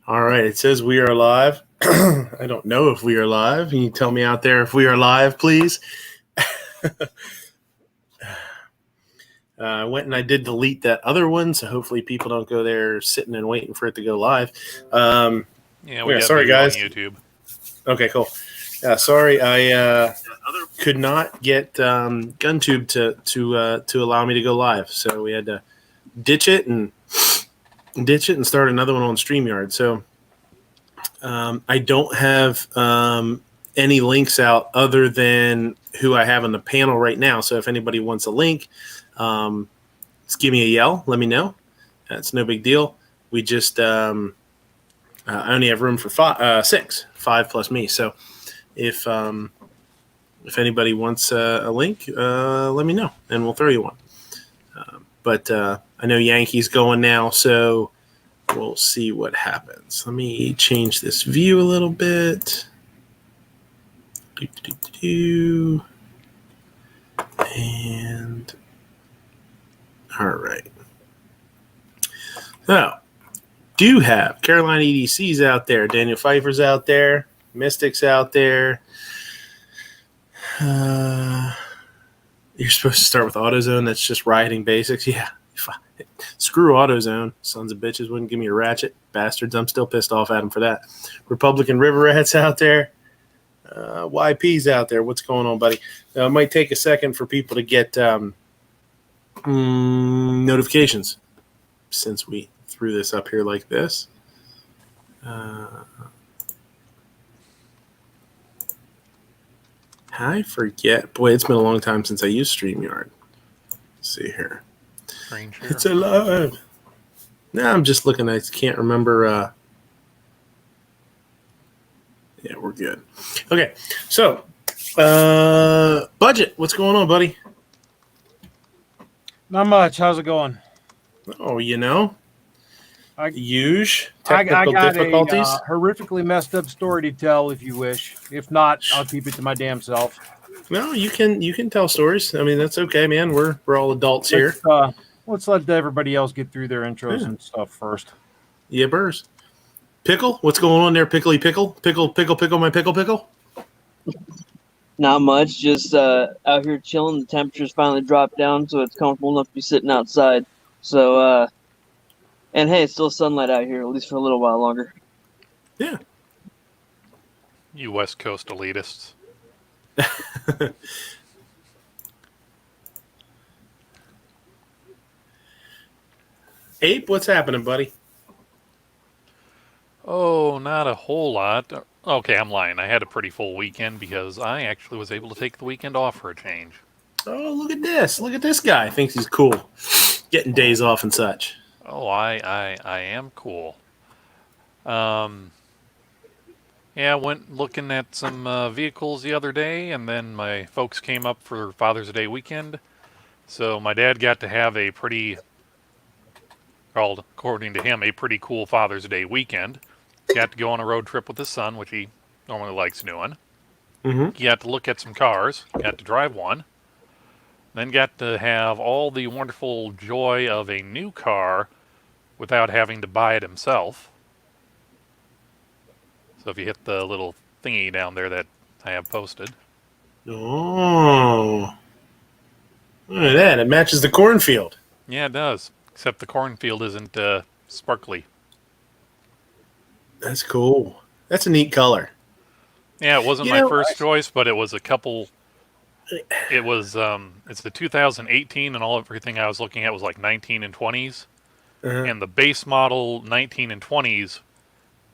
All right, it says we are live. I don't know if we are live. Can you tell me out there if we are live, please? I went and I did delete that other one, so hopefully people don't go there sitting and waiting for it to go live. Yeah, we got sorry, video guys. on YouTube. Okay, cool. Sorry, I could not get GunTube to allow me to go live, so we had to ditch it and start another one on StreamYard. So I don't have any links out other than who I have on the panel right now. So if anybody wants a link, just give me a yell. Let me know. It's no big deal. We just I only have room for five plus me. So if anybody wants a link, let me know and we'll throw you one. But I know Yankee's going now, so we'll see what happens. Let me change this view a little bit. And all right. So, do have Carolina EDC's out there, Daniel Pfeiffer's out there, Mystic's out there. You're supposed to start with AutoZone. That's just rioting basics. Yeah. Screw AutoZone. Sons of bitches wouldn't give me a ratchet. Bastards. I'm still pissed off at them for that. Republican River Rats out there. YP's out there. What's going on, buddy? It might take a second for people to get notifications since we threw this up here like this. I forget. Boy, it's been a long time since I used StreamYard. Let's see here. It's alive. No, I'm just looking. I can't remember. Yeah, we're good. Okay, so budget. What's going on, buddy? Not much. How's it going? Oh, technical I got difficulties. A horrifically messed up story to tell, if you wish. If not, I'll keep it to my damn self. No, you can tell stories. I mean, that's okay, man. We're all adults here. Let's let everybody else get through their intros and stuff first. Yeah, Burrs. Pickle, what's going on there? Pickle, my pickle. Not much. Just out here chilling. The temperature's finally dropped down, so it's comfortable enough to be sitting outside. So, and hey, it's still sunlight out here, at least for a little while longer. Yeah. You West Coast elitists. Ape, what's happening, buddy? Oh, not a whole lot. Okay, I'm lying. I had a pretty full weekend because I actually was able to take the weekend off for a change. Oh, look at this. Look at this guy. Thinks he's cool. Getting days off and such. Oh, I am cool. Yeah, I went looking at some vehicles the other day, and then my folks came up for Father's Day weekend. So my dad got to have a pretty, well, according to him, a pretty cool Father's Day weekend. Got to go on a road trip with his son, which he normally likes doing. Mm-hmm. He got to look at some cars, got to drive one, then got to have all the wonderful joy of a new car without having to buy it himself. So if you hit the little thingy down there that I have posted. Oh. Look at that. It matches the cornfield. Yeah, it does. Except the cornfield isn't sparkly. That's cool. That's a neat color. Yeah, it wasn't my first choice, but it was a couple. It was, it's the 2018, and everything I was looking at was like 19 and 20s. Uh-huh. And the base model 19 and 20s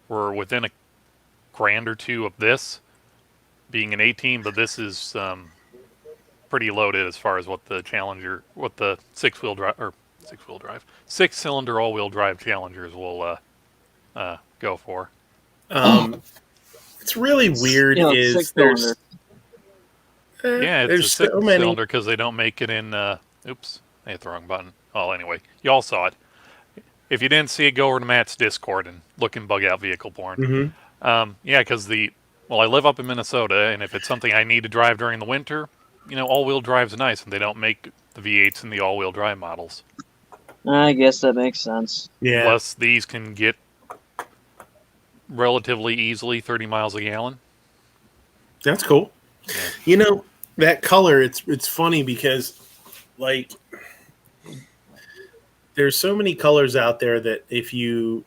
were within a grand or two of this being an 18, but this is pretty loaded as far as what the six-cylinder all-wheel drive Challengers will go for. It's really weird. Is there's yeah, it's a six-cylinder because they don't make it in. Oops, I hit the wrong button. Oh, anyway, y'all saw it. If you didn't see it, go over to Matt's Discord and look in Bug Out Vehicle Porn. Mm-hmm. Yeah, because I live up in Minnesota, and if it's something I need to drive during the winter, all-wheel drive's nice, and they don't make the V8s and the all-wheel drive models. I guess that makes sense. Yeah. Plus, these can get relatively easily 30 miles a gallon. That's cool. Yeah. You know, that color, it's funny because, like, there's so many colors out there that if you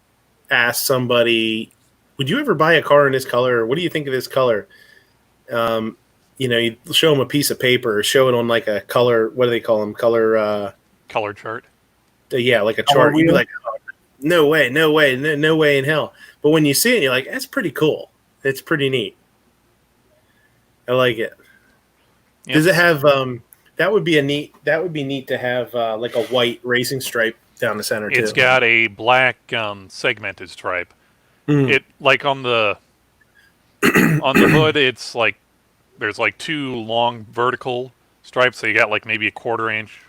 ask somebody, would you ever buy a car in this color? Or what do you think of this color? You show them a piece of paper or show it on like a color, what do they call them? Color chart. Yeah, like a Color chart. You'd be wheel? like, oh, no way, no way, no way in hell. But when you see it, you're like, that's pretty cool. It's pretty neat. I like it. Yep. Does it have that would be neat to have like a white racing stripe down the center too. It's got a black segmented stripe. It like on the hood, it's like there's like 2 long vertical stripes, so you got like maybe a 1/4 inch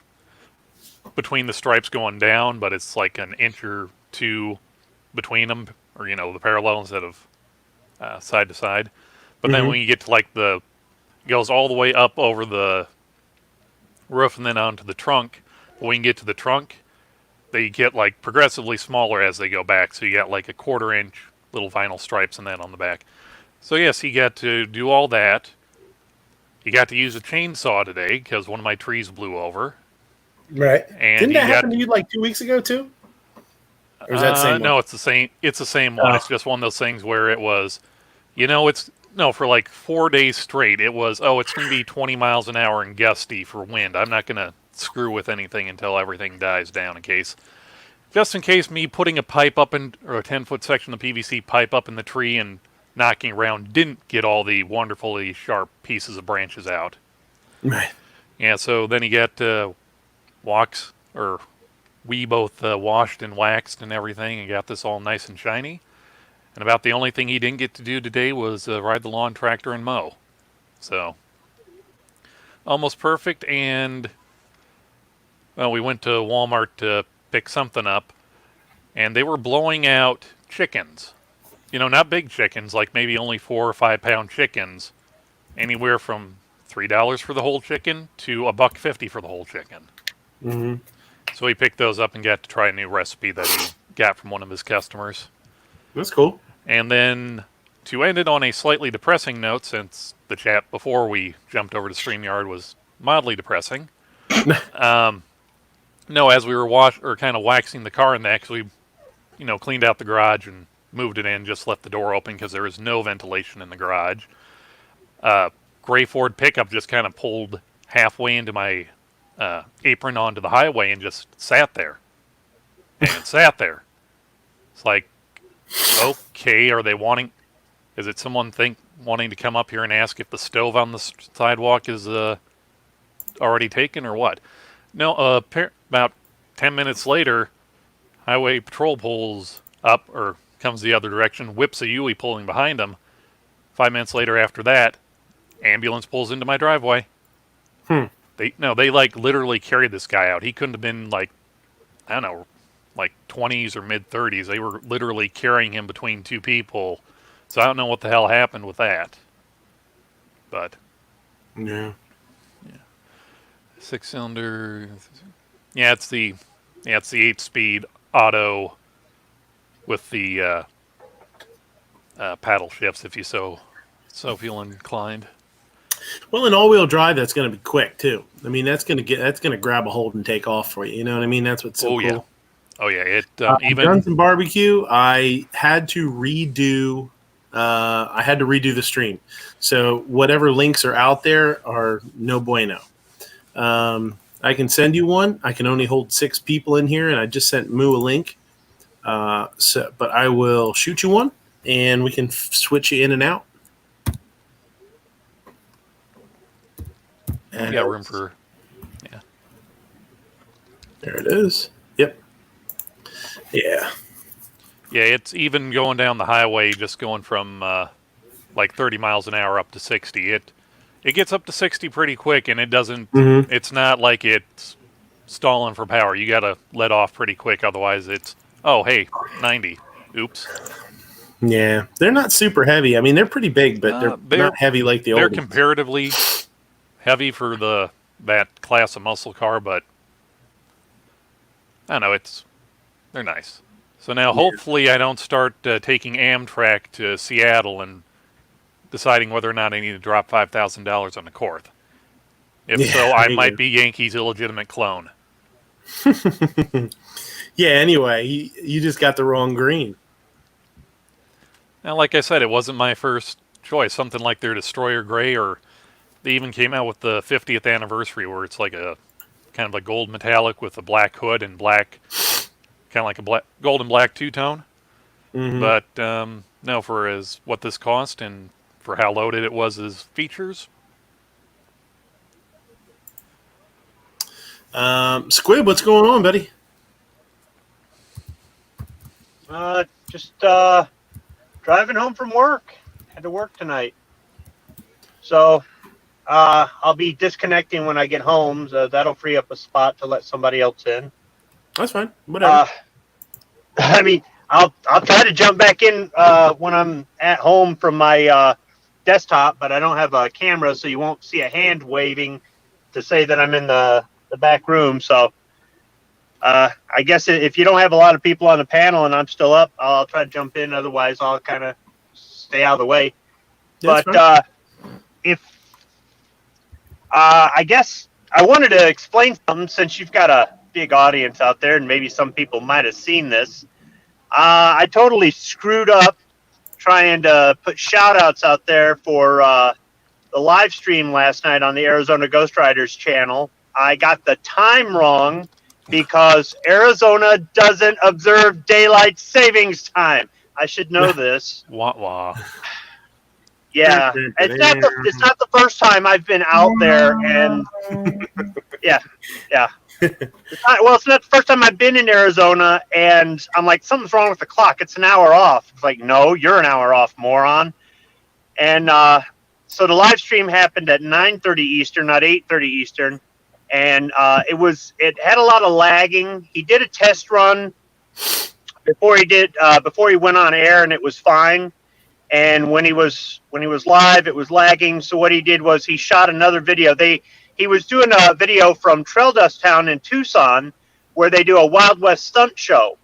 between the stripes going down, but it's like an inch or 2 between them, or the parallel instead of side to side. But then when you get to like it goes all the way up over the roof and then onto the trunk. But when you get to the trunk, they get like progressively smaller as they go back. So you got like a 1/4 inch little vinyl stripes and that on the back. So yes, he got to do all that. He got to use a chainsaw today because one of my trees blew over. Right. And didn't that happen to you like 2 weeks ago too? Or is that the same no, one? it's the same. It's the same one. It's just one of those things where it was, for like 4 days straight. It was, it's going to be 20 miles an hour and gusty for wind. I'm not going to screw with anything until everything dies down just in case me putting a pipe up or a 10-foot section of PVC pipe up in the tree and knocking around didn't get all the wonderfully sharp pieces of branches out. Right. Yeah, so then he got we both washed and waxed and everything and got this all nice and shiny. And about the only thing he didn't get to do today was ride the lawn tractor and mow. So, almost perfect. And, well, we went to Walmart to pick something up, and they were blowing out chickens. Not big chickens, like maybe only 4 or 5 pound chickens. Anywhere from $3 for the whole chicken to $1.50 for the whole chicken. Mm-hmm. So he picked those up and got to try a new recipe that he got from one of his customers. That's cool. And then to end it on a slightly depressing note, since the chat before we jumped over to StreamYard was mildly depressing. No, as we were kind of waxing the car in that, because we, cleaned out the garage and moved it in, just left the door open because there was no ventilation in the garage. Gray Ford pickup just kind of pulled halfway into my apron onto the highway and just sat there. And it sat there. It's like, okay, is it someone wanting to come up here and ask if the stove on the sidewalk is already taken or what? No, about 10 minutes later, highway patrol pulls up, or comes the other direction, whips a Yui pulling behind them. 5 minutes later after that, ambulance pulls into my driveway. They like literally carried this guy out. He couldn't have been like, I don't know, like 20s or mid-30s. They were literally carrying him between 2 people. So I don't know what the hell happened with that. But Yeah. 6-cylinder. Yeah, it's the 8-speed auto with the paddle shifts if you so feel inclined. Well, in all-wheel drive, that's going to be quick too. I mean, that's going to grab a hold and take off for you. You know what I mean? That's what's so cool. Yeah. Oh yeah. It even Guns and Barbecue. I had to redo. The stream. So whatever links are out there are no bueno. I can send you one. I can only hold 6 people in here, and I just sent Moo a link. But I will shoot you one, and we can switch you in and out. we got room for. Yeah. There it is. Yep. Yeah. Yeah, it's even going down the highway, just going from like 30 miles an hour up to 60. It gets up to 60 pretty quick, and it doesn't. Mm-hmm. It's not like it's stalling for power. You got to let off pretty quick, otherwise it's 90. Oops. Yeah, they're not super heavy. I mean, they're pretty big, but they're not heavy like the old They're ones. comparatively heavy for that class of muscle car, but I don't know, they're nice. So now, hopefully, I don't start taking Amtrak to Seattle and deciding whether or not I need to drop $5,000 on the Corth. If so, I might be Yankees' illegitimate clone. Yeah, anyway, you just got the wrong green. Now, like I said, it wasn't my first choice. Something like their Destroyer Gray, or they even came out with the 50th anniversary where it's like a kind of a gold metallic with a black hood and black, kind of like a gold and black two-tone. Mm-hmm. But no, for as what this cost and for how loaded it was as features. Squib, what's going on, buddy? Just driving home from work. Had to work tonight. So I'll be disconnecting when I get home. So that'll free up a spot to let somebody else in. That's fine. Whatever. I mean, I'll try to jump back in when I'm at home from my desktop, but I don't have a camera, so you won't see a hand waving to say that I'm in the back room. So I guess if you don't have a lot of people on the panel and I'm still up, I'll try to jump in. Otherwise, I'll kind of stay out of the way. That's But I guess I wanted to explain something since you've got a big audience out there, and maybe some people might have seen this. I totally screwed up trying to put shout-outs out there for the live stream last night on the Arizona Ghost Riders channel. I got the time wrong because Arizona doesn't observe daylight savings time. I should know this. Wah wah. Yeah, it's not the first time I've been out there, and yeah. It's not the first time I've been in Arizona, and I'm like, something's wrong with the clock. It's an hour off. It's like, no, you're an hour off, moron. And so the live stream happened at 9:30 Eastern, not 8:30 Eastern, and it had a lot of lagging. He did a test run before he went on air, and it was fine. And when he was live, it was lagging. So what he did was he shot another video. He was doing a video from Trail Dust Town in Tucson, where they do a Wild West stunt show,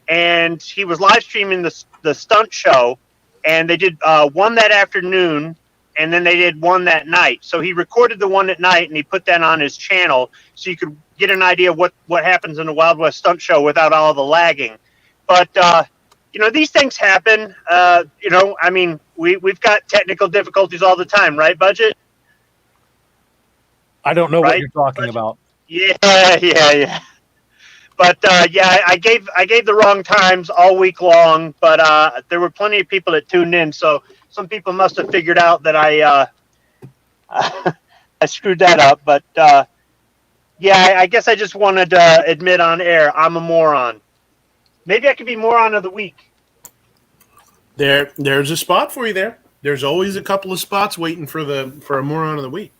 and he was live streaming the stunt show, and they did one that afternoon, and then they did one that night. So he recorded the one at night, and he put that on his channel, so you could get an idea of what happens in the Wild West stunt show without all the lagging. But these things happen. I mean, we've got technical difficulties all the time, right, Budget? I don't know Right? what you're talking about. Yeah. But I gave the wrong times all week long. But there were plenty of people that tuned in, so some people must have figured out that I screwed that up. But I guess I just wanted to admit on air I'm a moron. Maybe I could be moron of the week. There's a spot for you there. There's always a couple of spots waiting for a moron of the week.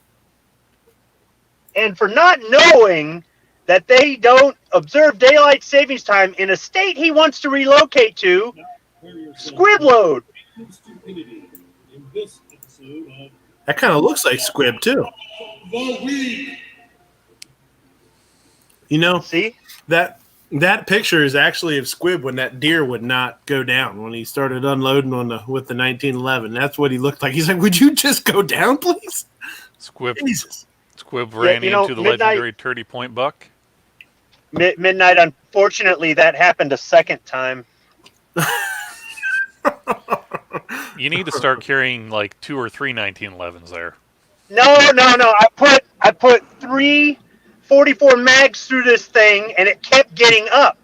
And for not knowing that they don't observe daylight savings time in a state he wants to relocate to, Squibload. That kind of looks like Squib too. See? That picture is actually of Squib when that deer would not go down, when he started unloading with the 1911. That's what he looked like. He's like, "Would you just go down, please?" Squib. Jesus. Squib ran into the Midnight, legendary 30-point buck. Midnight, unfortunately, that happened a second time. You need to start carrying like 2 or 3 1911s there. No. I put 3 44 mags through this thing, and it kept getting up.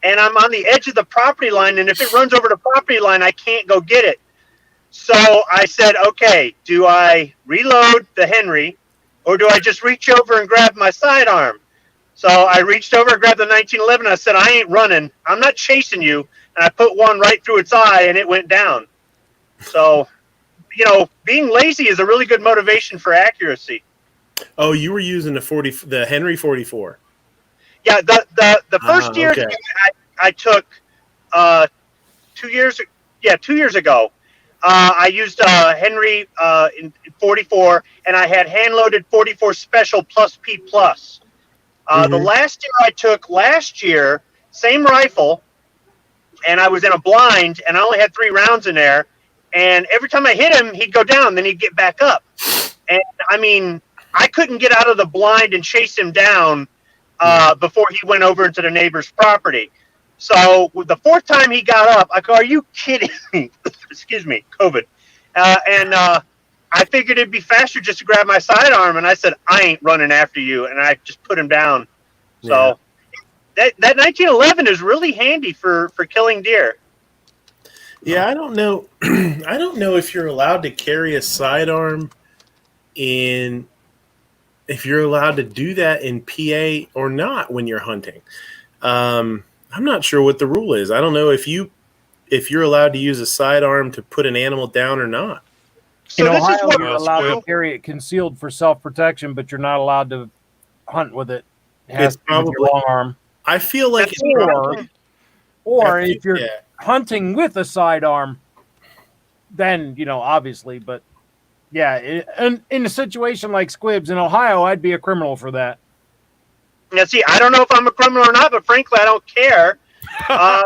And I'm on the edge of the property line, and if it runs over the property line, I can't go get it. So I said, okay, do I reload the Henry, or do I just reach over and grab my sidearm? So I reached over and grabbed the 1911. I said, I ain't running. I'm not chasing you. And I put one right through its eye, and it went down. So, being lazy is a really good motivation for accuracy. Oh, you were using the Henry 44. Yeah, the first year okay. I took 2 years. Yeah, 2 years ago, I used Henry in 44, and I had hand-loaded 44 Special plus P plus. The last year I took last year, same rifle, and I was in a blind, and I only had 3 rounds in there. And every time I hit him, he'd go down, then he'd get back up. And I mean, I couldn't get out of the blind and chase him down before he went over into the neighbor's property. So the 4th time he got up, I go, "Are you kidding me?" Excuse me, COVID. I figured it'd be faster just to grab my sidearm, and I said, "I ain't running after you," and I just put him down. So that 1911 is really handy for killing deer. Yeah, I don't know. I don't know if you're allowed to carry a sidearm if you're allowed to do that in PA or not when you're hunting. I'm not sure what the rule is. I don't know if you're allowed to use a sidearm to put an animal down or not. So In this Ohio, is what you're allowed to carry it concealed for self-protection, but you're not allowed to hunt with it. It has It's to be with your probably- long arm. I feel like it's Or I think- if you're yeah. hunting with a sidearm, then, obviously. But, yeah, and in a situation like Squibs in Ohio, I'd be a criminal for that. Now, see, I don't know if I'm a criminal or not, but frankly, I don't care. Because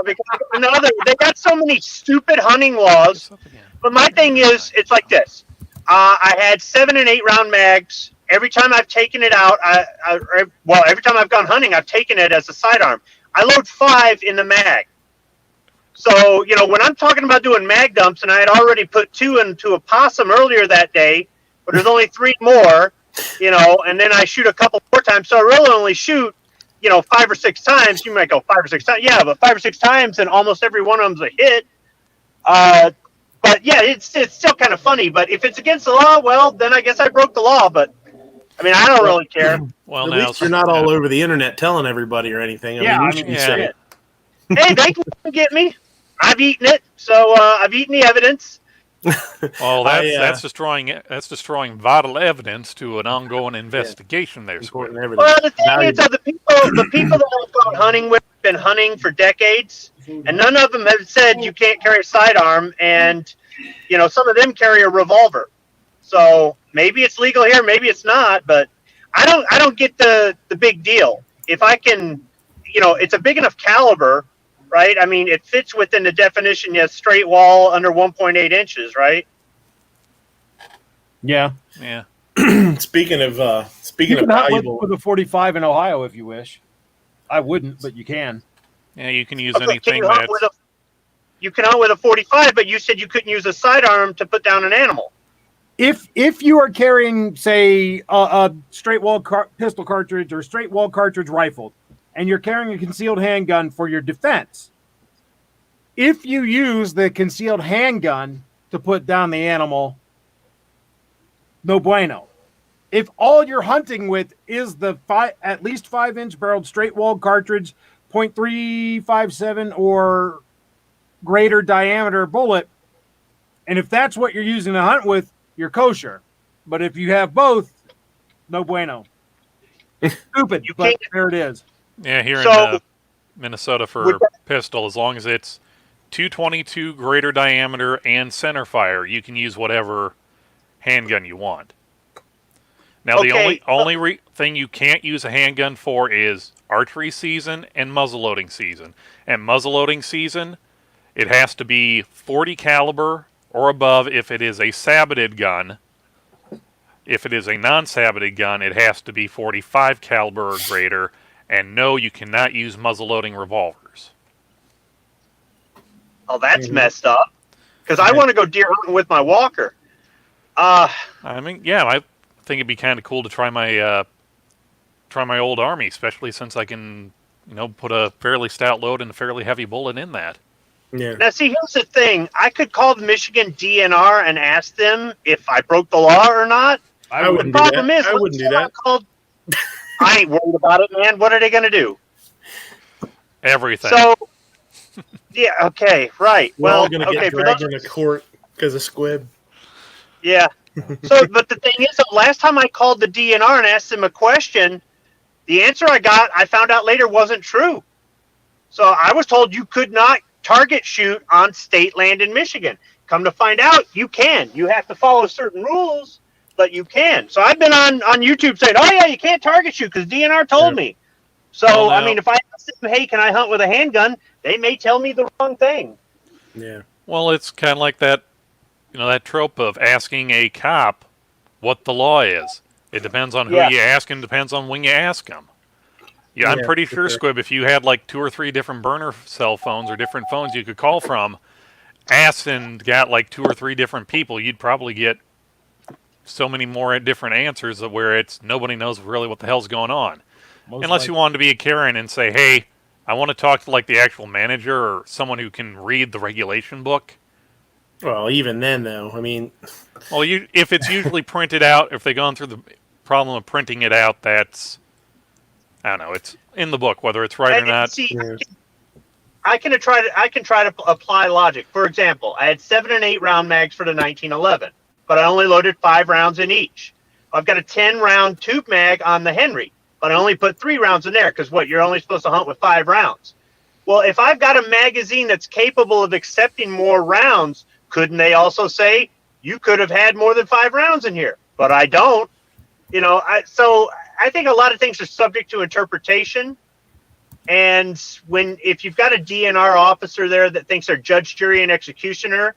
they got so many stupid hunting laws. But my thing is, it's like this. I had 7 and 8 round mags. Every time I've taken it out, every time I've gone hunting, I've taken it as a sidearm. I load 5 in the mag. So, when I'm talking about doing mag dumps, and I had already put 2 into a possum earlier that day, but there's only 3 more, and then I shoot a couple more times. So I really only shoot, 5 or 6 times. You might go 5 or 6 times. Yeah, but 5 or 6 times, and almost every one of them's a hit. But yeah, it's still kind of funny. But if it's against the law, well, then I guess I broke the law. But I mean, I don't really care. Well, At least you're not all over the internet telling everybody or anything. You should be safe. Hey, they can get me. I've eaten it, so I've eaten the evidence. Well, that's destroying vital evidence to an ongoing investigation. There, Important Squib. evidence. Well, the thing is, the people that I've gone hunting with have been hunting for decades, and none of them have said you can't carry a sidearm. And some of them carry a revolver. So maybe it's legal here, maybe it's not. But I don't get the big deal. If I can, it's a big enough caliber, right? I mean, it fits within the definition. Yes, straight wall under 1.8 inches, right? Yeah. Yeah. Speaking of You can hunt valuable, with a 45 in Ohio if you wish. I wouldn't, but you can. Yeah, you can use Okay, anything you can hunt with a 45, but you said you couldn't use a sidearm to put down an animal. If you are carrying, say, a straight wall pistol cartridge or straight wall cartridge rifle, and you're carrying a concealed handgun for your defense, if you use the concealed handgun to put down the animal, no bueno. If all you're hunting with is the at least 5-inch barreled straight wall cartridge, .357 or greater diameter bullet, and if that's what you're using to hunt with, you're kosher. But if you have both, no bueno. Stupid, but there it is. Yeah, here in Minnesota for pistol, as long as it's .222 greater diameter and center fire, you can use whatever handgun you want. Now, the only thing you can't use a handgun for is archery season and muzzleloading season. And muzzleloading season, it has to be .40 caliber or above if it is a saboted gun. If it is a non-saboted gun, it has to be .45 caliber or greater. And no, you cannot use muzzleloading revolvers. Oh, that's messed up. Because I want to go deer hunting with my walker. I mean, yeah, I think it'd be kind of cool to try my old Army, especially since I can, put a fairly stout load and a fairly heavy bullet in that. Yeah. Now, see, here's the thing. I could call the Michigan DNR and ask them if I broke the law or not. I wouldn't do that. I wouldn't do that. I ain't worried about it, man. What are they going to do? Everything. So, yeah, okay, right. We're all Well, going to okay, get dragged into court because of Squib. Yeah. So, but the thing is, the last time I called the DNR and asked them a question, the answer I found out later wasn't true. So I was told you could not target shoot on state land in Michigan. Come to find out, you can. You have to follow certain rules, but you can. So I've been on YouTube saying, oh, yeah, you can't target shoot because DNR told me. So, Well, I now- mean, if I ask them, hey, can I hunt with a handgun? They may tell me the wrong thing. Yeah. Well, it's kind of like that, that trope of asking a cop what the law is. It depends on who Yeah. you ask and depends on when you ask them. Yeah, I'm Yeah, pretty for sure, sure. Squib, if you had like 2 or 3 different burner cell phones or different phones you could call from, asked and got like 2 or 3 different people, you'd probably get so many more different answers of where it's nobody knows really what the hell's going on. Unless you wanted to be a Karen and say, hey, I want to talk to like the actual manager or someone who can read the regulation book. Well, even then, though, I mean, Well, if it's usually printed out, if they've gone through the problem of printing it out, that's, I don't know, it's in the book, whether it's right or And not. see, yeah. I can try to apply logic. For example, I had 7 and 8 round mags for the 1911, but I only loaded 5 rounds in each. I've got a 10 round tube mag on the Henry, but I only put 3 rounds in there because you're only supposed to hunt with 5 rounds. Well, if I've got a magazine that's capable of accepting more rounds, couldn't they also say you could have had more than 5 rounds in here? But I don't. So I think a lot of things are subject to interpretation. And if you've got a DNR officer there that thinks they're judge, jury, and executioner,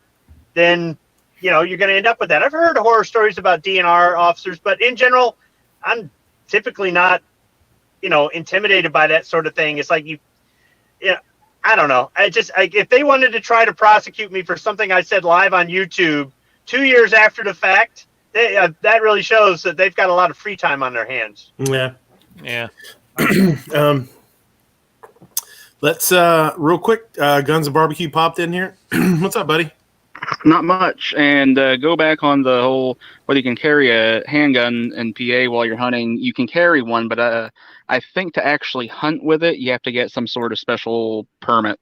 then you're going to end up with that. I've heard horror stories about DNR officers, but in general, I'm typically not, intimidated by that sort of thing. It's like I don't know. If they wanted to try to prosecute me for something I said live on YouTube 2 years after the fact, that really shows that they've got a lot of free time on their hands. Yeah. Yeah. Let's real quick. Guns and Barbecue popped in here. What's up, buddy? Not much. And go back on the whole whether you can carry a handgun in PA while you're hunting. You can carry one, but I think to actually hunt with it, you have to get some sort of special permit.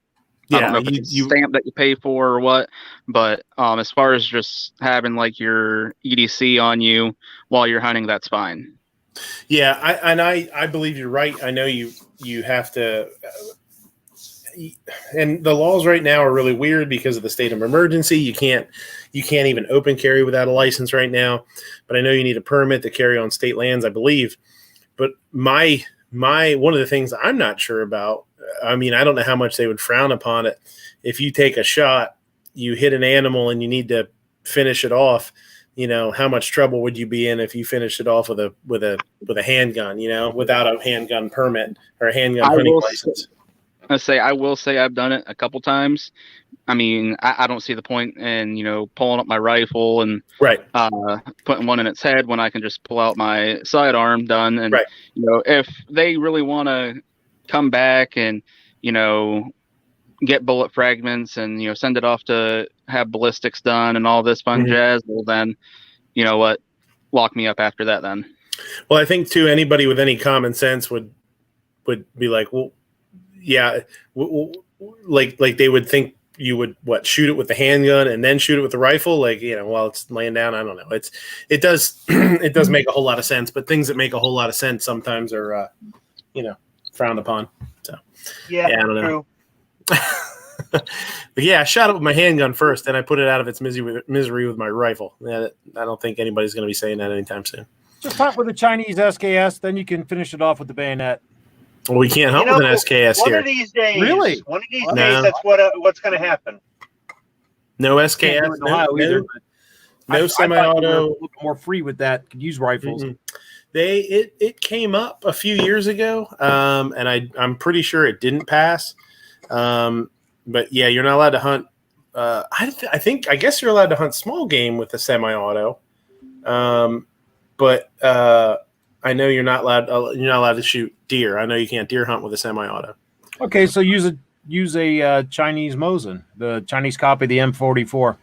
I don't know if it's a stamp that you pay for or what, but as far as just having like your EDC on you while you're hunting, that's fine. Yeah, I believe you're right. I know you have to. And the laws right now are really weird because of the state of emergency. You can't even open carry without a license right now. But I know you need a permit to carry on state lands, I believe. But my one of the things I'm not sure about, I mean, I don't know how much they would frown upon it. If you take a shot, you hit an animal and you need to finish it off, how much trouble would you be in if you finished it off with a handgun, without a handgun permit or a handgun hunting license? I will say I've done it a couple times. I mean, I don't see the point in, pulling up my rifle and right. Putting one in its head when I can just pull out my sidearm done. And, right. If they really want to come back and, get bullet fragments and, send it off to have ballistics done and all this fun jazz, well, then, you know what, lock me up after that then. Well, I think, too, anybody with any common sense would be like, well, yeah, like they would think you would shoot it with the handgun and then shoot it with the rifle, while it's laying down. I don't know. It does make a whole lot of sense, but things that make a whole lot of sense sometimes are frowned upon. So yeah, I don't know. True. But yeah, I shot it with my handgun first, then I put it out of its misery with my rifle. Yeah, I don't think anybody's going to be saying that anytime soon. Just hunt with a Chinese SKS, then you can finish it off with the bayonet. Well, we can't hunt with an SKS one here. Of these days, Really? One of these No. days, that's what's going to happen. No SKS, no semi-auto. A little more free with that. Could use rifles. Mm-hmm. It came up a few years ago, and I'm pretty sure it didn't pass. But yeah, you're not allowed to hunt. I guess you're allowed to hunt small game with a semi-auto, but I know you're not allowed to shoot deer. I know you can't deer hunt with a semi-auto. Okay, so use a Chinese Mosin, the Chinese copy of the M44.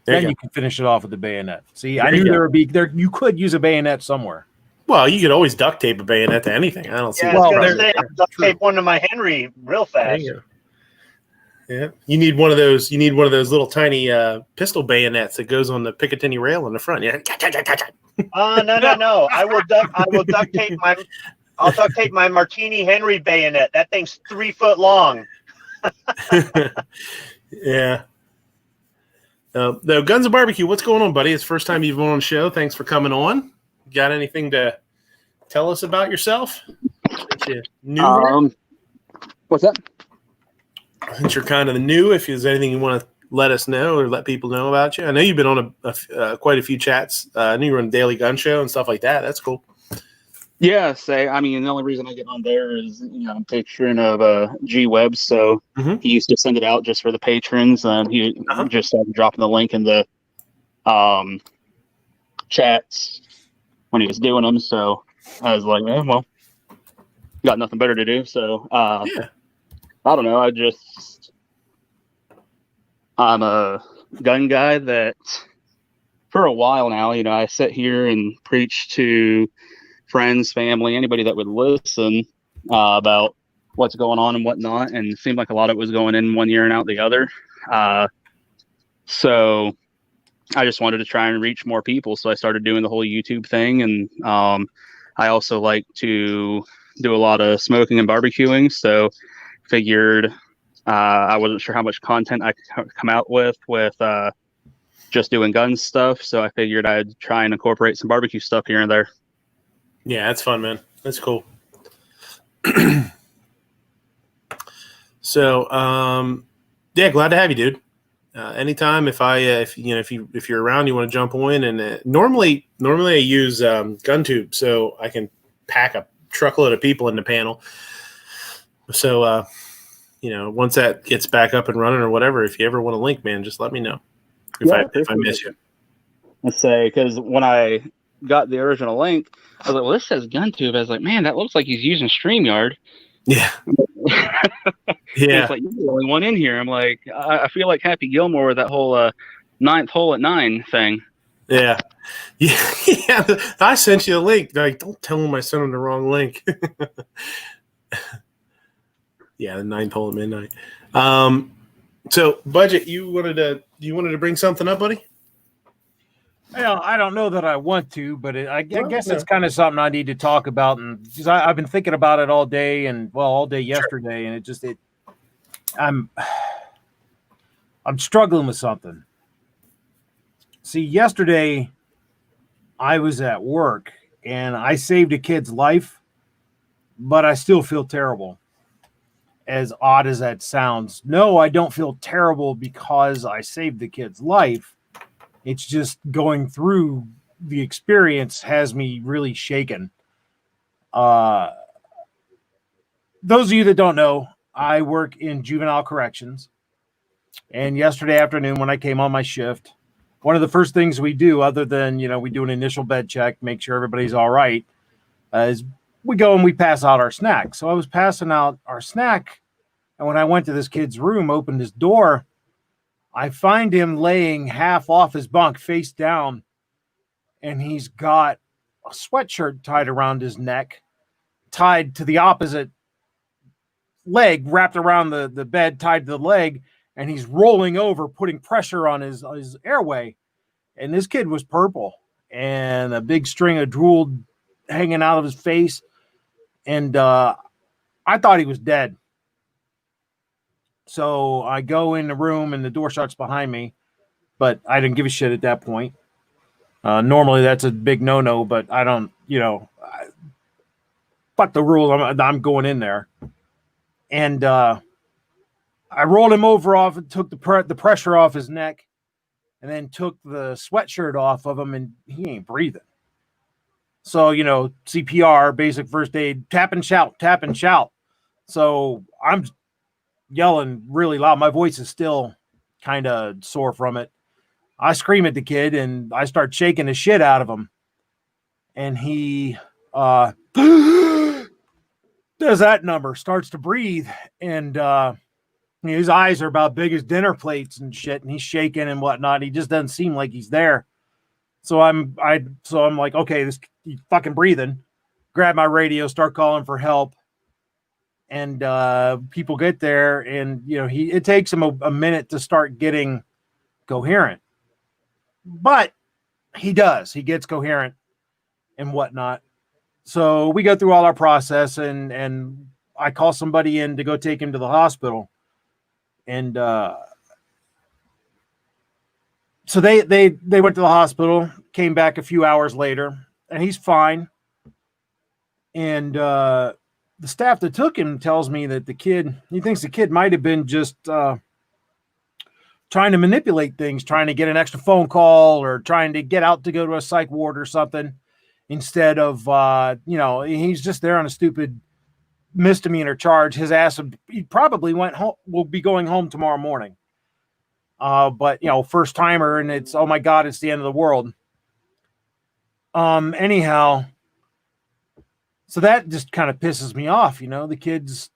Then you can finish it off with the bayonet. See, I knew there would be there. You could use a bayonet somewhere. Well, you could always duct tape a bayonet to anything. I don't see. Yeah, I was going to say, I'll duct tape one to my Henry real fast. Yeah, you need one of those. You need one of those little tiny pistol bayonets that goes on the Picatinny rail in the front. Yeah. No. I will duct tape my. I'll duct tape my Martini Henry bayonet. That thing's 3 foot long. Yeah. Guns and Barbecue, what's going on, buddy? It's the first time you've been on the show. Thanks for coming on. Got anything to tell us about yourself? you new here? What's that? Since you're kind of new, if there's anything you want to let us know or let people know about you. I know you've been on quite a few chats. I knew you were on Daily Gun Show and stuff like that. That's cool. Yeah, I mean, the only reason I get on there is, I'm patron of G Web, so he used to send it out just for the patrons, and he just started dropping the link in the chats when he was doing them. So I was like, well, got nothing better to do. So I don't know. I'm a gun guy that for a while now, I sit here and preach to friends, family, anybody that would listen about what's going on and whatnot. And it seemed like a lot of it was going in one ear and out the other. So I just wanted to try and reach more people. So I started doing the whole YouTube thing. And I also like to do a lot of smoking and barbecuing. So figured I wasn't sure how much content I could come out with just doing gun stuff. So I figured I'd try and incorporate some barbecue stuff here and there. Yeah, that's fun, man. That's cool. So, yeah, glad to have you, dude. Anytime if you're around, you want to jump on. And normally I use GunTube, so I can pack a truckload of people in the panel. So, once that gets back up and running or whatever, if you ever want to link, man, just let me know. If I miss you. Let's say, because when I got the original link, I was like, well, this says GunTube. I was like, man, that looks like he's using StreamYard. Yeah. It's like, you're the only one in here. I'm like, I feel like Happy Gilmore with that whole ninth hole at 9 thing. Yeah. I sent you a link. Like, don't tell him I sent him the wrong link. Yeah, the 9th hole at midnight. So, Budget, you wanted to bring something up, buddy? Well, I don't know that I want to, but I guess it's kind of something I need to talk about, and because I've been thinking about it all day, and all day yesterday, and I'm struggling with something. See, yesterday I was at work and I saved a kid's life, but I still feel terrible. As odd as that sounds, no, I don't feel terrible because I saved the kid's life. It's just going through the experience has me really shaken. Those of you that don't know, I work in juvenile corrections. And yesterday afternoon when I came on my shift, one of the first things we do, other than, we do an initial bed check, make sure everybody's all right, is we go and we pass out our snack. So I was passing out our snack. And when I went to this kid's room, opened his door, I find him laying half off his bunk, face down, and he's got a sweatshirt tied around his neck, tied to the opposite leg, wrapped around the bed, tied to the leg, and he's rolling over, putting pressure on his airway. And this kid was purple, and a big string of drool hanging out of his face, and I thought he was dead. So I go in the room and the door shuts behind me, but I didn't give a shit at that point. Normally that's a big no-no, but I don't, fuck the rules. I'm going in there. And I rolled him over and took the pressure off his neck, and then took the sweatshirt off of him, and he ain't breathing. So, CPR, basic first aid, tap and shout. So I'm yelling really loud. My voice is still kind of sore from it. I scream at the kid and I start shaking the shit out of him. And he does that number, starts to breathe, and his eyes are about big as dinner plates and shit, and he's shaking and whatnot. He just doesn't seem like he's there. So I'm like, okay, he's fucking breathing. Grab my radio, start calling for help. And people get there, and it takes him a minute to start getting coherent, but he does. He gets coherent and whatnot. So we go through all our process, and I call somebody in to go take him to the hospital, and so they went to the hospital, came back a few hours later, and he's fine. And the staff that took him tells me that he thinks the kid might have been just trying to manipulate things, trying to get an extra phone call or trying to get out to go to a psych ward or something instead of, he's just there on a stupid misdemeanor charge. His ass, he probably went home, will be going home tomorrow morning. But, first timer, and it's, oh my God, it's the end of the world. Anyhow, so that just kind of pisses me off. The kid's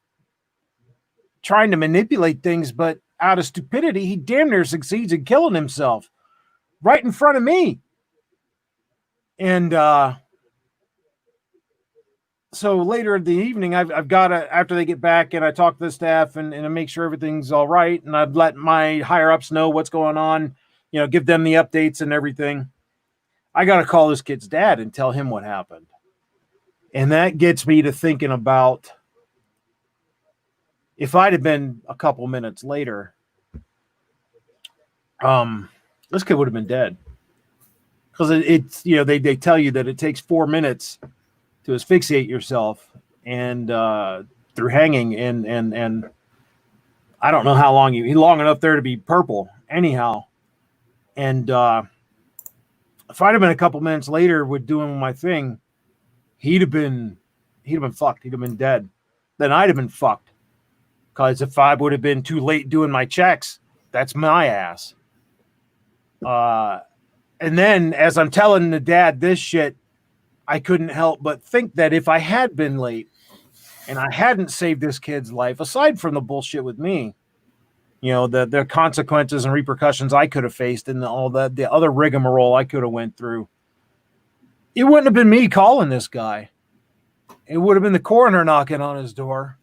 trying to manipulate things, but out of stupidity, he damn near succeeds in killing himself right in front of me. And so later in the evening, I've got to, after they get back and I talk to the staff and I make sure everything's all right. And I've let my higher ups know what's going on, give them the updates and everything. I got to call this kid's dad and tell him what happened. And that gets me to thinking about, if I'd have been a couple minutes later, this kid would have been dead. Because it's they tell you that it takes 4 minutes to asphyxiate yourself and through hanging and I don't know how long he's long enough there to be purple anyhow. And if I'd have been a couple minutes later with doing my thing, he'd have been fucked. He'd have been dead. Then I'd have been fucked. Because if I would have been too late doing my checks, that's my ass. And then as I'm telling the dad this shit, I couldn't help but think that if I had been late and I hadn't saved this kid's life, aside from the bullshit with me, the consequences and repercussions I could have faced and all the other rigmarole I could have went through, it wouldn't have been me calling this guy. It would have been the coroner knocking on his door.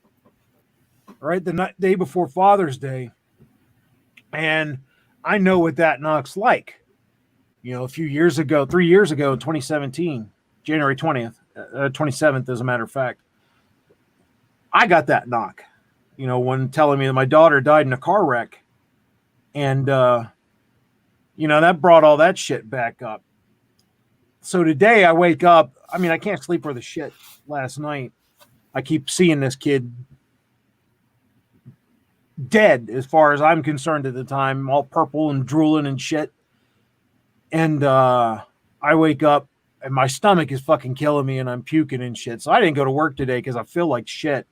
Right, the day before Father's Day, and I know what that knock's like. A few years ago, 3 years ago, in 2017, January 27th, as a matter of fact, I got that knock. When telling me that my daughter died in a car wreck, and that brought all that shit back up. So today I wake up. I mean, I can't sleep for the shit. Last night, I keep seeing this kid dead as far as I'm concerned at the time, all purple and drooling and shit. And I wake up and my stomach is fucking killing me and I'm puking and shit. So I didn't go to work today because I feel like shit.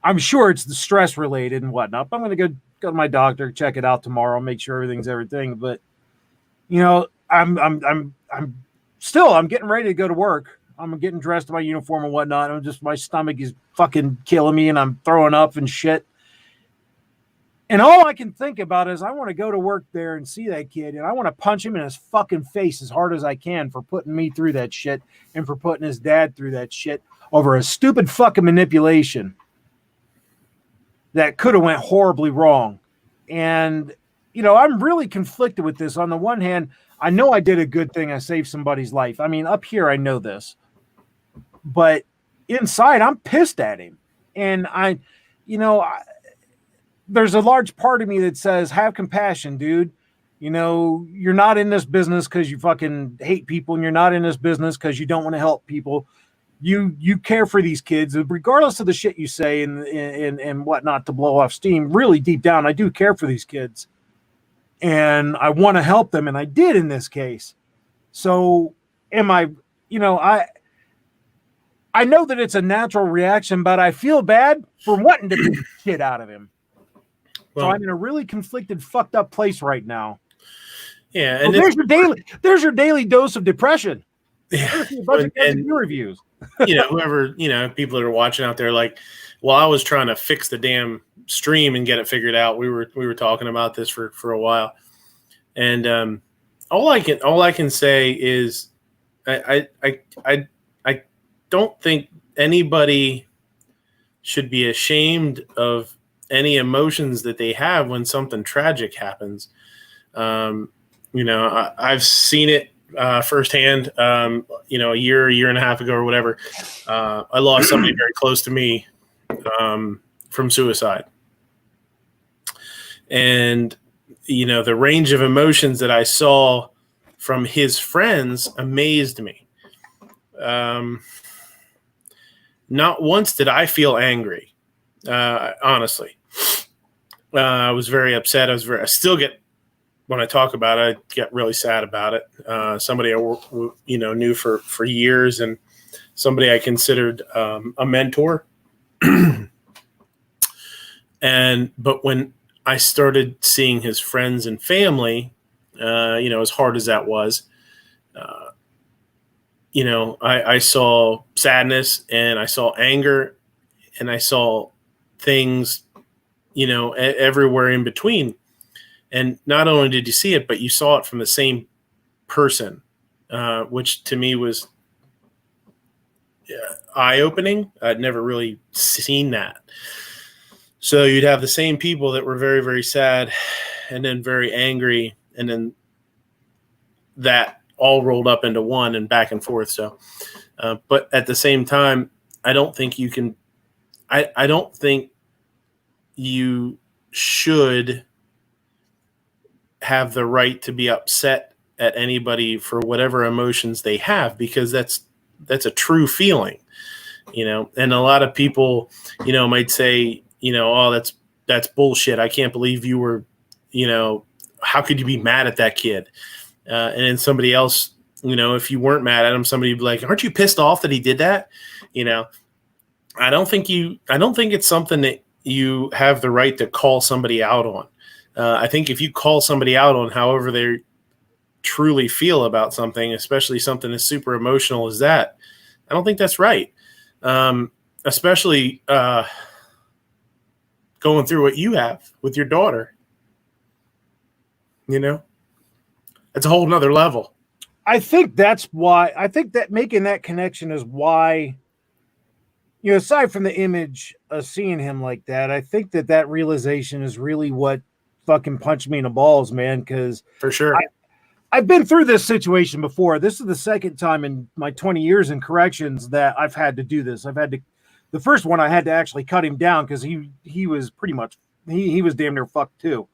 I'm sure it's the stress related and whatnot, but I'm going to go to my doctor, check it out tomorrow, make sure everything's everything. But I'm getting ready to go to work. I'm getting dressed in my uniform and whatnot. My stomach is fucking killing me and I'm throwing up and shit. And all I can think about is I want to go to work there and see that kid, and I want to punch him in his fucking face as hard as I can for putting me through that shit and for putting his dad through that shit over a stupid fucking manipulation that could have went horribly wrong. And, I'm really conflicted with this. On the one hand, I know I did a good thing. I saved somebody's life. I mean, up here, I know this. But inside, I'm pissed at him. And there's a large part of me that says, have compassion, dude. You're not in this business because you fucking hate people, and you're not in this business because you don't want to help people. You care for these kids, regardless of the shit you say and whatnot to blow off steam. Really deep down, I do care for these kids, and I want to help them, and I did in this case. So, am I? I know that it's a natural reaction, but I feel bad for wanting to beat the shit out of him. So I'm in a really conflicted, fucked up place right now. Yeah, and there's your daily dose of depression. Yeah, a bunch of reviews. Whoever people that are watching out there, like, well, I was trying to fix the damn stream and get it figured out. We were talking about this for a while, and all I can say is I don't think anybody should be ashamed of any emotions that they have when something tragic happens. I've seen it firsthand, a year and a half ago or whatever. I lost somebody very close to me from suicide. And, the range of emotions that I saw from his friends amazed me. not once did I feel angry. Honestly, I was very upset. I still get, when I talk about it, I get really sad about it. Somebody I knew for years, and somebody I considered a mentor. But when I started seeing his friends and family, as hard as that was, I saw sadness, and I saw anger, and I saw things, everywhere in between. And not only did you see it, but you saw it from the same person, which to me was eye-opening. I'd never really seen that. So you'd have the same people that were very, very sad and then very angry, and then that all rolled up into one and back and forth. So, but at the same time, I don't think you can, I don't think you should have the right to be upset at anybody for whatever emotions they have, because that's a true feeling, and a lot of people, might say, oh, that's bullshit. I can't believe you were, how could you be mad at that kid? And then somebody else, if you weren't mad at him, somebody would be like, aren't you pissed off that he did that? I don't think it's something that you have the right to call somebody out on. I think if you call somebody out on however they truly feel about something, especially something as super emotional as that, I don't think that's right. Especially going through what you have with your daughter. It's a whole nother level. I think that making that connection is why, aside from the image of seeing him like that, I think that realization is really what fucking punched me in the balls, man. Because for sure, I've been through this situation before. This is the second time in my 20 years in corrections that I've had to do this. The first one I had to actually cut him down because he was pretty much, he was damn near fucked too.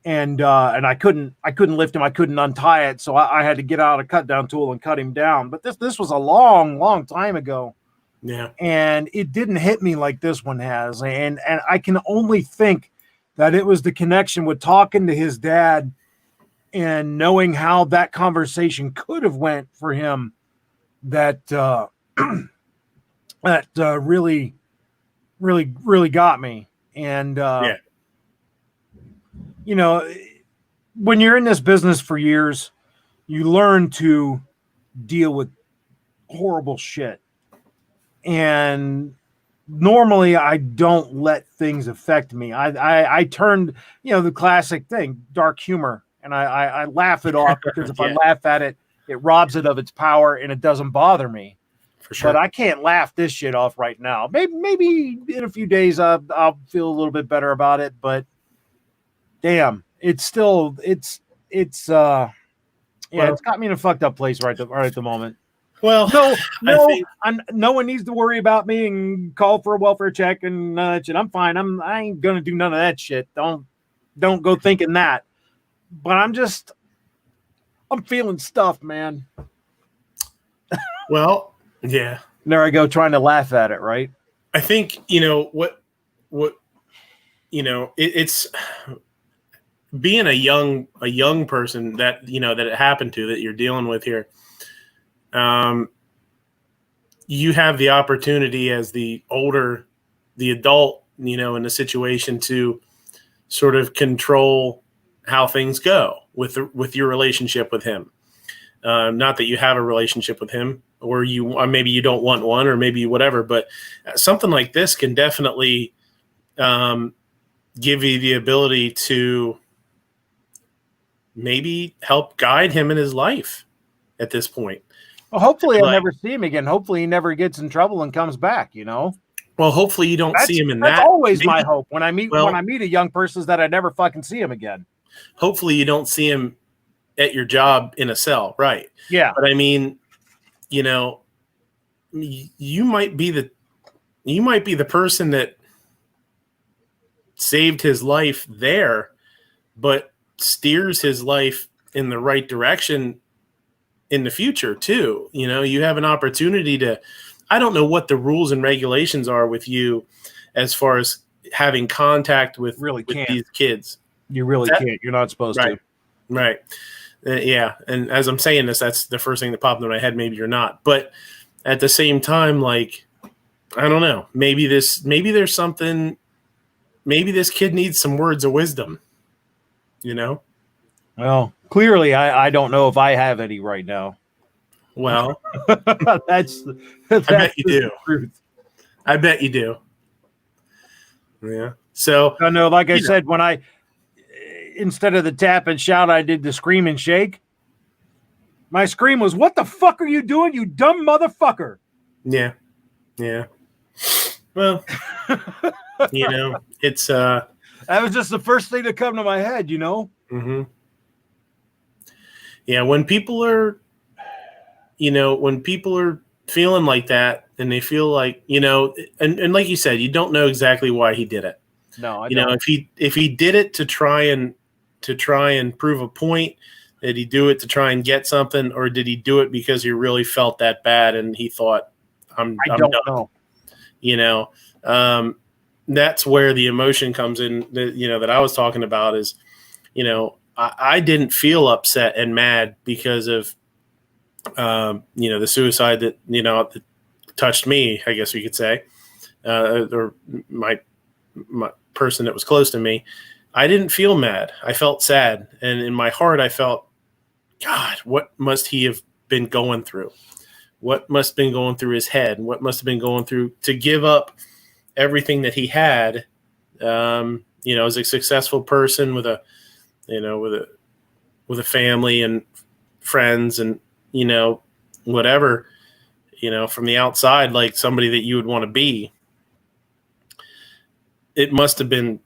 And I couldn't lift him. I couldn't untie it. So I had to get out a cut down tool and cut him down. But this was a long, long time ago. Yeah. And it didn't hit me like this one has. And I can only think that it was the connection with talking to his dad and knowing how that conversation could have went for him that really, really, really got me. And yeah. When you're in this business for years, you learn to deal with horrible shit. And normally I don't let things affect me. I turned, the classic thing, dark humor, and I laugh it off because if I laugh at it, it robs it of its power and it doesn't bother me. For sure. But I can't laugh this shit off right now. Maybe in a few days I'll feel a little bit better about it, but damn, it's got me in a fucked up place right at the moment. Well, no one needs to worry about me and call for a welfare check and shit. I'm fine. I ain't gonna do none of that shit. Don't go thinking that. But I'm feeling stuff, man. Well, yeah. There I go trying to laugh at it, right? I think it's being a young person that that it happened to, that you're dealing with here. You have the opportunity as the adult, in the situation to sort of control how things go with your relationship with him. Not that you have a relationship with him, or maybe you don't want one, or maybe whatever, but something like this can definitely give you the ability to maybe help guide him in his life at this point. Well, hopefully I'll never see him again. Hopefully he never gets in trouble and comes back, Well, hopefully you don't see him in that. That's always my hope when I meet a young person, is that I never fucking see him again. Hopefully you don't see him at your job in a cell, right? Yeah. But I mean, you might be the person that saved his life there, but steers his life in the right direction in the future too. You have an opportunity to I don't know what the rules and regulations are with you as far as having contact with, Really with can't. these kids. You really can't. You're not supposed Right. to. Right. Yeah. And as I'm saying this, that's the first thing that popped into my head. Maybe you're not. But at the same time, like, I don't know. Maybe there's something. Maybe this kid needs some words of wisdom. You know? Well, clearly, I don't know if I have any right now. Well, that's I bet you the do. truth. I bet you do. Yeah. So I know, like I said, when I instead of the tap and shout, I did the scream and shake. My scream was, "What the fuck are you doing, you dumb motherfucker?" yeah. Yeah. Well, you know, it's That was just the first thing to come to my head, you know. mm-hmm. Yeah, when people are feeling like that and they feel like, you know, and like you said, you don't know exactly why he did it. No, I You don't. know, if he did it to try and prove a point, did he do it to try and get something, or did he do it because he really felt that bad and he thought, I'm don't done. know. You know, that's where the emotion comes in. That I was talking about is, you know, I didn't feel upset and mad because of, the suicide that, that touched me, I guess you could say, or my person that was close to me. I didn't feel mad. I felt sad. And in my heart, I felt, God, what must he have been going through? What must have been going through his head? What must have been going through to give up everything that he had, as a successful person with a family and friends and, whatever, from the outside, like somebody that you would want to be. It must have been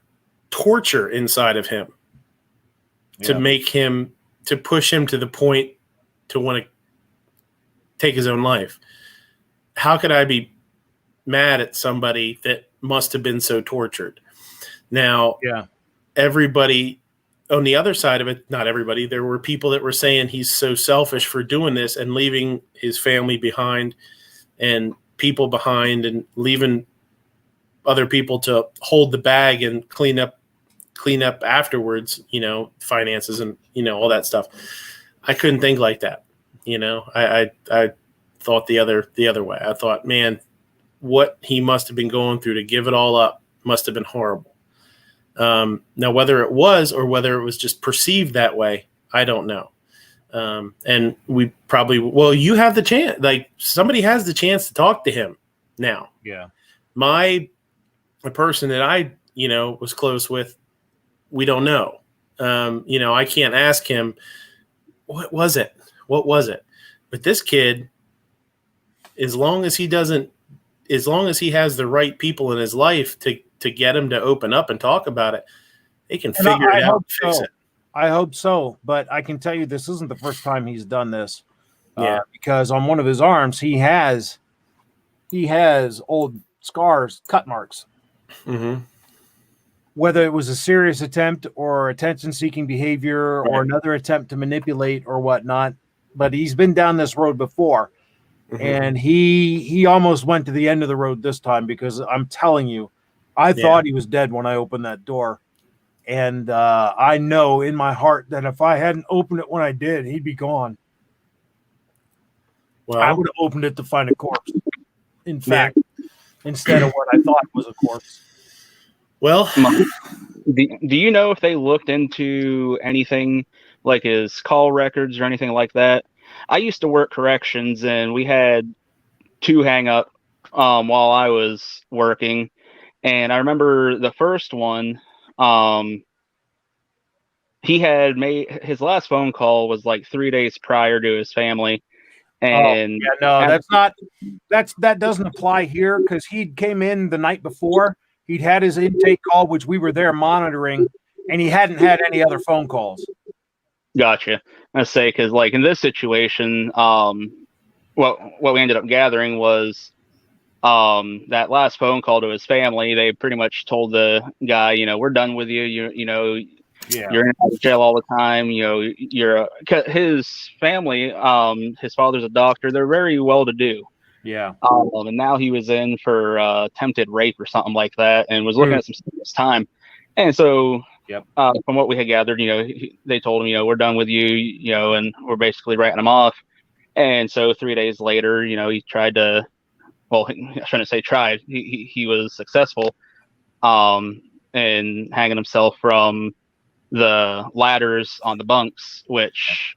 torture inside of him to make him, to push him to the point to want to take his own life. How could I be mad at somebody that must have been so tortured? Now, everybody on the other side of it, not everybody, there were people that were saying he's so selfish for doing this and leaving his family behind and people behind and leaving other people to hold the bag and clean up afterwards, finances and, all that stuff. I couldn't think like that. I thought the other way. I thought, man, what he must have been going through to give it all up must have been horrible. Now, whether it was or whether it was just perceived that way, I don't know. And we probably, you have the chance, like somebody has the chance to talk to him now. Yeah. The person that I, was close with, we don't know. I can't ask him, what was it? But this kid, as long as he has the right people in his life to get him to open up and talk about it, they can figure it out and fix it. I hope so. But I can tell you this isn't the first time he's done this. Yeah. Because on one of his arms, he has old scars, cut marks. Mm-hmm. Whether it was a serious attempt or attention-seeking behavior or another attempt to manipulate or whatnot, but he's been down this road before. Mm-hmm. And he almost went to the end of the road this time, because I'm telling you, I thought he was dead when I opened that door. And I know in my heart that if I hadn't opened it when I did, he'd be gone. Well, I would have opened it to find a corpse. In fact, instead of what I thought was a corpse. Well, do you know if they looked into anything like his call records or anything like that? I used to work corrections, and we had 2 hang up while I was working. And I remember the first one, he had made his last phone call was like 3 days prior to his family. And that doesn't apply here, because he came in the night before. He'd had his intake call, which we were there monitoring, and he hadn't had any other phone calls. Gotcha. I say, because like in this situation, what we ended up gathering was that last phone call to his family. They pretty much told the guy, we're done with you. You're in jail all the time. His family. His father's a doctor. They're very well to do. Yeah. And now he was in for attempted rape or something like that, and was looking at some serious time. And so, from what we had gathered, they told him, we're done with you, and we're basically writing him off. And so 3 days later, he tried to, well, I shouldn't say tried. He was successful, in hanging himself from the ladders on the bunks, which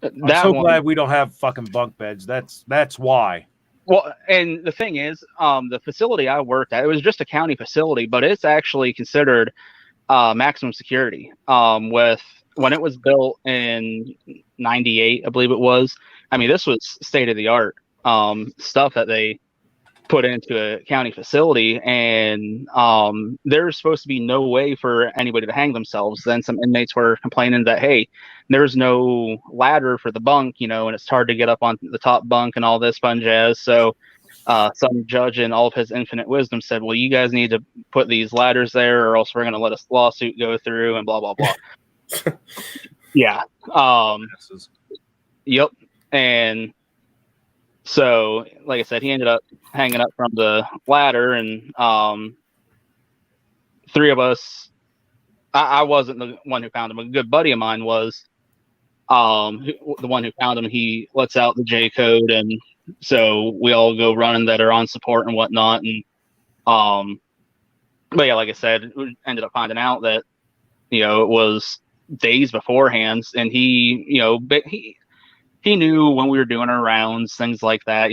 I'm so glad we don't have fucking bunk beds. That's why. Well, and the thing is, the facility I worked at, it was just a county facility, but it's actually considered maximum security. With when it was built in '98, I believe it was. I mean, this was state of the art stuff that they put into a county facility, and there's supposed to be no way for anybody to hang themselves. Then some inmates were complaining that, hey, there's no ladder for the bunk, and it's hard to get up on the top bunk and all this fun jazz. So some judge in all of his infinite wisdom said, well, you guys need to put these ladders there, or else we're going to let a lawsuit go through and blah blah blah. Yeah. Yep. And so, like I said, he ended up hanging up from the ladder, and three of us. I wasn't the one who found him. A good buddy of mine was the one who found him. He lets out the J code, and so we all go running that are on support and whatnot. And but yeah, like I said, we ended up finding out that it was days beforehand, and he knew when we were doing our rounds, things like that,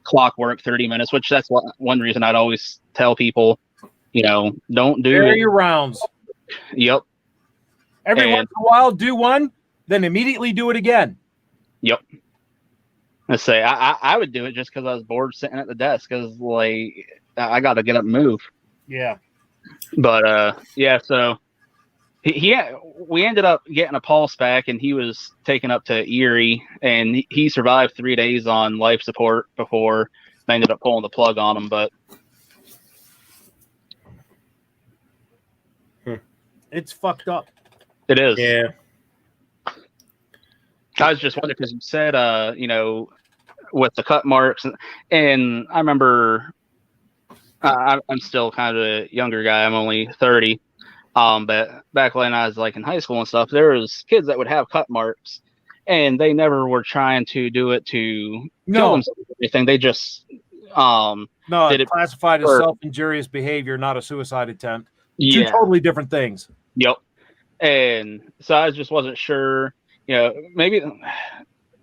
clockwork 30 minutes, which that's one reason I'd always tell people, don't do your rounds. Yep. Every once in a while, do one, then immediately do it again. Yep. Let's say I would do it just because I was bored sitting at the desk, because I got to get up and move. Yeah. But yeah, so we ended up getting a pulse back, and he was taken up to Erie, and he survived 3 days on life support before they ended up pulling the plug on him. But it's fucked up. It is. Yeah. I was just wondering, because you said, with the cut marks, and I remember I'm still kind of a younger guy. I'm only 30. But back when I was in high school and stuff, there was kids that would have cut marks, and they never were trying to do it to kill themselves or anything. They just it's classified as self-injurious behavior, not a suicide attempt. Two totally different things. Yep. And so I just wasn't sure. Maybe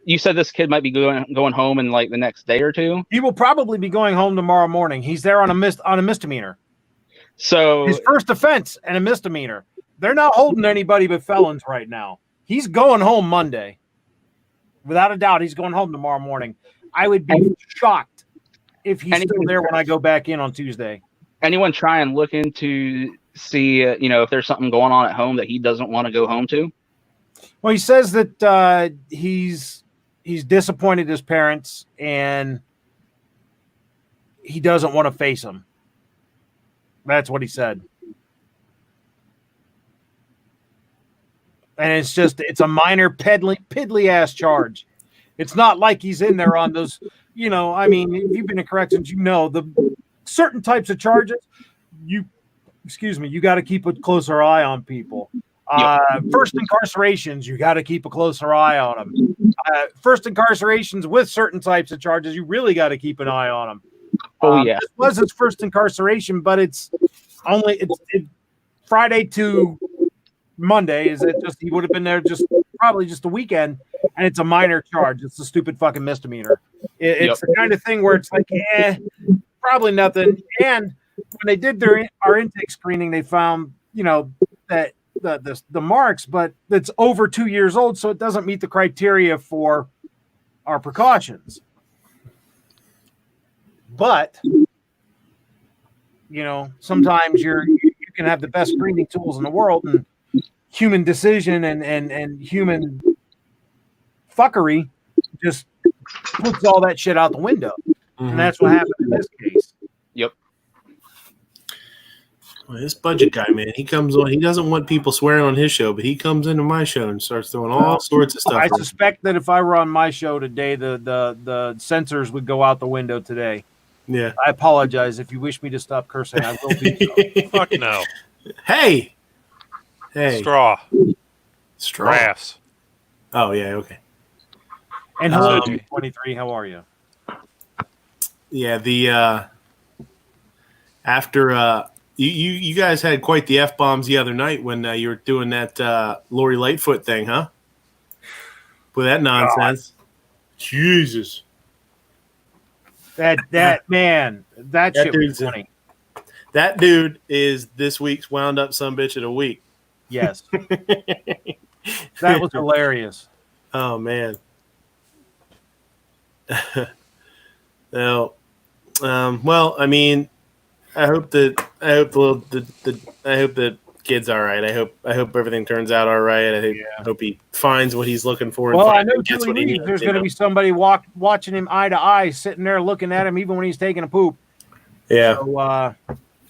you said this kid might be going home in the next day or two. He will probably be going home tomorrow morning. He's there on a misdemeanor. So his first offense and a misdemeanor. They're not holding anybody but felons right now. He's going home Monday. Without a doubt, he's going home tomorrow morning. I would be shocked if he's still there when I go back in on Tuesday. Anyone try and look into see if there's something going on at home that he doesn't want to go home to? Well, he says that he's disappointed his parents, and he doesn't want to face them. That's what he said. And it's a minor piddly ass charge. It's not like he's in there on those, if you've been in corrections, the certain types of charges, you got to keep a closer eye on people. First incarcerations, you got to keep a closer eye on them. First incarcerations with certain types of charges, you really got to keep an eye on them. This was his first incarceration, but it's Friday to Monday. Is it just he would have been there probably just a weekend, and it's a minor charge. It's a stupid fucking misdemeanor. It's the kind of thing where it's probably nothing. And when they did our intake screening, they found that the marks, but it's over 2 years old, so it doesn't meet the criteria for our precautions. But sometimes you can have the best screening tools in the world, and human decision and human fuckery just puts all that shit out the window. Mm-hmm. And that's what happened in this case. Yep. Well, this budget guy, man, he comes on. He doesn't want people swearing on his show, but he comes into my show and starts throwing all sorts of stuff. I suspect that if I were on my show today, the censors would go out the window today. Yeah. I apologize. If you wish me to stop cursing, I will do so. Fuck no. Hey. Straw. Grass. Oh yeah. Okay. And hello, 23. How are you? Yeah. The after you guys had quite the F-bombs the other night when you were doing that Lori Lightfoot thing, huh? With that nonsense. God. Jesus. That man, that shit was funny. That dude is this week's wound up sumbitch of the week. Yes. That was hilarious. Oh man. Well, I mean, I hope the kid's all right. I hope everything turns out all right. I hope he finds what he's looking for. Well, I know Julie Reed, there's going to be somebody watching him eye to eye, sitting there looking at him even when he's taking a poop. Yeah. So,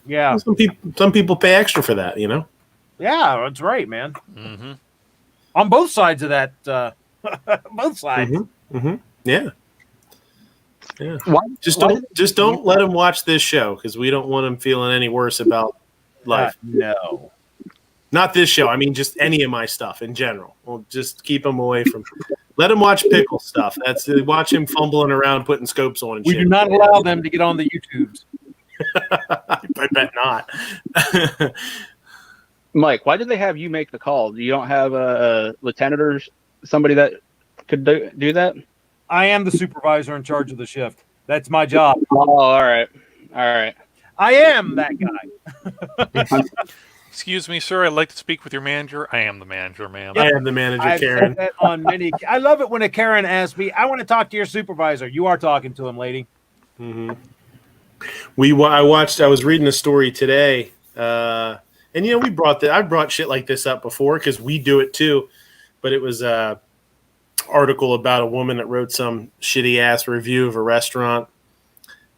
yeah. Some people pay extra for that, you know. Yeah, that's right, man. Mm-hmm. On both sides of that, both sides. Mm-hmm. Mm-hmm. Yeah. Yeah. Just don't let him watch this show because we don't want him feeling any worse about life. No. Not this show. I mean, just any of my stuff in general. We'll just keep him away from. Let him watch pickle stuff. Watch him fumbling around putting scopes on. And we shit. do not allow them to get on the YouTubes. I bet not. Mike, why did they have you make the call? You don't have a lieutenant or somebody that could do that? I am the supervisor in charge of the shift. That's my job. Oh, all right. I am that guy. Excuse me, sir. I'd like to speak with your manager. I am the manager, ma'am. I am the manager, Karen. Said that on many. I love it when a Karen asks me, "I want to talk to your supervisor." You are talking to him, lady. Mm-hmm. I was reading a story today, and you know I brought shit like this up before because we do it too, but it was a article about a woman that wrote some shitty ass review of a restaurant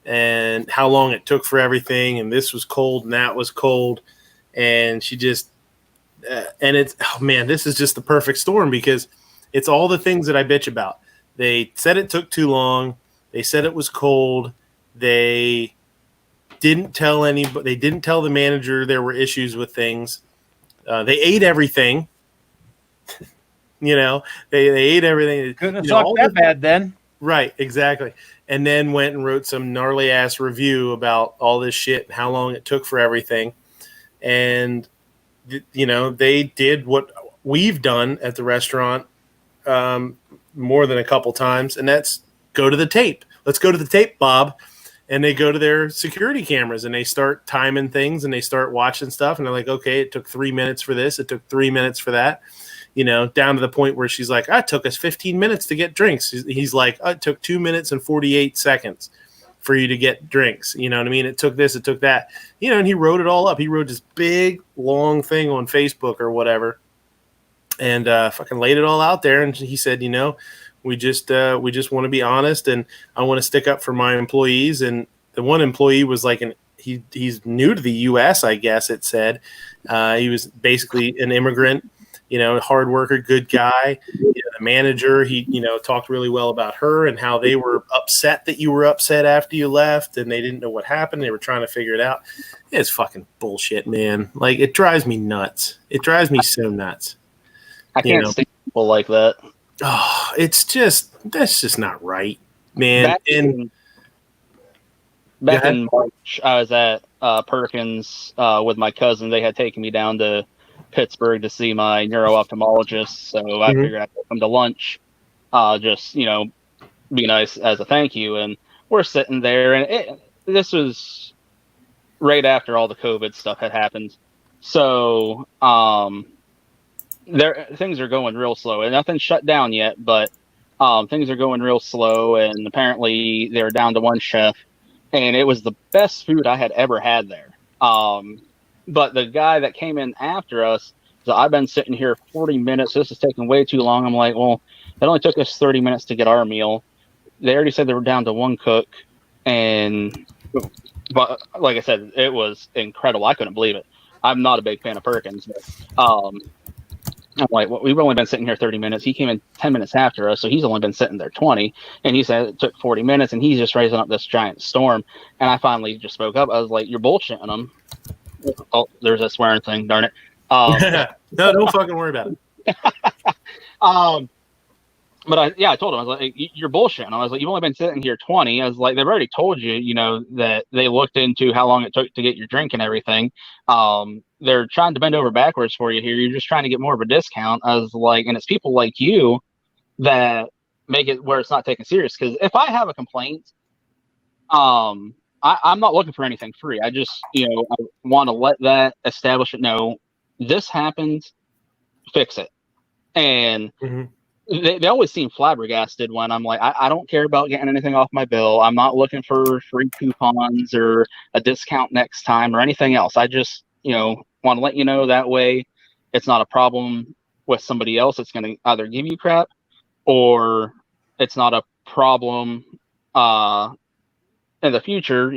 and how long it took for everything, and this was cold and that was cold, and she just and it's this is just the perfect storm because it's all the things that I bitch about. They said it took too long. They said it was cold. They didn't tell anybody. They didn't tell the manager there were issues with things. They ate everything. You know, they ate everything. Couldn't have sucked that bad then. Right, exactly. And then went and wrote some gnarly ass review about all this shit and how long it took for everything. And you know, they did what we've done at the restaurant more than a couple times, and that's go to the tape. Let's go to the tape, Bob. And they go to their security cameras and they start timing things and they start watching stuff. And they're like, okay, it took 3 minutes for this. It took 3 minutes for that, you know, down to the point where she's like, it took us 15 minutes to get drinks. He's like, it took 2 minutes and 48 seconds for you to get drinks. You know what I mean? It took this, it took that, you know, and he wrote it all up. He wrote this big, long thing on Facebook or whatever and fucking laid it all out there. And he said, you know, we just want to be honest, and I want to stick up for my employees. And the one employee was like he's new to the U.S., I guess it said. He was basically an immigrant, you know, hard worker, good guy. You know, the manager, he, you know, talked really well about her and how they were upset that you were upset after you left, and they didn't know what happened. They were trying to figure it out. It's fucking bullshit, man. Like, it drives me nuts. It drives me so nuts. I can't stand people like that. Oh, that's just not right, man. Back in March, I was at Perkins with my cousin. They had taken me down to Pittsburgh to see my neuro-ophthalmologist, so I figured I'd come to lunch, just, you know, be nice as a thank you. And we're sitting there, and this was right after all the COVID stuff had happened. So, things are going real slow, and nothing's shut down yet, but things are going real slow, and apparently they're down to one chef, and it was the best food I had ever had there. But the guy that came in after us, so I've been sitting here 40 minutes. This is taking way too long. I'm like, well, it only took us 30 minutes to get our meal. They already said they were down to one cook, but like I said, it was incredible. I couldn't believe it. I'm not a big fan of Perkins, but I'm like, well, we've only been sitting here 30 minutes. He came in 10 minutes after us, so he's only been sitting there 20. And he said it took 40 minutes, and he's just raising up this giant storm. And I finally just spoke up. I was like, you're bullshitting him. Oh, there's a swearing thing, darn it. No, don't fucking worry about it. But I told him, I was like, you're bullshitting. I was like, you've only been sitting here 20. I was like, they've already told you, that they looked into how long it took to get your drink and everything. They're trying to bend over backwards for you here. You're just trying to get more of a discount. I was like, and it's people like you that make it where it's not taken serious. Because if I have a complaint, I'm not looking for anything free. I just, I want to let that establish it. No, this happened, fix it. And they always seem flabbergasted when I'm like, I don't care about getting anything off my bill. I'm not looking for free coupons or a discount next time or anything else. I just, want to let you know that way it's not a problem with somebody else. It's going to either give you crap or it's not a problem in the future,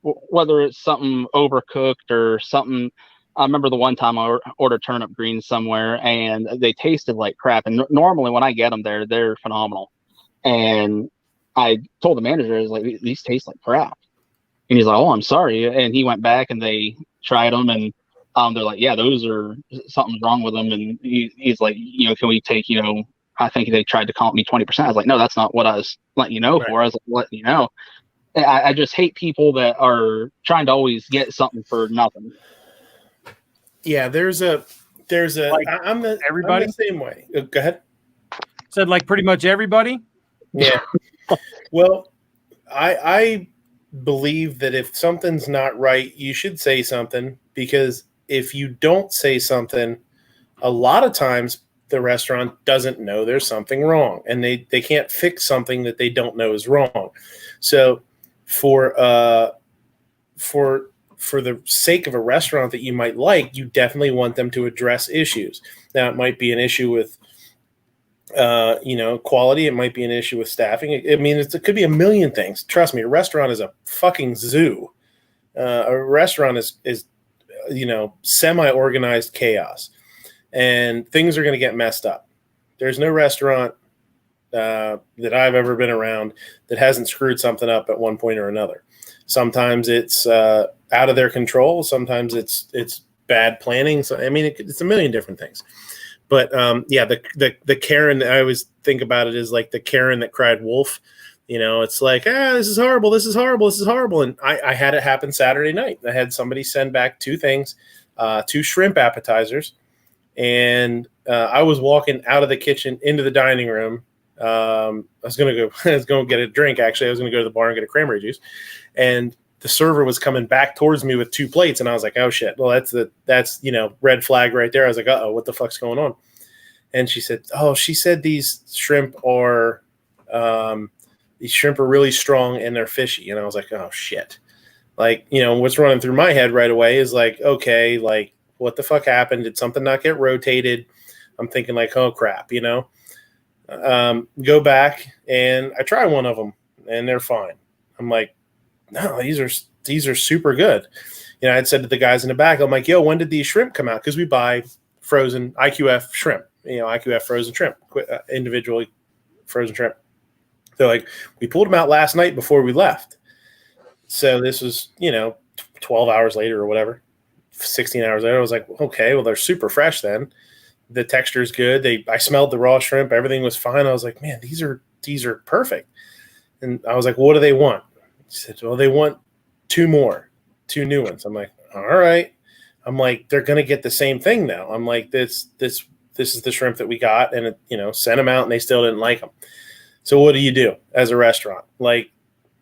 whether it's something overcooked or something. I remember the one time I ordered turnip greens somewhere and they tasted like crap. And normally when I get them there, they're phenomenal. And I told the manager, I was like, these taste like crap. And he's like, oh, I'm sorry. And he went back and they tried them and they're like, yeah, something's wrong with them. And he's like, can we take, I think they tried to comp me 20%. I was like, no, that's not what I was letting you know for. I was like, letting you know. I just hate people that are trying to always get something for nothing. Yeah, there's a. Like I'm the same way. Go ahead. Said like pretty much everybody. Yeah. Well, I believe that if something's not right, you should say something, because if you don't say something, a lot of times the restaurant doesn't know there's something wrong, and they can't fix something that they don't know is wrong. So for the sake of a restaurant that you might like, you definitely want them to address issues. Now, it might be an issue with, quality. It might be an issue with staffing. It could be a million things. Trust me, a restaurant is a fucking zoo. A restaurant is semi-organized chaos, and things are going to get messed up. There's no restaurant that I've ever been around that hasn't screwed something up at one point or another. Sometimes it's out of their control. Sometimes it's bad planning. So it's a million different things. But the Karen, I always think about it as like the Karen that cried wolf. It's like, this is horrible. This is horrible. This is horrible. And I had it happen Saturday night. I had somebody send back 2 things, 2 shrimp appetizers, and I was walking out of the kitchen into the dining room. I was going to get a drink. Actually, I was going to go to the bar and get a cranberry juice, and the server was coming back towards me with 2 plates, and I was like, oh shit. Well, that's red flag right there. I was like, uh-oh, what the fuck's going on? And she said these shrimp are really strong and they're fishy. And I was like, oh shit. Like, what's running through my head right away is like, okay, like what the fuck happened? Did something not get rotated? I'm thinking like, oh crap, go back and I try one of them and they're fine. I'm like, no, these are super good. I'd said to the guys in the back, I'm like, yo, when did these shrimp come out? Because we buy frozen IQF shrimp, IQF frozen shrimp, individually frozen shrimp. They're like, we pulled them out last night before we left. So this was, 12 hours later or whatever, 16 hours later. I was like, okay, well, they're super fresh then. The texture is good. I smelled the raw shrimp. Everything was fine. I was like, man, these are perfect. And I was like, what do they want? He said, well, they want 2 new ones. I'm like, all right. I'm like, they're going to get the same thing now. I'm like, this is the shrimp that we got, and sent them out and they still didn't like them. So what do you do as a restaurant? Like,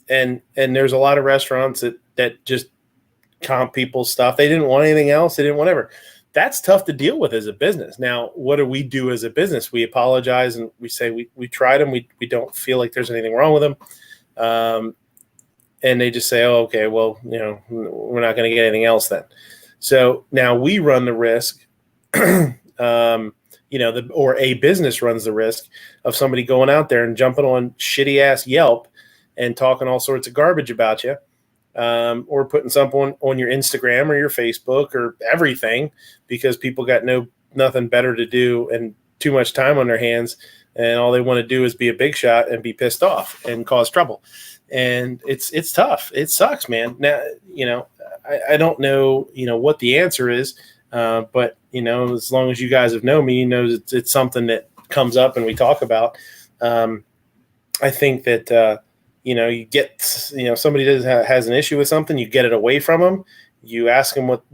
and there's a lot of restaurants that just comp people's stuff. They didn't want anything else. They didn't want whatever. That's tough to deal with as a business. Now, what do we do as a business? We apologize and we say we tried them. We don't feel like there's anything wrong with them. And they just say, oh, okay, well, we're not going to get anything else then. So now we run the risk, or a business runs the risk of somebody going out there and jumping on shitty ass Yelp and talking all sorts of garbage about you. or putting something on your Instagram or your Facebook or everything, because people got nothing better to do and too much time on their hands, and all they want to do is be a big shot and be pissed off and cause trouble. And it's tough. It sucks, man. Now, I don't know, what the answer is, but as long as you guys have known me, it's something that comes up and we talk about. I think that you get, somebody has an issue with something, you get it away from them. You ask them what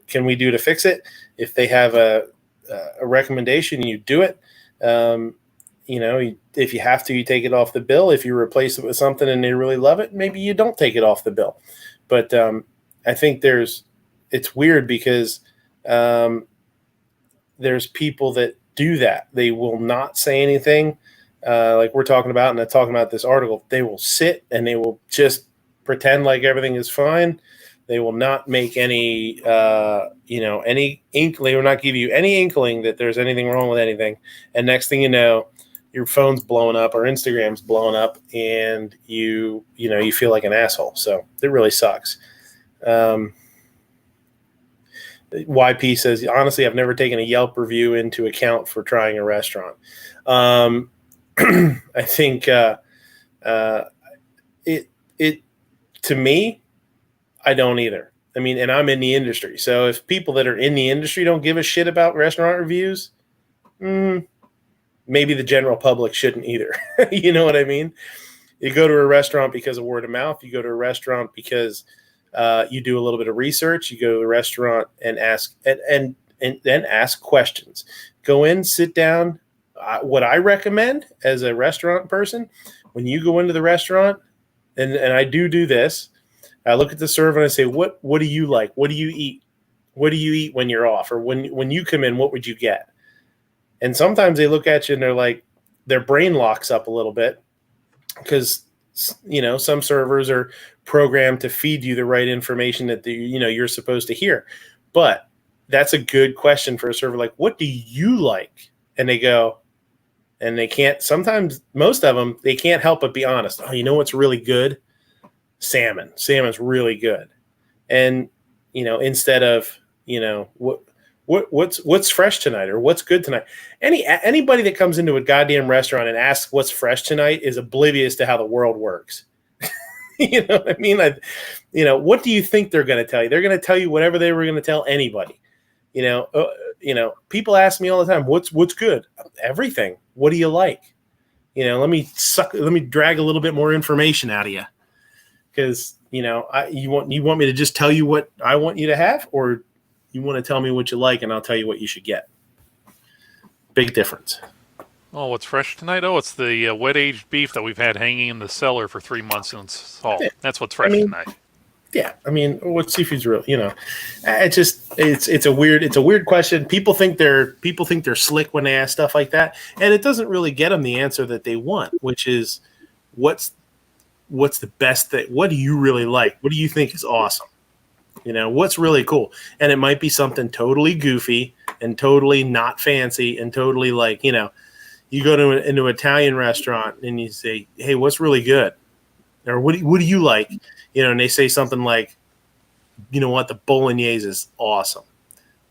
can we do to fix it. If they have a recommendation, you do it. If you have to, you take it off the bill. If you replace it with something and they really love it, maybe you don't take it off the bill. But I think it's weird because there's people that do that. They will not say anything, like we're talking about, and I'm talking about this article. They will sit and they will just pretend like everything is fine. They will not make any, any inkling. They will not give you any inkling that there's anything wrong with anything. And next thing you know, your phone's blowing up or Instagram's blowing up, and you feel like an asshole. So it really sucks. YP says, honestly, I've never taken a Yelp review into account for trying a restaurant. I think it to me, I don't either. I mean, and I'm in the industry. So if people that are in the industry don't give a shit about restaurant reviews, maybe the general public shouldn't either. You know what I mean? You go to a restaurant because of word of mouth. You go to a restaurant because you do a little bit of research. You go to the restaurant and ask and then ask questions. Go in, sit down. What I recommend as a restaurant person, when you go into the restaurant, and I do this, I look at the server and I say, what do you like? What do you eat? What do you eat when you're off? Or when you come in, what would you get? And sometimes they look at you and they're like, their brain locks up a little bit because, some servers are programmed to feed you the right information that you're supposed to hear. But that's a good question for a server. Like, what do you like? And they go, and they can't, sometimes most of them, they can't help but be honest. Oh, you know what's really good? Salmon. Salmon's really good. And, instead of, what's fresh tonight or what's good tonight? Anybody that comes into a goddamn restaurant and asks what's fresh tonight is oblivious to how the world works. You know what I mean? What do you think they're going to tell you? They're going to tell you whatever they were going to tell anybody. People ask me all the time, what's good? Everything. What do you like? Let me drag a little bit more information out of you. Because, you want me to just tell you what I want you to have, or you want to tell me what you like and I'll tell you what you should get. Big difference. Oh, what's fresh tonight? Oh, it's the wet-aged beef that we've had hanging in the cellar for 3 months in salt. Yeah. That's what's fresh tonight. Yeah, I mean, what seafood's real? It's a weird question. People think they're slick when they ask stuff like that, and it doesn't really get them the answer that they want, which is what's the best thing? What do you really like? What do you think is awesome? What's really cool? And it might be something totally goofy and totally not fancy and totally like, you go to into an Italian restaurant and you say, hey, what's really good? Or what do you like? And they say something like, you know what, the bolognese is awesome.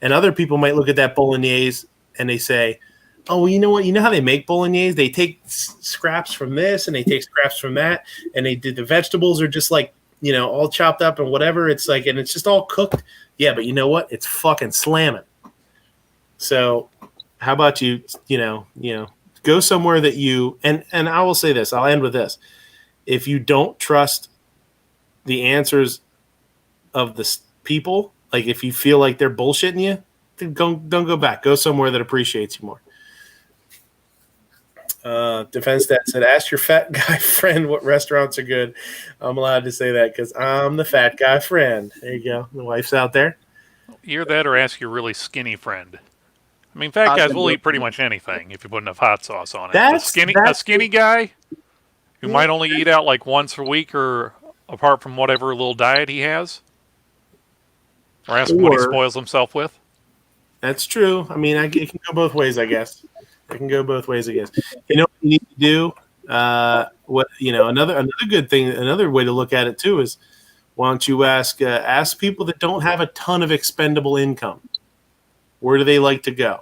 And other people might look at that bolognese and they say, oh, well, you know what? You know how they make bolognese? They take scraps from this and they take scraps from that. And the vegetables are just like, all chopped up and whatever. It's like, and it's just all cooked. Yeah, but you know what? It's fucking slamming. So how about you go somewhere that you, and I will say this, I'll end with this. If you don't trust the answers of the people, like if you feel like they're bullshitting you, then don't go back. Go somewhere that appreciates you more. Defense Stat said, ask your fat guy friend what restaurants are good. I'm allowed to say that because I'm the fat guy friend. There you go. The wife's out there. Either that or ask your really skinny friend. I mean, fat guys will eat pretty much anything if you put enough hot sauce on it. A skinny guy who might only eat out like once a week or apart from whatever little diet he has. Or ask him what he spoils himself with. That's true. I mean, it can go both ways, I guess. It can go both ways, I guess. You know what you need to do Another good thing, another way to look at it too is, why don't you ask people that don't have a ton of expendable income, where do they like to go?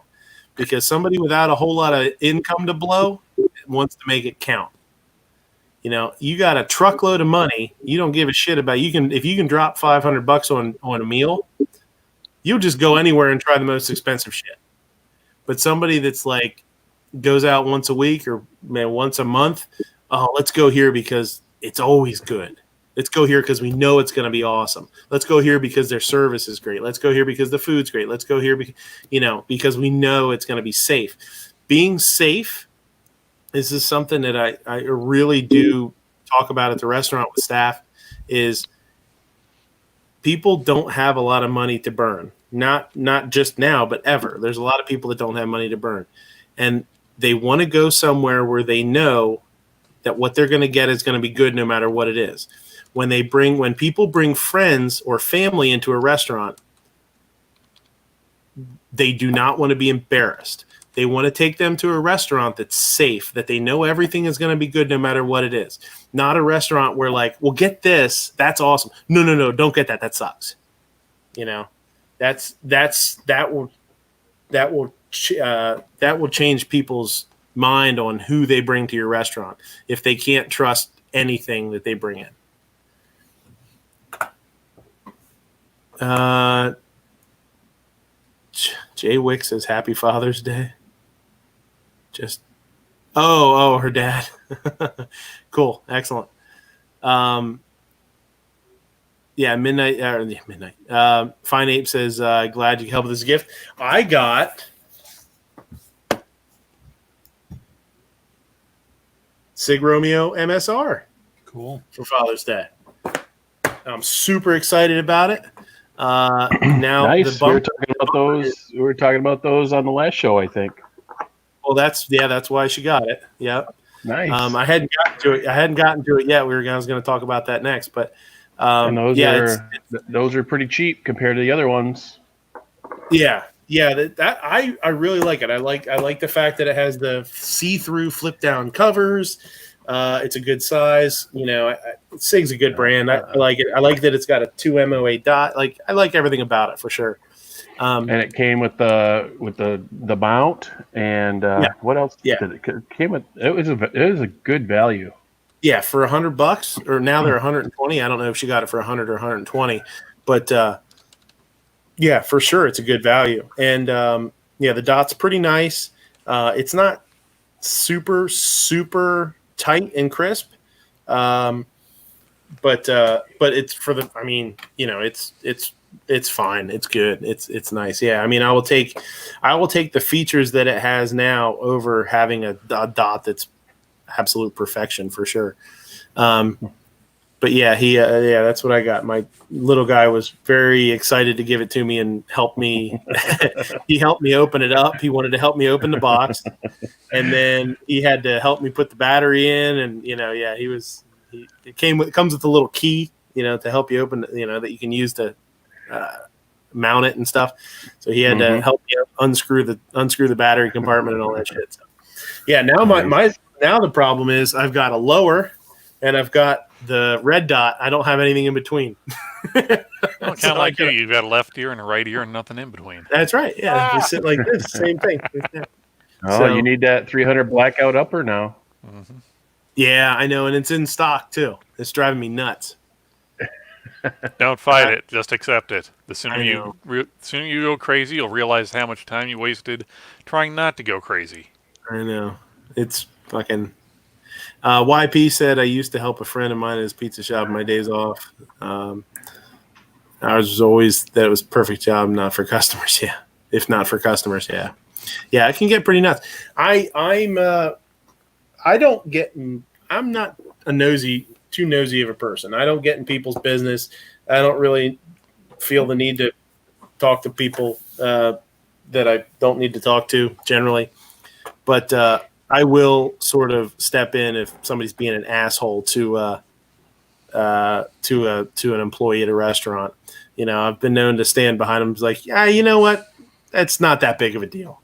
Because somebody without a whole lot of income to blow wants to make it count. You got a truckload of money. You don't give a shit about if you can drop $500 on a meal, you'll just go anywhere and try the most expensive shit. But somebody that's like goes out once a week or once a month, oh, let's go here because it's always good. Let's go here because we know it's going to be awesome. Let's go here because their service is great. Let's go here because the food's great. Let's go here because we know it's going to be safe. Being safe. This is something that I really do talk about at the restaurant with staff, is people don't have a lot of money to burn. Not just now, but ever. There's a lot of people that don't have money to burn. And they want to go somewhere where they know that what they're going to get is going to be good no matter what it is. When people bring friends or family into a restaurant, they do not want to be embarrassed. They want to take them to a restaurant that's safe, that they know everything is going to be good no matter what it is. Not a restaurant where like, well, get this, that's awesome. No, don't get that. That sucks. That will change people's mind on who they bring to your restaurant if they can't trust anything that they bring in. Jay Wick says Happy Father's Day. Her dad. Cool. Excellent. Midnight. Fine Ape says, glad you helped with this gift. I got Sig Romeo MSR. Cool. For Father's Day. I'm super excited about it. Now nice. We were talking about those on the last show, I think. Well, that's why she got it. Yeah. Nice. I hadn't gotten to it yet. I was going to talk about that next, but and those are pretty cheap compared to the other ones. Yeah. That I really like it. I like the fact that it has the see-through flip-down covers. It's a good size. Sig's a good brand. I like it. I like that it's got a 2 MOA dot. Like, I like everything about it for sure. And it came with the mount and what else? Yeah, did it came with. It was a good value. Yeah, for $100, or now they're 120. I don't know if she got it for 100 or 120, but yeah, for sure it's a good value. And the dot's pretty nice. It's not super tight and crisp, but it's for the. I mean, it's fine. It's good. It's nice. Yeah. I mean, I will take the features that it has now over having a dot that's absolute perfection for sure. But yeah, that's what I got. My little guy was very excited to give it to me and help me. He helped me open it up. He wanted to help me open the box, and then he had to help me put the battery in. And it comes with a little key, to help you open, that you can use to mount it and stuff. So he had to help me unscrew the battery compartment and all that shit. So, yeah, now now the problem is I've got a lower and I've got the red dot. I don't have anything in between. Kind of like you. You've got a left ear and a right ear and nothing in between. That's right. Yeah, you sit like this. Same thing. You need that 300 blackout upper now. Mm-hmm. Yeah, I know, and it's in stock too. It's driving me nuts. Don't fight it. Just accept it. The sooner you go crazy, you'll realize how much time you wasted trying not to go crazy. I know. It's fucking. YP said, I used to help a friend of mine at his pizza shop on my days off. Ours was always that it was a perfect job, not for customers. Yeah. If not for customers. Yeah. Yeah. It can get pretty nuts. I'm not too nosy of a person. I don't get in people's business. I don't really feel the need to talk to people that I don't need to talk to generally. But I will sort of step in if somebody's being an asshole to an employee at a restaurant. I've been known to stand behind them, like, yeah, you know what? That's not that big of a deal.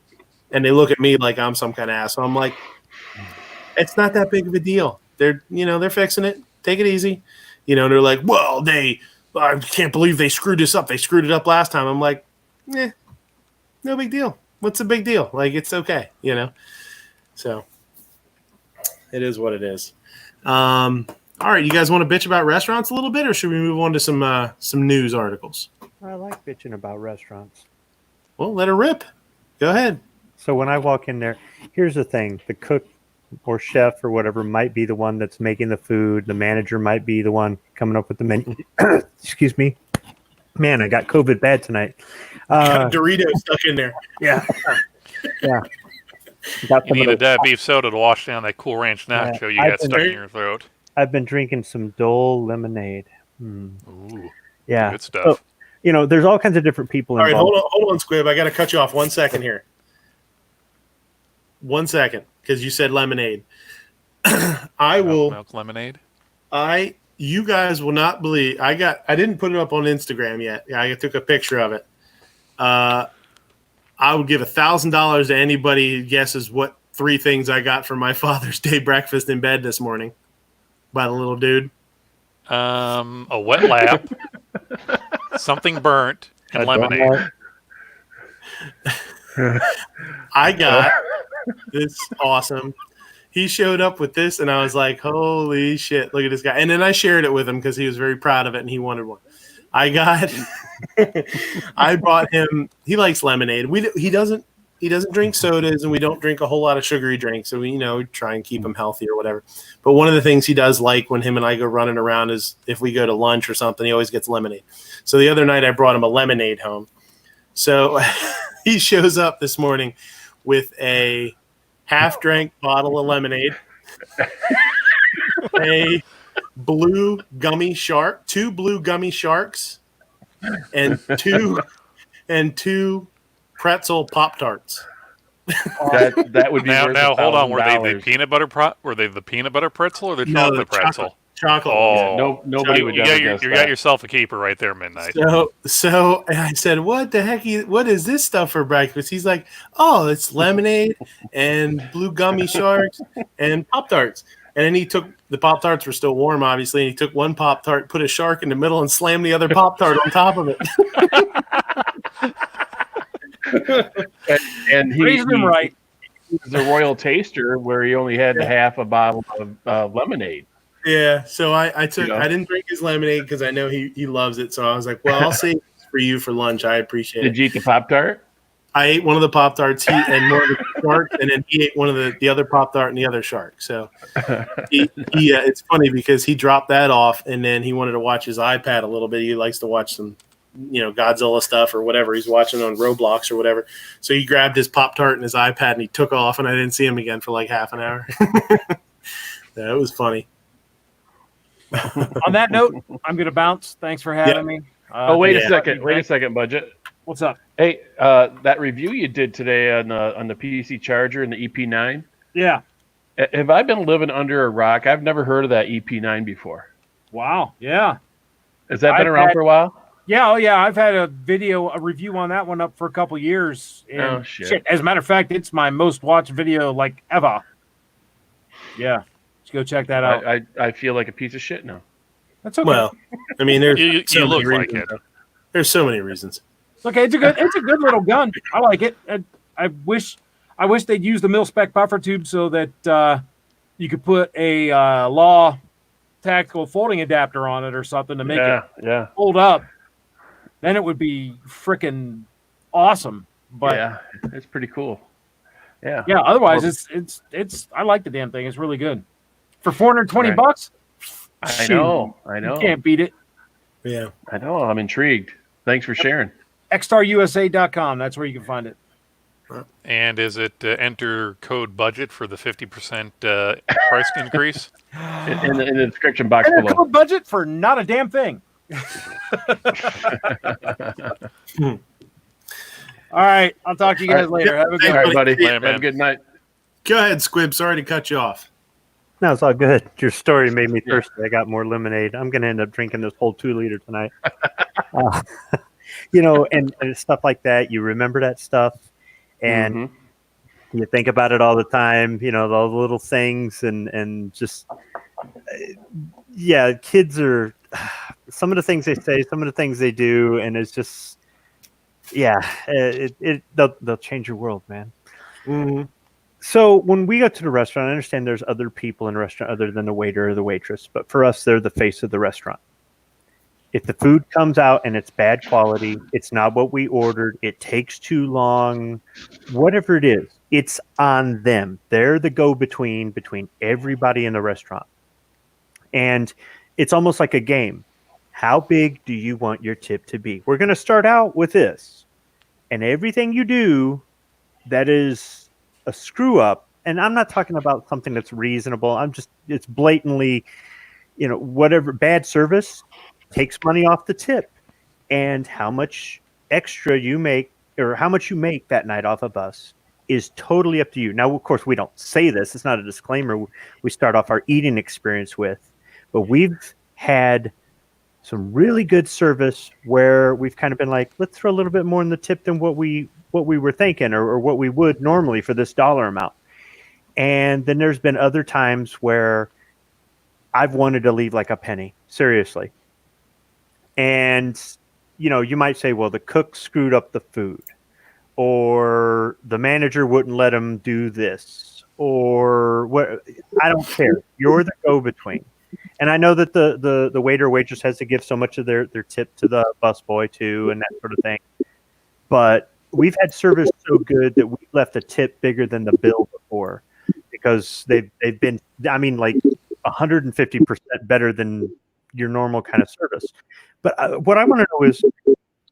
And they look at me like I'm some kind of asshole. I'm like, It's not that big of a deal. They're fixing it. Take it easy. They're like, well, I can't believe they screwed this up. They screwed it up last time. I'm like, no big deal. What's the big deal? Like, it's okay, So it is what it is. All right, you guys want to bitch about restaurants a little bit, or should we move on to some news articles? I like bitching about restaurants. Well, let her rip. Go ahead. So when I walk in there, here's the thing. The cook or chef or whatever might be the one that's making the food. The manager might be the one coming up with the menu. Excuse me. Man, I got COVID bad tonight. Got Doritos stuck in there. Yeah. Yeah. You needed that beef soda to wash down that Cool Ranch nacho you got stuck in your throat. I've been drinking some Dole lemonade. Ooh, yeah. Good stuff. So, there's all kinds of different people involved. All right, hold on, Squib. I got to cut you off 1 second here. 1 second, because you said lemonade. Milk lemonade? You guys will not believe. I didn't put it up on Instagram yet. I took a picture of it. I would give $1,000 to anybody who guesses what 3 things I got for my Father's Day breakfast in bed this morning by the little dude. A wet lap, something burnt, and lemonade. I got this awesome. He showed up with this, and I was like, holy shit, look at this guy. And then I shared it with him because he was very proud of it, and he wanted one. I bought him, he likes lemonade. He doesn't drink sodas, and we don't drink a whole lot of sugary drinks, so we try and keep him healthy or whatever. But one of the things he does like when him and I go running around is if we go to lunch or something, he always gets lemonade. So the other night I brought him a lemonade home. So he shows up this morning with a half-drank bottle of lemonade, a blue gummy shark, 2 blue gummy sharks, and two pretzel Pop-Tarts. That would be worth now hold on. Were they $1,000. the peanut butter Were they the peanut butter pretzel or the chocolate pretzel? Chocolate. Oh, Yeah, nobody would ever guess you that. got yourself a keeper right there, Midnight. So I said, what the heck? What is this stuff for breakfast? He's like, oh, it's lemonade and blue gummy sharks and Pop-Tarts. And then he took the Pop-Tarts were still warm, obviously. And he took one Pop-Tart, put a shark in the middle, and slammed the other Pop-Tart on top of it. and he Raised him right. was a royal taster where he only had half a bottle of lemonade. Yeah, so I didn't drink his lemonade because I know he loves it. So I was like, well, I'll save this for you for lunch. I appreciate it. Did you eat the Pop-Tart? I ate one of the Pop-Tarts and one of the sharks, and then he ate one of the other Pop-Tart and the other shark. So it's funny because he dropped that off, and then he wanted to watch his iPad a little bit. He likes to watch some Godzilla stuff or whatever he's watching on Roblox or whatever. So he grabbed his Pop-Tart and his iPad, and he took off, and I didn't see him again for like half an hour. Yeah, it was funny. On that note, I'm going to bounce. Thanks for having me. Wait a second. Wait a second, Budget. What's up? Hey, that review you did today on the PC Charger and the EP9. Yeah. Have I been living under a rock? I've never heard of that EP9 before. Wow. Yeah. Has that been around for a while? Yeah. Oh, yeah. I've had a review on that one up for a couple years. And Oh, shit. As a matter of fact, it's my most watched video like ever. Yeah. Let's go check that out. I feel like a piece of shit now. That's okay. Well, I mean, there's You so many look like reasons, it. though. There's so many reasons. Okay, it's a good little gun. I like it. I wish they'd use the mil-spec buffer tube so that you could put a Law tactical folding adapter on it or something to make it fold up. Then it would be freaking awesome. But yeah, it's pretty cool. Yeah. Yeah. Otherwise, it's I like the damn thing. It's really good for $420. I know. You can't beat it. Yeah, I know. I'm intrigued. Thanks for sharing. xstarusa.com. That's where you can find it. And is it enter code budget for the 50% price increase? In the description box Enter below. code budget for not a damn thing. All right. I'll talk to you guys later. Have a good All right, one. buddy. Yeah, Have man. a good night. Go ahead, Squib. Sorry to cut you off. No, it's all good. Your story made me thirsty. I got more lemonade. I'm going to end up drinking this whole 2-liter tonight. And stuff like that. You remember that stuff. And You think about it all the time, all the little things and just, yeah, kids are, some of the things they say, some of the things they do, and it's just, yeah, they'll change your world, man. Mm-hmm. So when we go to the restaurant, I understand there's other people in the restaurant other than the waiter or the waitress, but for us, they're the face of the restaurant. If the food comes out and it's bad quality, it's not what we ordered, it takes too long, whatever it is, it's on them. They're the go-between between everybody in the restaurant. And it's almost like a game. How big do you want your tip to be? We're going to start out with this. And everything you do that is a screw up, and I'm not talking about something that's reasonable. It's blatantly, whatever, bad service takes money off the tip. And how much extra you make or how much you make that night off of us is totally up to you. Now, of course, we don't say this. It's not a disclaimer we start off our eating experience with, but we've had some really good service where we've kind of been like, let's throw a little bit more in the tip than what we were thinking or what we would normally for this dollar amount. And then there's been other times where I've wanted to leave like a penny, seriously. And, you might say, well, the cook screwed up the food, or the manager wouldn't let him do this, or what. I don't care. You're the go-between. And I know that the waiter or waitress has to give so much of their tip to the busboy too, and that sort of thing. But we've had service so good that we left a tip bigger than the bill before, because they've been, like 150% better than your normal kind of service. But what I want to know is,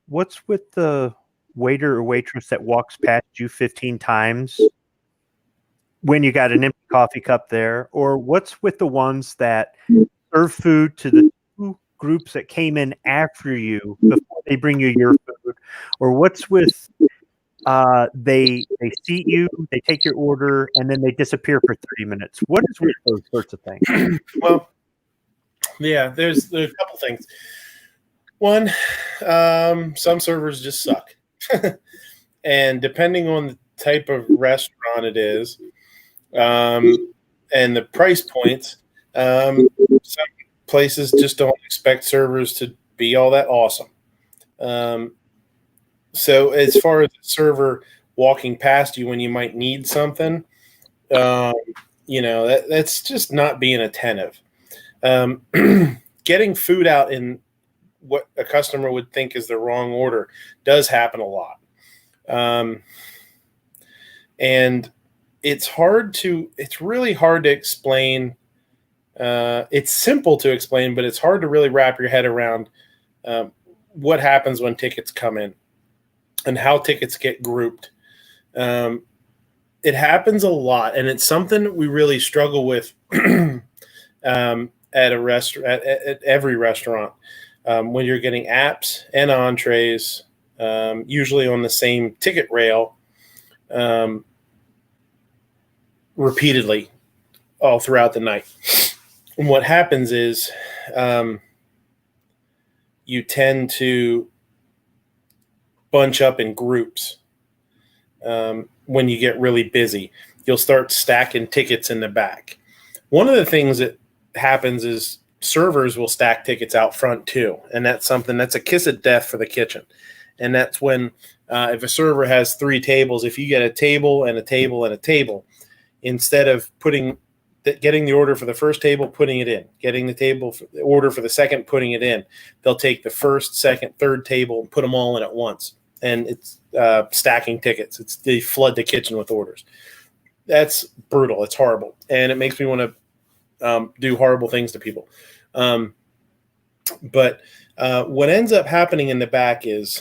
what's with the waiter or waitress that walks past you 15 times when you got an empty coffee cup there? Or what's with the ones that serve food to the two groups that came in after you before they bring you your food? Or what's with they seat you, they take your order, and then they disappear for 30 minutes? What is with those sorts of things? Well, yeah, there's a couple things. One, some servers just suck. And depending on the type of restaurant it is, and the price points, some places just don't expect servers to be all that awesome. So as far as the server walking past you when you might need something, that's just not being attentive. Getting food out in what a customer would think is the wrong order does happen a lot. And it's really hard to explain. It's simple to explain, but it's hard to really wrap your head around what happens when tickets come in and how tickets get grouped. It happens a lot, and it's something we really struggle with at a restaurant, at every restaurant, when you're getting apps and entrees, usually on the same ticket rail, repeatedly all throughout the night. And what happens is you tend to bunch up in groups. When you get really busy, you'll start stacking tickets in the back. One of the things that happens is servers will stack tickets out front too, and that's a kiss of death for the kitchen. And that's when if a server has 3 tables, if you get a table and a table and a table, instead of getting the order for the first table, putting it in, getting the order for the second, putting it in, they'll take the first, second, third table and put them all in at once. And it's stacking tickets. They flood the kitchen with orders. That's brutal. It's horrible. And it makes me want to do horrible things to people. But what ends up happening in the back is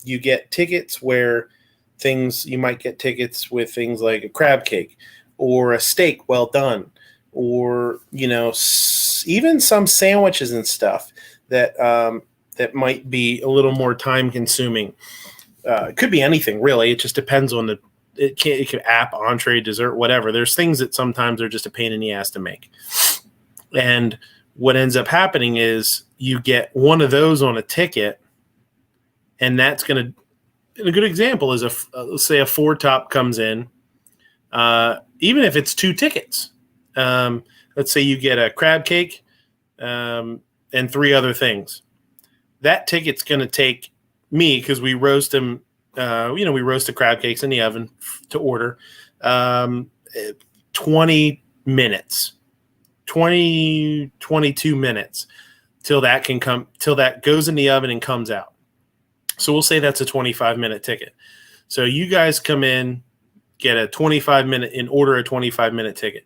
you get tickets you might get tickets with things like a crab cake or a steak well done, or, even some sandwiches and stuff that might be a little more time consuming. It could be anything really. It just depends on it could app, entree, dessert, whatever. There's things that sometimes are just a pain in the ass to make. And what ends up happening is you get one of those on a ticket, and that's going to, a good example is let's say a 4-top comes in, even if it's 2 tickets. Let's say you get a crab cake and 3 other things. That ticket's going to take me, because we roast them. We roast the crab cakes in the oven to order. 20 minutes, 22 minutes till that goes in the oven and comes out. So we'll say that's a 25-minute ticket. So you guys come in, get a 25-minute and order a 25-minute ticket.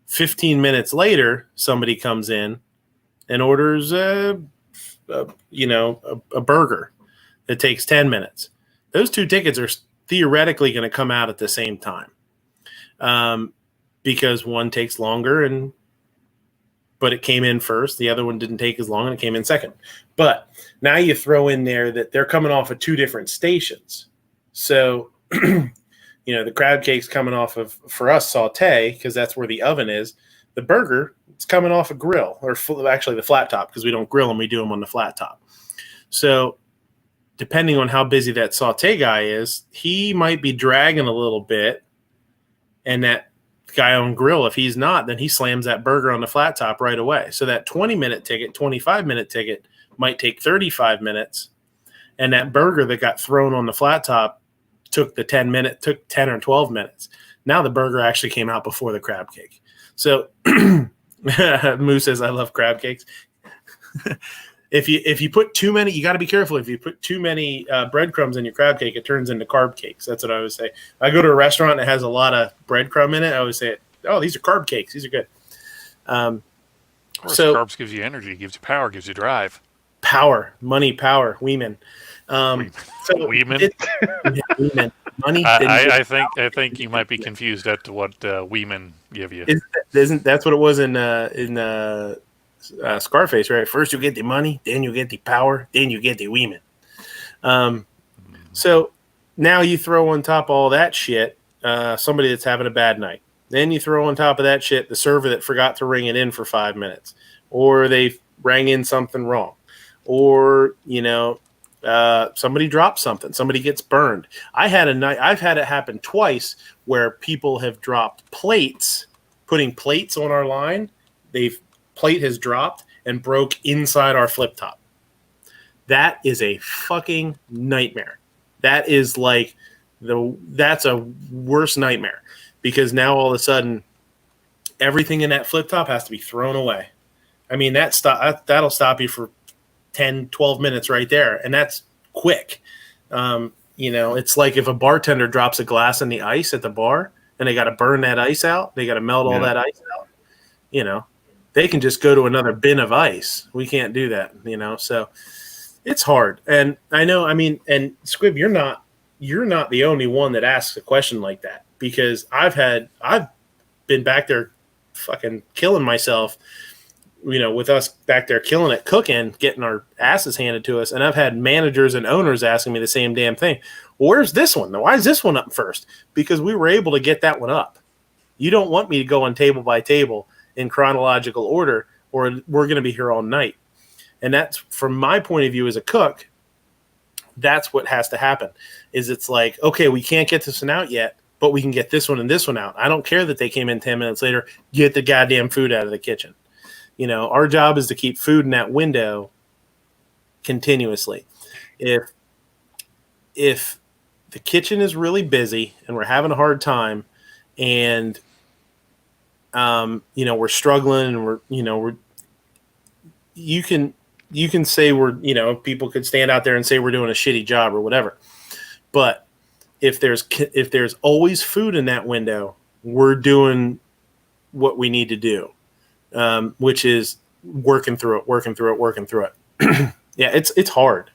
15 minutes later, somebody comes in and orders a burger that takes 10 minutes. Those 2 tickets are theoretically going to come out at the same time, because one takes longer, but it came in first. The other one didn't take as long and it came in second. But now you throw in there that they're coming off of 2 different stations. So, the crab cake's coming off of, for us, saute, because that's where the oven is. The burger, it's coming off a grill, or actually the flat top, because we don't grill them, we do them on the flat top. So depending on how busy that saute guy is, he might be dragging a little bit, and that guy on grill, if he's not, then he slams that burger on the flat top right away. So that 20-minute ticket, 25-minute ticket might take 35 minutes, and that burger that got thrown on the flat top took 10 or 12 minutes. Now the burger actually came out before the crab cake. So Moose says, I love crab cakes. If you put too many, you got to be careful. If you put too many breadcrumbs in your crab cake, it turns into carb cakes. That's what I always say. I go to a restaurant that has a lot of breadcrumb in it. I always say, oh, these are carb cakes. These are good. So carbs gives you energy, gives you power, gives you drive. Power, money, power, women. Women. Women. Money. I think you might be confused as to what women give you. Isn't that's what it was in Scarface, right? First you get the money, then you get the power, then you get the women. So now you throw on top of all that shit somebody that's having a bad night. Then you throw on top of that shit the server that forgot to ring it in for 5 minutes, or they rang in something wrong, or somebody drops something, somebody gets burned. I've had it happen twice where people have dropped plates, putting plates on our line. Plate has dropped and broke inside our flip top. That is a fucking nightmare. That is like that's a worse nightmare, because now all of a sudden everything in that flip top has to be thrown away. I mean, that'll stop you for 10, 12 minutes right there. And that's quick. It's like if a bartender drops a glass in the ice at the bar and they got to burn that ice out, they got to melt all that ice out, they can just go to another bin of ice. We can't do that, so it's hard. And I know, and Squib, you're not the only one that asks a question like that, because I've been back there fucking killing myself, with us back there killing it, cooking, getting our asses handed to us. And I've had managers and owners asking me the same damn thing. Well, where's this one? Why is this one up first? Because we were able to get that one up. You don't want me to go on table by table in chronological order, or we're going to be here all night. And that's, from my point of view as a cook, that's what has to happen. Is it's like, okay, we can't get this one out yet, but we can get this one and this one out. I don't care that they came in 10 minutes later. Get the goddamn food out of the kitchen. Our job is to keep food in that window continuously. If the kitchen is really busy and we're having a hard time, and we're struggling, and you can say people could stand out there and say we're doing a shitty job or whatever. But if there's always food in that window, we're doing what we need to do. Which is working through it. Yeah, it's hard.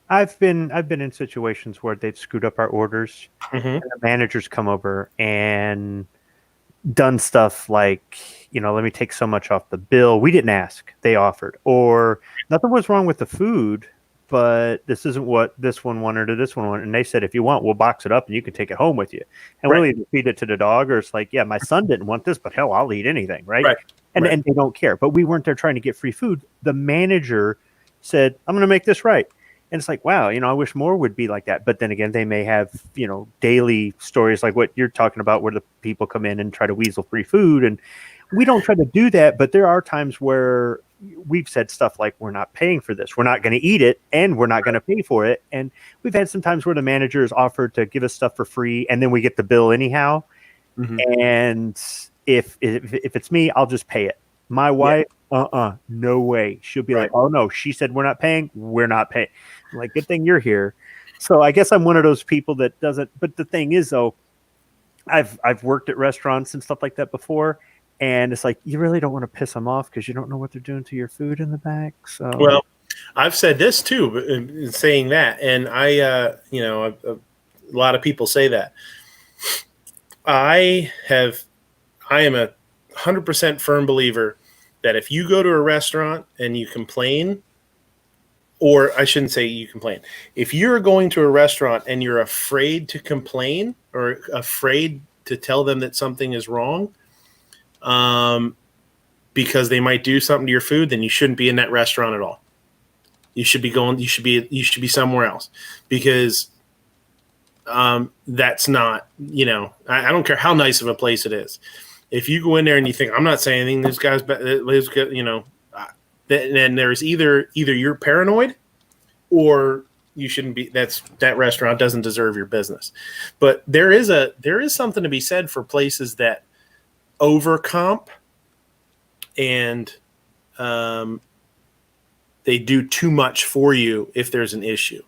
I've been in situations where they've screwed up our orders, and the managers come over and done stuff like, let me take so much off the bill. We didn't ask, they offered, or nothing was wrong with the food, but this isn't what this one wanted or this one wanted. And they said, if you want, we'll box it up and you can take it home with you. And we'll either feed it to the dog, or it's like, yeah, my son didn't want this, but hell, I'll eat anything. Right. And they don't care. But we weren't there trying to get free food. The manager said, I'm going to make this right. And it's like, wow, I wish more would be like that. But then again, they may have, daily stories like what you're talking about, where the people come in and try to weasel free food. And we don't try to do that. But there are times where we've said stuff like, we're not paying for this. We're not going to eat it, and we're not going to pay for it. And we've had some times where the manager has offered to give us stuff for free, and then we get the bill anyhow. Mhm. And if it's me, I'll just pay it. My wife, no way. She'll be like, oh no, she said we're not paying. We're not paying. I'm like, good thing you're here. So I guess I'm one of those people that doesn't. But the thing is, though, I've worked at restaurants and stuff like that before, and it's like you really don't want to piss them off because you don't know what they're doing to your food in the back. So Well, I've said this too, in saying that, and I, a lot of people say that. I am a 100% firm believer that if you go to a restaurant and you complain, or I shouldn't say you complain, if you're going to a restaurant and you're afraid to complain or afraid to tell them that something is wrong, because they might do something to your food, then you shouldn't be in that restaurant at all. You should be somewhere else, because that's not, I don't care how nice of a place it is. If you go in there and you think, I'm not saying anything, this guy's, then there's either you're paranoid or you shouldn't be. That restaurant doesn't deserve your business. But there is something to be said for places that overcomp and they do too much for you if there's an issue.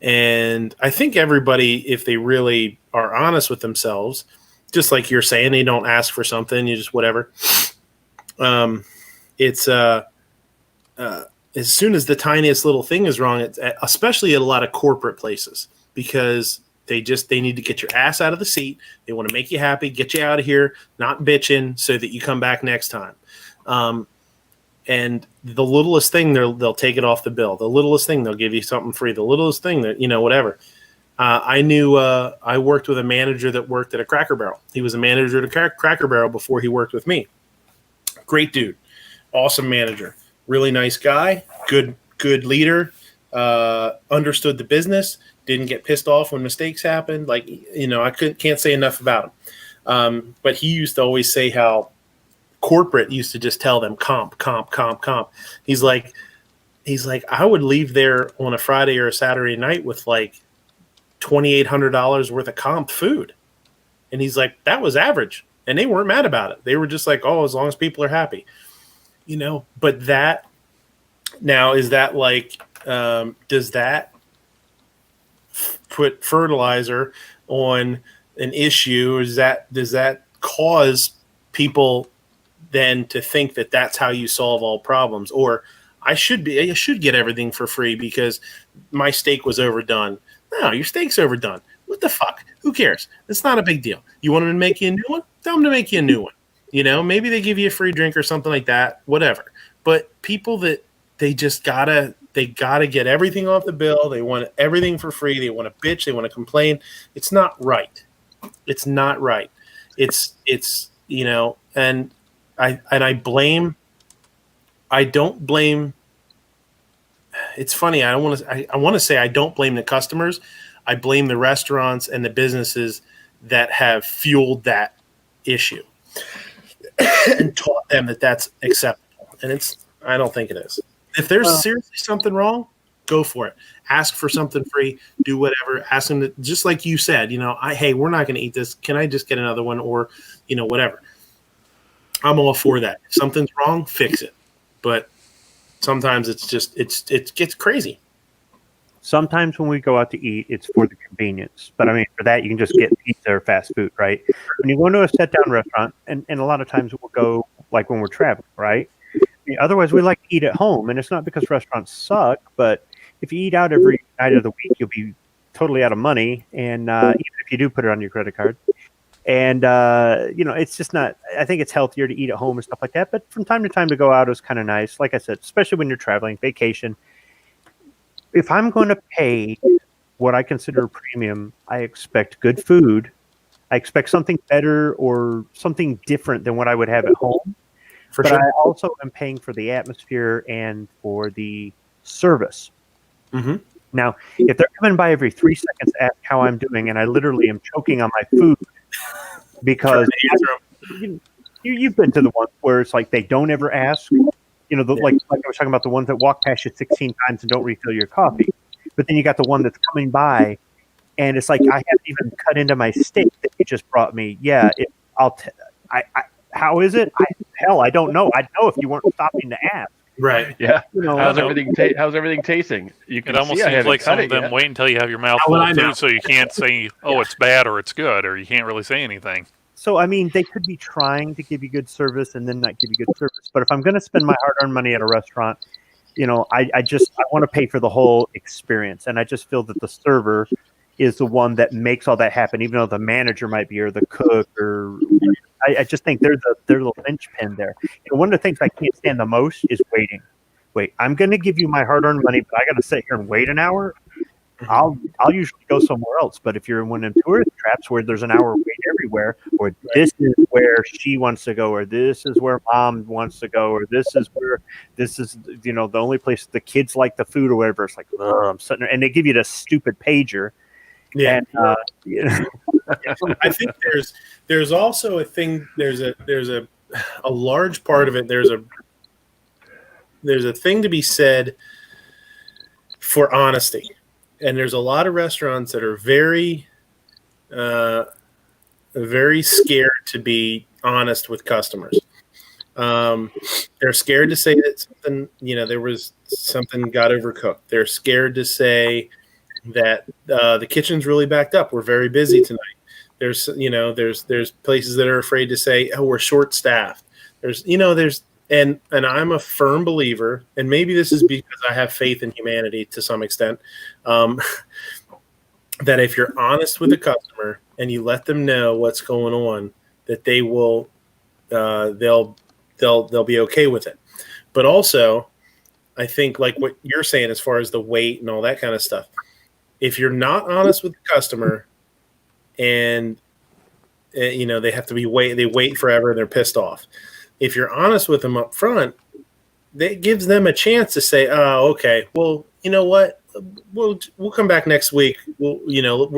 And I think everybody, if they really are honest with themselves, just like you're saying, they don't ask for something, you just whatever. It's as soon as the tiniest little thing is wrong, it's especially at a lot of corporate places, because they need to get your ass out of the seat. They want to make you happy, get you out of here, not bitching, so that you come back next time. And the littlest thing, they'll take it off the bill. The littlest thing, they'll give you something free. The littlest thing, that whatever. I knew I worked with a manager that worked at a Cracker Barrel. He was a manager at a Cracker Barrel before he worked with me. Great dude, awesome manager, really nice guy, good leader, understood the business, didn't get pissed off when mistakes happened. Like, I can't say enough about him. But he used to always say how corporate used to just tell them comp. He's like, I would leave there on a Friday or a Saturday night with like $2,800 worth of comp food. And he's like, that was average. And they weren't mad about it. They were just like, oh, as long as people are happy, but that now, is that like, does that put fertilizer on an issue? Or does that cause people then to think that that's how you solve all problems? Or I should get everything for free because my steak was overdone. No, your steak's overdone. What the fuck? Who cares? It's not a big deal. You want them to make you a new one? Tell them to make you a new one. Maybe they give you a free drink or something like that, whatever. But people that they gotta get everything off the bill. They want everything for free. They want to bitch. They want to complain. It's not right. It's not right. It's and I don't blame. It's funny. I want to say I don't blame the customers. I blame the restaurants and the businesses that have fueled that issue and taught them that that's acceptable. And I don't think it is. If there's seriously something wrong, go for it. Ask for something free. Do whatever. Ask them to, just like you said, hey, we're not going to eat this. Can I just get another one? Or, whatever. I'm all for that. If something's wrong, fix it. But sometimes it gets crazy. Sometimes when we go out to eat, it's for the convenience. But I mean, for that, you can just get pizza or fast food, right? When you go to a sit-down restaurant, and a lot of times we'll go like when we're traveling, right? Otherwise, we like to eat at home, and it's not because restaurants suck, but if you eat out every night of the week, you'll be totally out of money, and even if you do put it on your credit card. And, it's just not – I think it's healthier to eat at home and stuff like that. But from time to time to go out is kind of nice. Like I said, especially when you're traveling, vacation. If I'm going to pay what I consider a premium, I expect good food. I expect something better or something different than what I would have at home. But I also am paying for the atmosphere and for the service. Mm-hmm. Now, if they're coming by every 3 seconds to ask how I'm doing, and I literally am choking on my food because you've been to the ones where it's like they don't ever ask, like I was talking about, the ones that walk past you 16 times and don't refill your coffee. But then you got the one that's coming by, and it's like, I haven't even cut into my steak that you just brought me. Yeah, how is it? I don't know. I'd know if you weren't stopping to ask. Right. Yeah. How's everything tasting? You It can almost see I seems haven't like some cut of it them yet. wait until you have your mouth How full would of I know? food so you can't say, oh, it's bad or it's good, or you can't really say anything. So, I mean, they could be trying to give you good service and then not give you good service. But if I'm going to spend my hard-earned money at a restaurant, I want to pay for the whole experience. And I just feel that the server is the one that makes all that happen, even though the manager might be, or the cook, or I just think they're the linchpin there. One of the things I can't stand the most is waiting. Wait, I'm going to give you my hard-earned money, but I got to sit here and wait an hour. I'll usually go somewhere else. But if you're in one of them tourist traps where there's an hour wait everywhere, or this is where she wants to go, or this is where mom wants to go, or this is the only place the kids like the food or whatever. It's like, I'm sitting there, and they give you this stupid pager. Yeah. And, I think there's also a thing. There's a large part of it. There's a thing to be said for honesty, and there's a lot of restaurants that are very scared to be honest with customers. They're scared to say that something got overcooked. They're scared to say that the kitchen's really backed up. We're very busy tonight. There's places that are afraid to say, oh, we're short staffed. And I'm a firm believer, and maybe this is because I have faith in humanity to some extent, that if you're honest with the customer and you let them know what's going on, that they will, they'll be okay with it. But also, I think like what you're saying as far as the wait and all that kind of stuff, if you're not honest with the customer and they have to they wait forever and they're pissed off. If you're honest with them up front, that gives them a chance to say, oh, okay, well, you know what? We'll come back next week. We're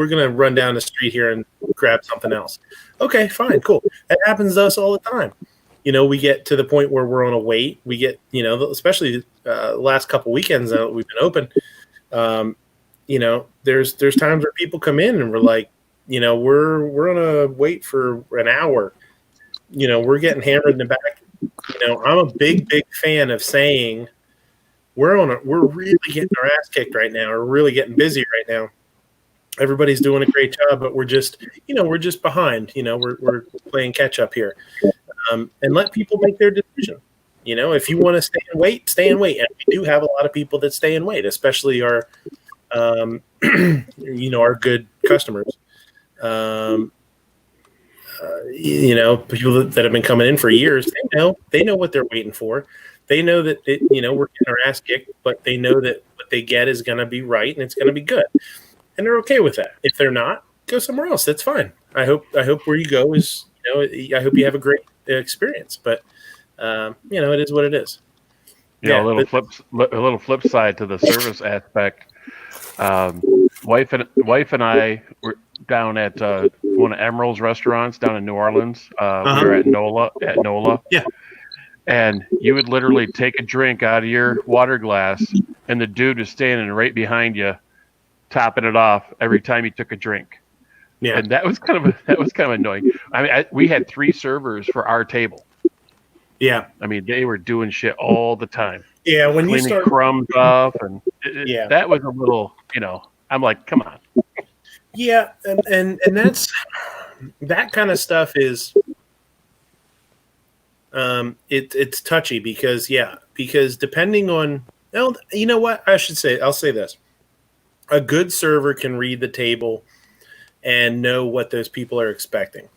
going to run down the street here and grab something else. Okay, fine, cool. That happens to us all the time. We get to the point where we're on a wait. We get, especially the last couple weekends that we've been open, there's times where people come in and we're like, we're on a wait for an hour. We're getting hammered in the back. I'm a big fan of saying we're really getting our ass kicked right now. We're really getting busy right now. Everybody's doing a great job, but we're just behind. We're playing catch up here, and let people make their decision. If you want to stay and wait, stay and wait. And we do have a lot of people that stay and wait, especially our, our good customers. People that have been coming in for years, they know what they're waiting for. They know that we're getting our ass kicked, but they know that what they get is going to be right and it's going to be good, and they're okay with that. If they're not, go somewhere else. That's fine. I hope where you go is I hope you have a great experience. But it is what it is. A little flip side to the service aspect. Wife and I were down at one of Emerald's restaurants down in New Orleans. We were at NOLA. Yeah. And you would literally take a drink out of your water glass, and the dude was standing right behind you, topping it off every time you took a drink. Yeah. And that was kind of annoying. I mean, we had 3 servers for our table. Yeah. I mean, they were doing shit all the time. Yeah. When you cleaning start crumbs off, and that was a little, I'm like, come on. Yeah, and that's that kind of stuff is it's touchy because depending on what I'll say this. A good server can read the table and know what those people are expecting.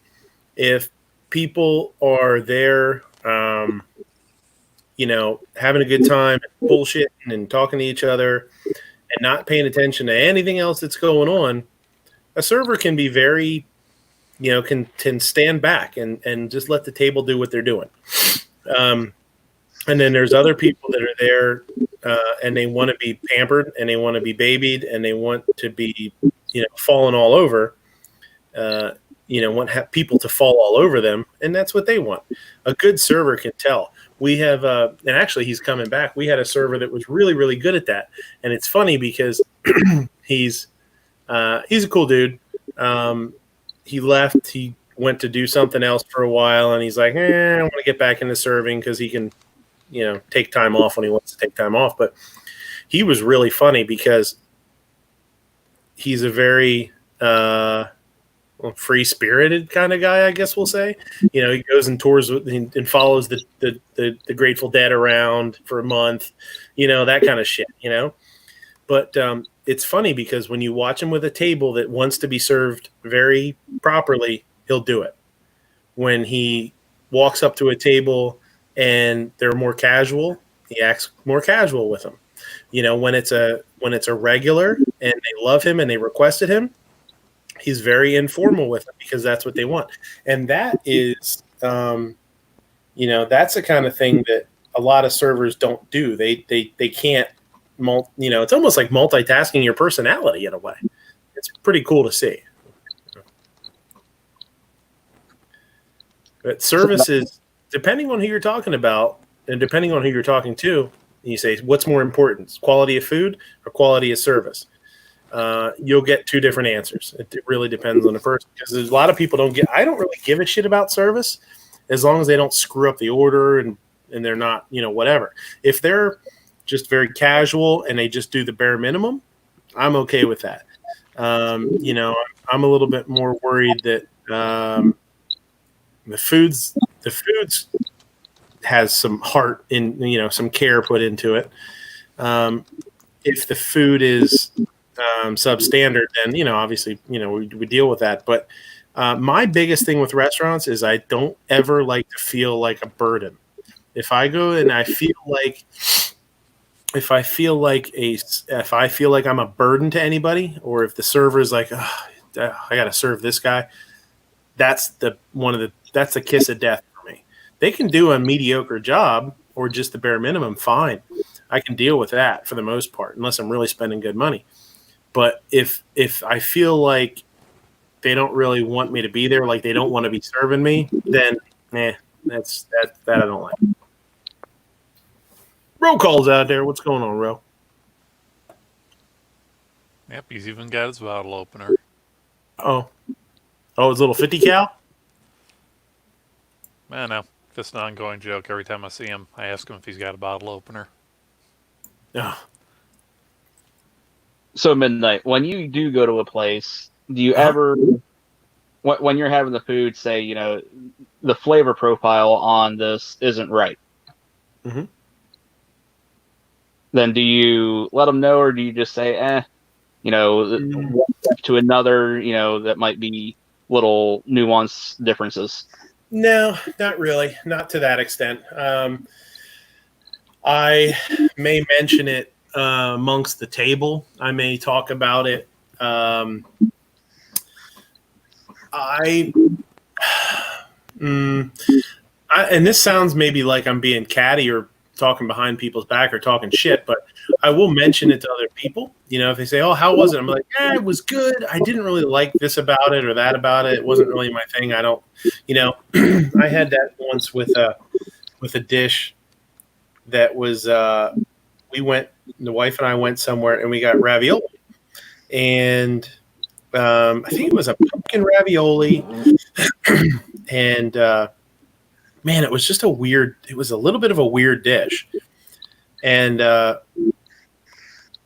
If people are there having a good time, bullshitting and talking to each other and not paying attention to anything else that's going on, a server can be very, can stand back and just let the table do what they're doing. And then there's other people that are there and they want to be pampered and they want to be babied and they want to be, falling all over. Want people to fall all over them, and that's what they want. A good server can tell. We have, and actually he's coming back. We had a server that was really, really good at that, and it's funny because he's a cool dude. He left. He went to do something else for a while, and he's like, I want to get back into serving because he can, take time off when he wants to take time off. But he was really funny because he's a very free-spirited kind of guy, I guess we'll say. He goes and tours and follows the Grateful Dead around for a month, that kind of shit, But it's funny because when you watch him with a table that wants to be served very properly, he'll do it. When he walks up to a table and they're more casual, he acts more casual with them. When it's a regular and they love him and they requested him, he's very informal with them because that's what they want. And that is, that's the kind of thing that a lot of servers don't do. They can't, it's almost like multitasking your personality in a way. It's pretty cool to see. But service is, depending on who you're talking about and depending on who you're talking to, you say, what's more important, quality of food or quality of service? You'll get two different answers. It really depends on the person because there's a lot of people I don't really give a shit about service as long as they don't screw up the order and they're not, whatever. If they're just very casual and they just do the bare minimum, I'm okay with that. I'm a little bit more worried that the foods has some heart in, some care put into it. If the food is substandard, then obviously we deal with that. But my biggest thing with restaurants is I don't ever like to feel like a burden. If I go and I feel like I'm a burden to anybody, or if the server is like, I got to serve this guy, that's the kiss of death for me. They can do a mediocre job or just the bare minimum, fine. I can deal with that for the most part, unless I'm really spending good money. But if I feel like they don't really want me to be there, like they don't want to be serving me, then that I don't like. Ro calls out there. What's going on, Ro? Yep, he's even got his bottle opener. Oh, his little 50 cal? I know. Just an ongoing joke. Every time I see him, I ask him if he's got a bottle opener. Oh. So Midnight, when you do go to a place, do you ever, when you're having the food, say, the flavor profile on this isn't right? Mm-hmm. Then do you let them know, or do you just say, to another, that might be little nuance differences? No, not really. Not to that extent. I may mention it amongst the table. I may talk about it. And this sounds maybe like I'm being catty or talking behind people's back or talking shit, but I will mention it to other people. If they say, "Oh, how was it?" I'm like, "It was good. I didn't really like this about it or that about it. It wasn't really my thing. I don't, I had that once with a dish that was the wife and I went somewhere and we got ravioli, and I think it was a pumpkin ravioli, and man, it was just it was a little bit of a weird dish. And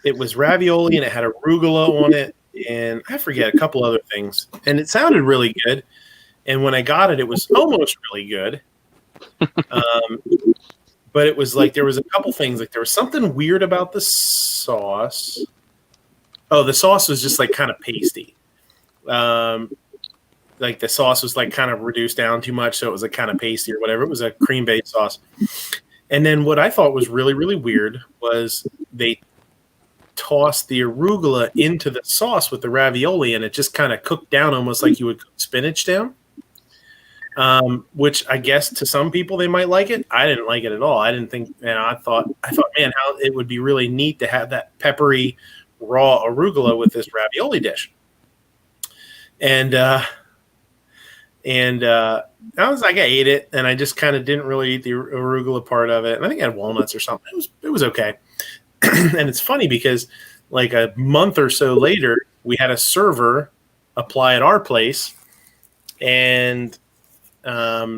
it was ravioli and it had arugula on it. And I forget a couple other things. And it sounded really good. And when I got it, it was almost really good. But it was like there was a couple things. Like there was something weird about the sauce. Oh, the sauce was just like kind of pasty. Like the sauce was like kind of reduced down too much, so it was like kind of pasty or whatever. It was a cream-based sauce. And then what I thought was really, really weird was they tossed the arugula into the sauce with the ravioli, and it just kind of cooked down almost like you would cook spinach down. which I guess to some people they might like it. I didn't like it at all. I didn't think, I thought, man, how it would be really neat to have that peppery raw arugula with this ravioli dish. And I was like, I ate it, and I just kind of didn't really eat the arugula part of it. And I think I had walnuts or something. It was okay. And it's funny because like a month or so later, we had a server apply at our place, and I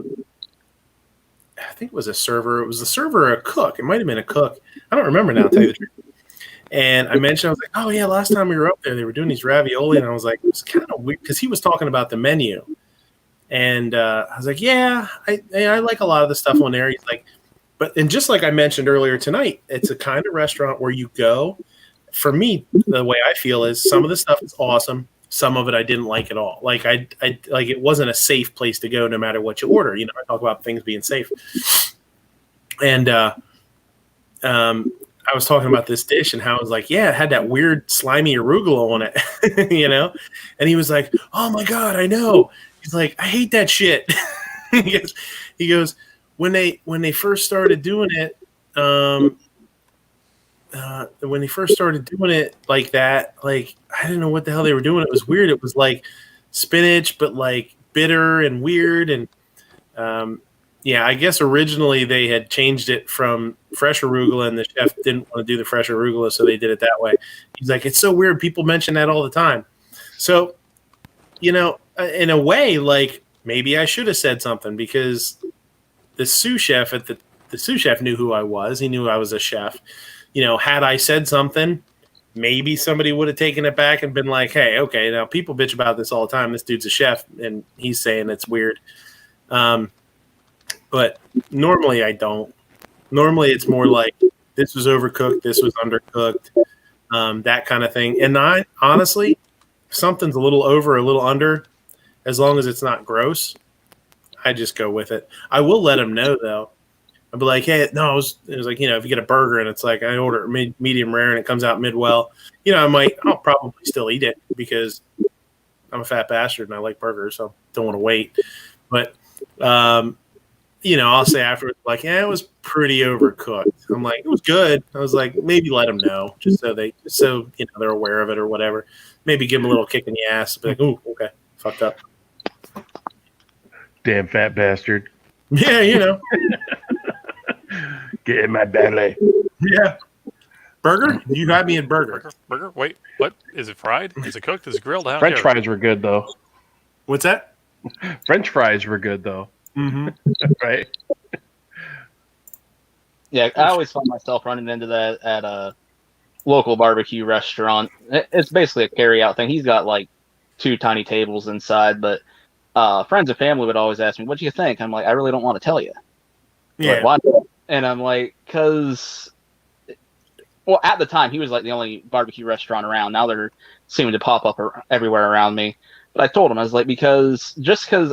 think it was a server. It was a server or a cook. It might have been a cook. I don't remember now, to tell you the truth. And I mentioned, I was like, oh, yeah, last time we were up there, they were doing these ravioli. And I was like, it was kind of weird because he was talking about the menu. And I was like, yeah, I like a lot of the stuff on there. He's like, and just like I mentioned earlier tonight, it's a kind of restaurant where you go. For me, the way I feel is some of the stuff is awesome. Some of it I didn't like at all. Like I like it wasn't a safe place to go no matter what you order. You know, I talk about things being safe. And I was talking about this dish and how I was like, yeah, it had that weird slimy arugula on it, you know? And he was like, oh my God, I know. He's like, I hate that shit. he goes, when they first started doing it, like that, like I didn't know what the hell they were doing. It was weird. It was like spinach, but like bitter and weird. And yeah, I guess originally they had changed it from fresh arugula, and the chef didn't want to do the fresh arugula, so they did it that way. He's like, it's so weird. People mention that all the time. So, you know, in a way, like maybe I should have said something, because the sous chef the sous chef knew who I was. He knew I was a chef. You know, had I said something, maybe somebody would have taken it back and been like, hey, okay, now people bitch about this all the time. This dude's a chef, and he's saying it's weird. But normally I don't. Normally it's more like this was overcooked, this was undercooked, that kind of thing. And I honestly, if something's a little over, a little under, as long as it's not gross, I just go with it. I will let them know, though. I'll be like, hey, no, it was like, you know, if you get a burger and it's like I order medium rare and it comes out mid-well, you know, I'll probably still eat it because I'm a fat bastard and I like burgers, so don't want to wait. But, you know, I'll say afterwards, like, yeah, it was pretty overcooked. I'm like, it was good. I was like, maybe let them know just so you know, they're aware of it or whatever. Maybe give them a little kick in the ass. Be like, ooh, okay, fucked up. Damn fat bastard. Yeah, you know. Get in my belly. Yeah. Burger? You had me in burger. Burger? Wait, what? Is it fried? Is it cooked? Is it grilled? French fries were good, though. What's that? French fries were good, though. Mm-hmm. Right? Yeah, I always find myself running into that at a local barbecue restaurant. It's basically a carry-out thing. He's got like 2 tiny tables inside, but friends and family would always ask me, what do you think? I'm like, I really don't want to tell you. Yeah. Like, why? And I'm like, because, well, at the time, he was like the only barbecue restaurant around. Now they're seeming to pop up everywhere around me. But I told him, I was like, because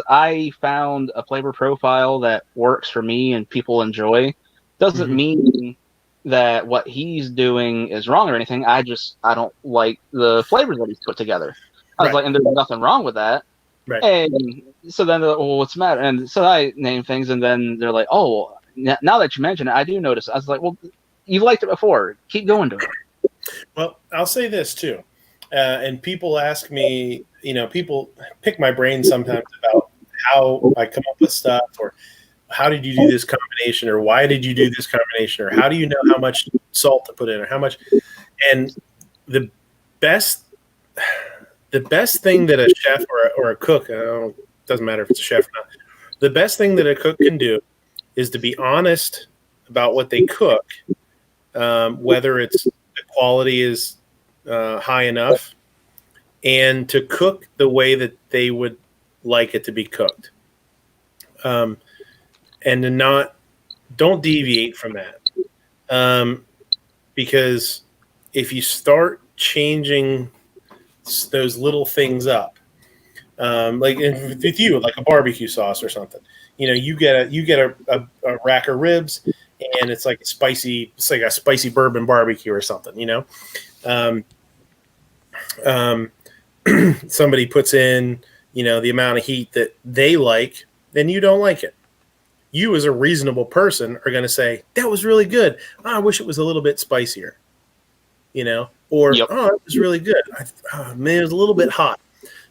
I found a flavor profile that works for me and people enjoy, doesn't mean that what he's doing is wrong or anything. I don't like the flavors that he's put together. I was like, and there's nothing wrong with that. Right. And so then they're like, well, what's the matter? And so I name things, and then they're like, oh, now that you mention it, I do notice. I was like, well, you've liked it before. Keep going to it. Well, I'll say this too. And people ask me, you know, people pick my brain sometimes about how I come up with stuff, or how did you do this combination, or why did you do this combination, or how do you know how much salt to put in, or how much. And the best thing that a chef or a cook, doesn't matter if it's a chef or not, the best thing that a cook can do is to be honest about what they cook, whether it's the quality is high enough, and to cook the way that they would like it to be cooked, and to don't deviate from that, because if you start changing those little things up, like with you, like a barbecue sauce or something, you know, you get a rack of ribs, and it's like a spicy bourbon barbecue or something, you know. Somebody puts in, you know, the amount of heat that they like, and you don't like it, you as a reasonable person are going to say, that was really good. I wish it was a little bit spicier, or, Yep. oh, it was really good. Man, it was a little bit hot.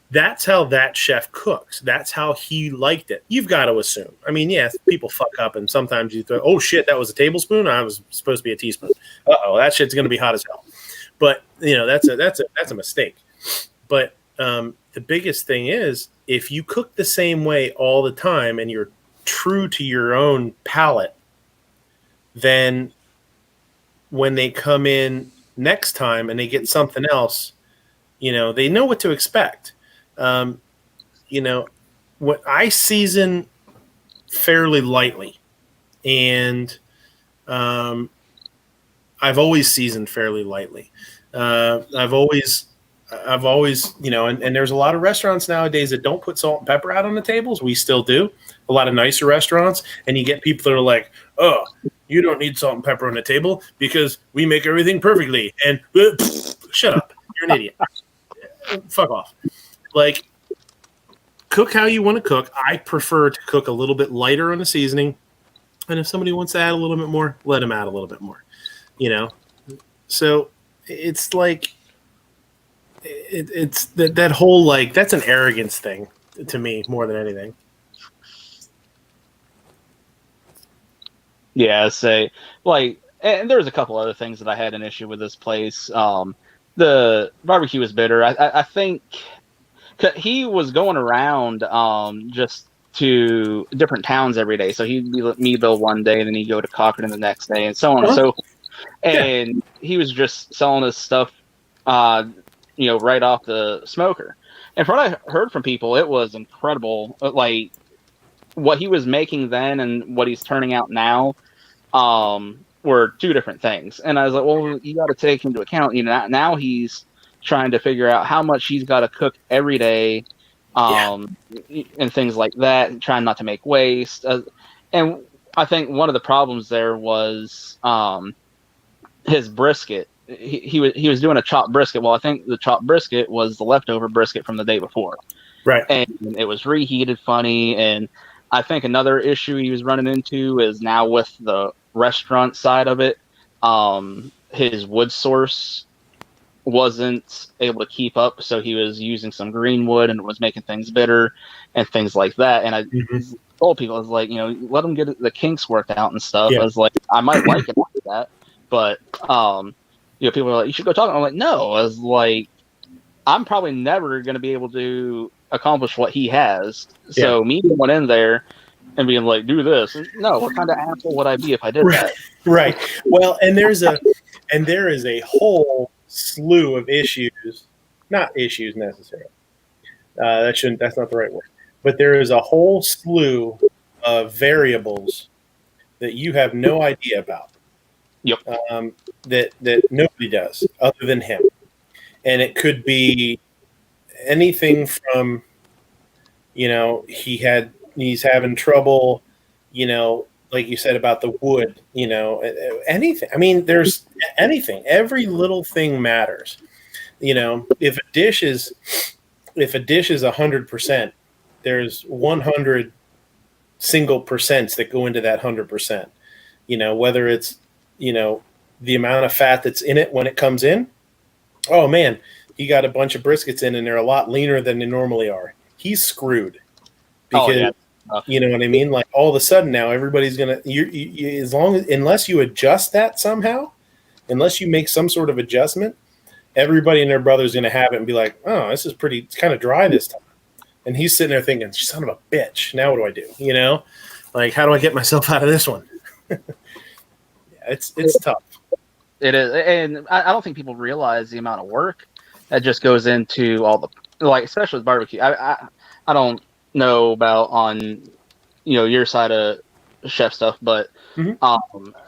That's how that chef cooks. That's how he liked it. You've got to assume. I mean, yes, people fuck up, and sometimes you throw, oh shit, that was a tablespoon. I was supposed to be a teaspoon. Uh-oh, that shit's going to be hot as hell. But that's a mistake. But the biggest thing is, if you cook the same way all the time and you're true to your own palate, then when they come in next time and they get something else, they know what to expect. What I season fairly lightly, and I've always seasoned fairly lightly. I've always, and there's a lot of restaurants nowadays that don't put salt and pepper out on the tables. We still do. A lot of nicer restaurants, and you get people that are like, oh, you don't need salt and pepper on the table because we make everything perfectly. And shut up. You're an idiot. Fuck off. Like, cook how you want to cook. I prefer to cook a little bit lighter on the seasoning. And if somebody wants to add a little bit more, let them add a little bit more. So it's like, it's that whole, like, that's an arrogance thing to me more than anything. Yeah, say, like, and there's a couple other things that I had an issue with this place. The barbecue was bitter. I think he was going around just to different towns every day. So he'd be at Meadville one day, and then he'd go to Cochrane the next day, and so on and so forth. And he was just selling his stuff, right off the smoker. And from what I heard from people, it was incredible. Like, what he was making then and what he's turning out now were two different things. And I was like, well, you got to take into account, now he's trying to figure out how much he's got to cook every day, and things like that, and trying not to make waste. And I think one of the problems there was his brisket. He was doing a chopped brisket. Well, I think the chopped brisket was the leftover brisket from the day before. Right. And it was reheated funny. And I think another issue he was running into is now with the restaurant side of it, his wood source wasn't able to keep up, so he was using some green wood and it was making things bitter and things like that. And I told people, I was like, let them get the kinks worked out and stuff. I was like, I might like it like that, but people are like, you should go talk. I'm like, no. I was like, I'm probably never going to be able to accomplish what he has. So me going in there and being like, do this. No, what kind of asshole would I be if I did that? Right. Well, and there is a whole slew of issues, not issues necessarily. That's not the right word. But there is a whole slew of variables that you have no idea about. Yep. That nobody does other than him. And it could be anything from, he's having trouble, like you said about the wood, anything. I mean, there's anything. Every little thing matters. If a dish is 100%, there's 100 single percents that go into that 100%. Whether it's, the amount of fat that's in it when it comes in. Oh man, he got a bunch of briskets in and they're a lot leaner than they normally are. He's screwed because you know what I mean? Like, all of a sudden now everybody's going to, unless you adjust that somehow, unless you make some sort of adjustment, everybody and their brother's going to have it and be like, oh, it's kind of dry this time. And he's sitting there thinking, son of a bitch, now what do I do? Like, how do I get myself out of this one? It's tough. It is, and I don't think people realize the amount of work that just goes into all the, like, especially with barbecue. I don't know about on, your side of chef stuff, but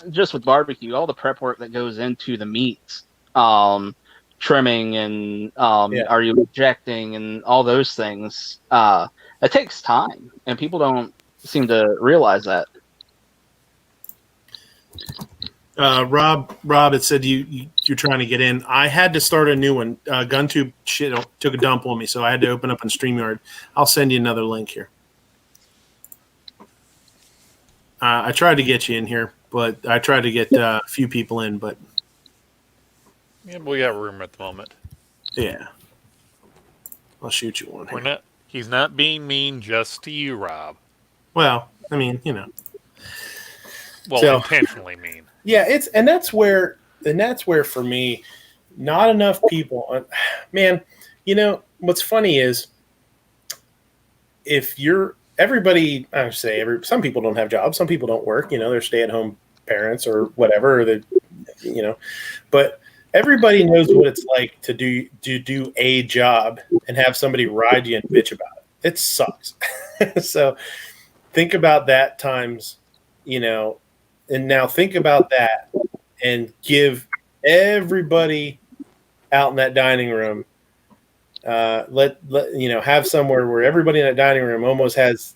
just with barbecue, all the prep work that goes into the meats, trimming and are you ejecting and all those things, it takes time, and people don't seem to realize that. Rob, it said you're trying to get in. I had to start a new one. GunTube took a dump on me, so I had to open up on StreamYard. I'll send you another link here. I tried to get you in here, but I tried to get a few people in, but Yeah, we got room at the moment. yeah. I'll shoot you one here. He's not being mean just to you, Rob. Well, I mean, you know. Well, So- intentionally mean. Yeah, that's where for me, not enough people. Man, you know what's funny is if you're everybody. I would say some people don't have jobs, some people don't work. You know, they're stay-at-home parents or whatever. Or you know, but everybody knows what it's like to do a job and have somebody ride you and bitch about it. It sucks. So think about that times, you know. And now think about that and give everybody out in that dining room, let you know, have somewhere where everybody in that dining room almost has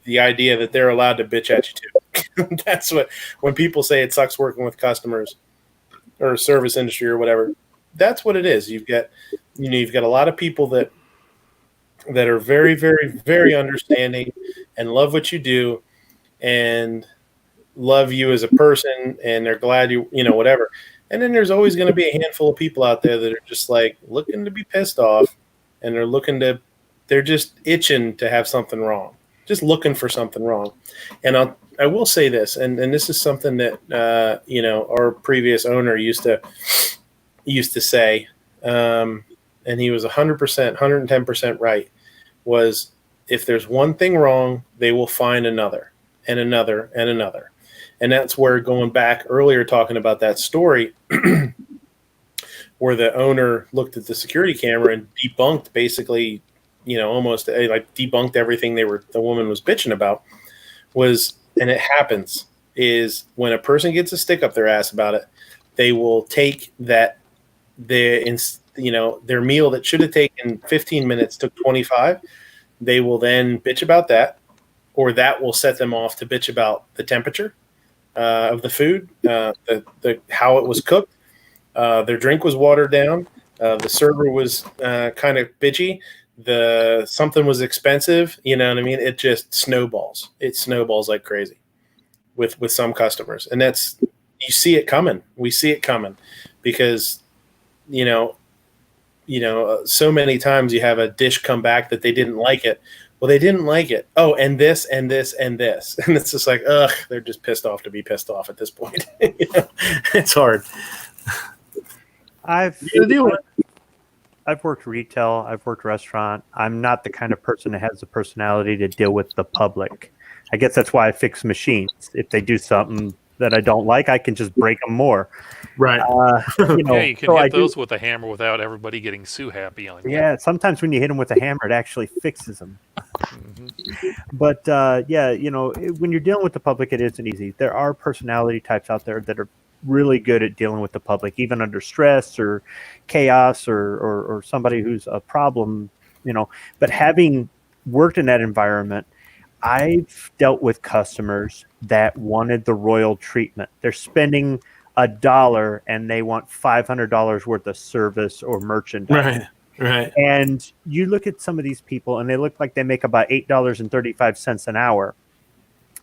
the idea that they're allowed to bitch at you too. That's when people say it sucks working with customers or service industry or whatever, that's what it is. You've got a lot of people that are very, very, very understanding and love what you do and love you as a person, and they're glad you know, whatever. And then there's always going to be a handful of people out there that are just like looking to be pissed off, and they're just itching to have something wrong, just looking for something wrong. And I will say this, and this is something that you know, our previous owner used to say, and he was 100%, 110% right, was if there's one thing wrong, they will find another and another and another. And that's where, going back earlier, talking about that story where the owner looked at the security camera and debunked, basically, you know, almost like debunked everything the woman was bitching about, and it happens, is when a person gets a stick up their ass about it, they will take that, their meal that should have taken 15 minutes took 25. They will then bitch about that, or that will set them off to bitch about the temperature of the food, the how it was cooked. Their drink was watered down. The server was kind of bitchy. Something was expensive. You know what I mean? It just snowballs. It snowballs like crazy with some customers, and you see it coming. We see it coming because so many times you have a dish come back that they didn't like it. Well, they didn't like it. Oh, and this, and this, and this. And it's just like, ugh, they're just pissed off to be pissed off at this point. It's hard. I've worked retail. I've worked restaurant. I'm not the kind of person that has the personality to deal with the public. I guess that's why I fix machines. If they do something that I don't like, I can just break them more. Right. Yeah, you can hit those with a hammer without everybody getting sue happy on you. Yeah, sometimes when you hit them with a hammer, it actually fixes them. Mm-hmm. But yeah, when you're dealing with the public, it isn't easy. There are personality types out there that are really good at dealing with the public, even under stress or chaos or somebody who's a problem, But having worked in that environment, I've dealt with customers that wanted the royal treatment. They're spending $1 and they want $500 worth of service or merchandise. Right. And you look at some of these people and they look like they make about $8.35 an hour,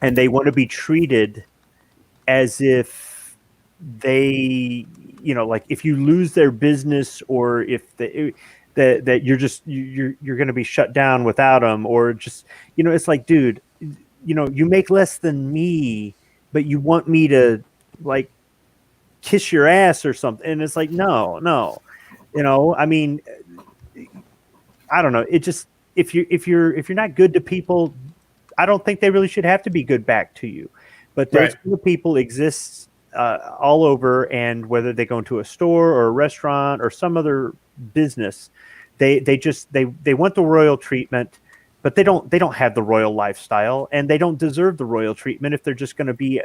and they want to be treated as if they, like if you lose their business, or if that you're going to be shut down without them, or just, it's like, dude, you make less than me, but you want me to like kiss your ass or something. And it's like, no, I mean, I don't know. It just, if you're not good to people, I don't think they really should have to be good back to you. But those kind of people exist all over, and whether they go into a store or a restaurant or some other business, they want the royal treatment, but they don't have the royal lifestyle, and they don't deserve the royal treatment if they're just going to be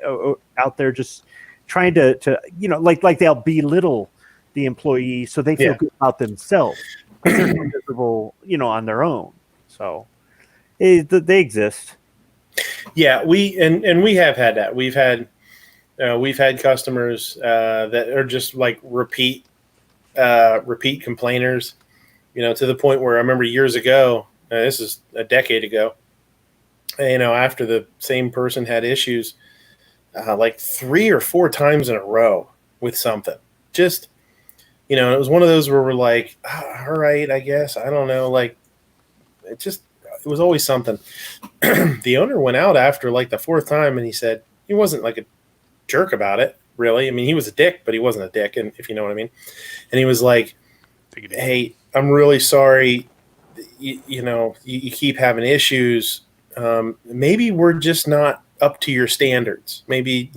out there just trying to like they'll belittle the employee so they feel good about themselves because they're miserable, on their own. So they exist. Yeah, we have had that. We've had customers that are just like repeat complainers, to the point where I remember years ago, this is a decade ago, after the same person had issues, like 3 or 4 times in a row with something. Just, it was one of those where we're like, all right, I guess. I don't know. Like, it was always something. The owner went out after like the 4th time and he said he wasn't like a jerk about it, really. I mean, he was a dick, but he wasn't a dick, and if you know what I mean. And he was like, hey, I'm really sorry. You keep having issues. Maybe we're just not up to your standards. Maybe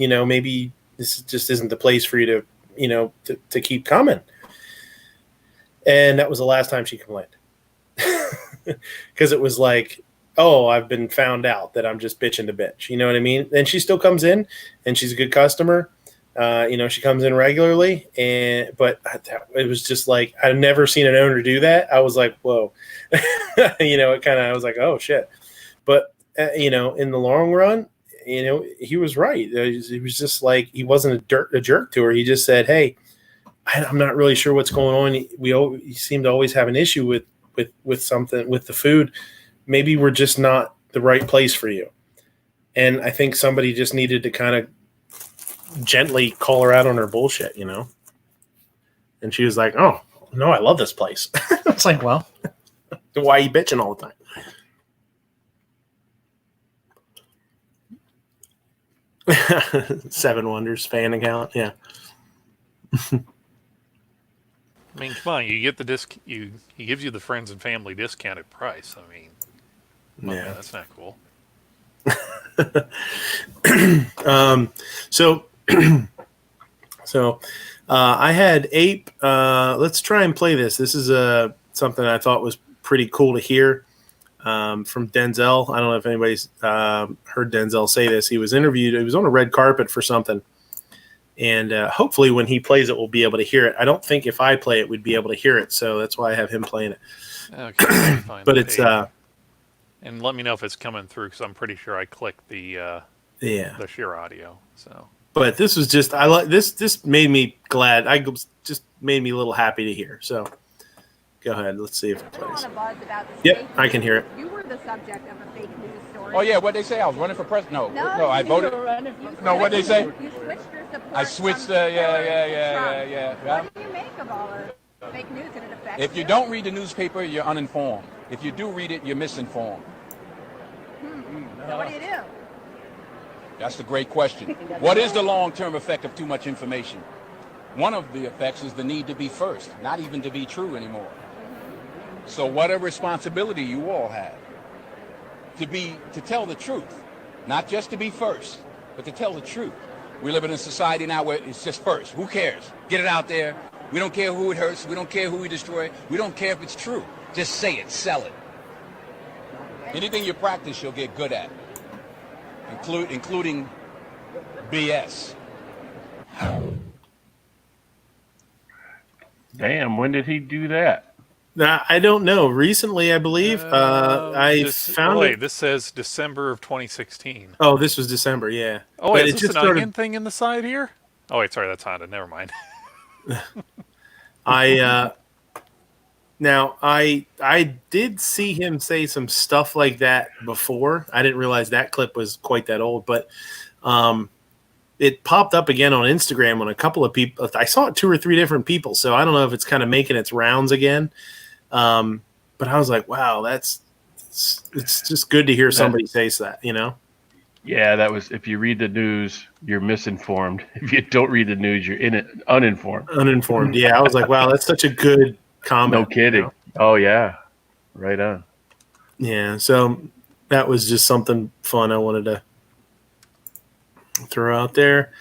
this just isn't the place for you to keep coming. And that was the last time she complained. Because it was like, oh, I've been found out that I'm just bitching to bitch. You know what I mean? And she still comes in, and she's a good customer. She comes in regularly, but it was just like, I've never seen an owner do that. I was like, whoa, I was like, oh shit. But, in the long run, he was right. He was just like, he wasn't a jerk to her. He just said, hey, I'm not really sure what's going on. We seem to always have an issue with something with the food. Maybe we're just not the right place for you. And I think somebody just needed to kind of gently call her out on her bullshit, And she was like, oh, no, I love this place. It's like, well, why are you bitching all the time? 7 Wonders fan account, yeah. I mean, come on, you get the disc. He gives you the friends and family discounted price. I mean, yeah, that's not cool. So I had Ape. Let's try and play this. This is something I thought was pretty cool to hear from Denzel. I don't know if anybody's heard Denzel say this. He was interviewed. He was on a red carpet for something. And hopefully when he plays it, we'll be able to hear it. I don't think if I play it, we'd be able to hear it. So that's why I have him playing it. Okay, fine. But it's... and let me know if it's coming through, because I'm pretty sure I clicked the share audio. So, but this was just this made me glad. Just made me a little happy to hear. So go ahead. Let's see if it plays. Yep, I can hear it. You were the subject of a fake news story. Oh yeah, what they say? I was running for president. No, I voted. No, what they say? You switched your support. I switched. Yeah. What do you make of all the fake news and it affects If you don't read the newspaper, you're uninformed. If you do read it, you're misinformed. So what do you do? That's a great question. What is the long-term effect of too much information? One of the effects is the need to be first, not even to be true anymore. So what a responsibility you all have to tell the truth, not just to be first, but to tell the truth. We live in a society now where it's just first. Who cares? Get it out there. We don't care who it hurts. We don't care who we destroy. We don't care if it's true. Just say it, sell it. Anything you practice, you'll get good at, including BS. Damn, when did he do that? I don't know. Recently, I believe. This says December of 2016. Oh, this was December, yeah. Oh, wait, is this an onion thing in the side here? Oh, wait, sorry, that's Honda. Never mind. Now, I did see him say some stuff like that before. I didn't realize that clip was quite that old, but it popped up again on Instagram on a couple of people. I saw it 2 or 3 different people, so I don't know if it's kind of making its rounds again. But I was like, wow, it's just good to hear somebody say that, Yeah, that was, if you read the news, you're misinformed. If you don't read the news, you're uninformed. Uninformed, yeah. I was like, wow, that's such a good comment. No kidding. Oh, yeah. Right on. Yeah, so that was just something fun I wanted to throw out there.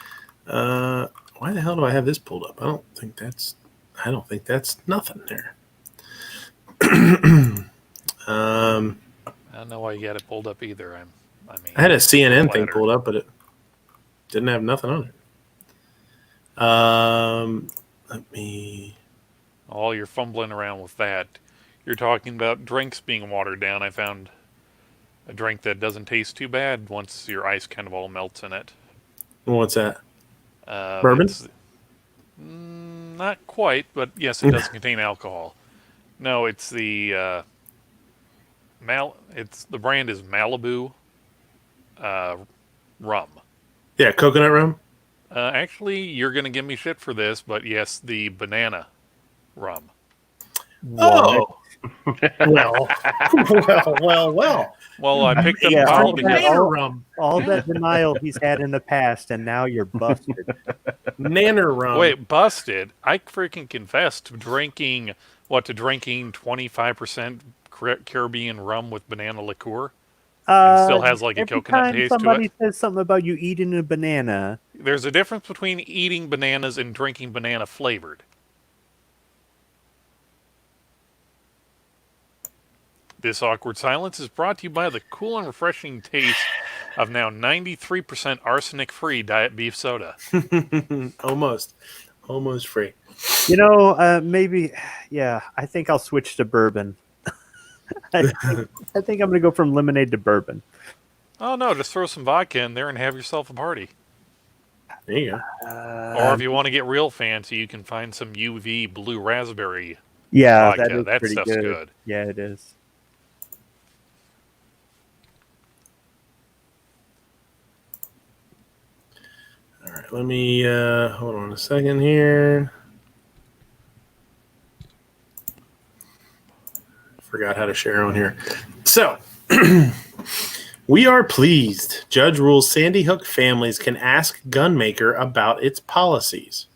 Why the hell do I have this pulled up? I don't think that's nothing there. I don't know why you got it pulled up either. I had a CNN thing pulled up, but it didn't have nothing on it. While you're fumbling around with that, you're talking about drinks being watered down. I found a drink that doesn't taste too bad once your ice kind of all melts in it. What's that? Bourbon? Not quite, but yes, it does contain alcohol. No, it's the the brand is Malibu rum. Yeah, coconut rum. Actually, you're going to give me shit for this, but yes, the banana rum. Oh, well. Well, I picked up Yeah, a bottle all because Banana rum. that denial he's had in the past, and now you're busted. Nanner rum. wait, busted. I freaking confessed to drinking 25% Caribbean rum with banana liqueur. And still has like a Every coconut time taste to somebody it. says something about you eating a banana, There's a difference between eating bananas and drinking banana flavored. This awkward silence is brought to you by the cool and refreshing taste of now 93% arsenic-free diet beef soda. Almost free. maybe, yeah, I think I'll switch to bourbon. I think I'm going to go from lemonade to bourbon. Oh no, just throw some vodka in there and have yourself a party. There you go. Or if you want to get real fancy, you can find some UV blue raspberry Yeah, vodka. that is That stuff's good. Yeah, it is. All right, let me hold on a second here. Forgot how to share on here. So, we are pleased. Judge rules Sandy Hook families can ask gunmaker about its policies.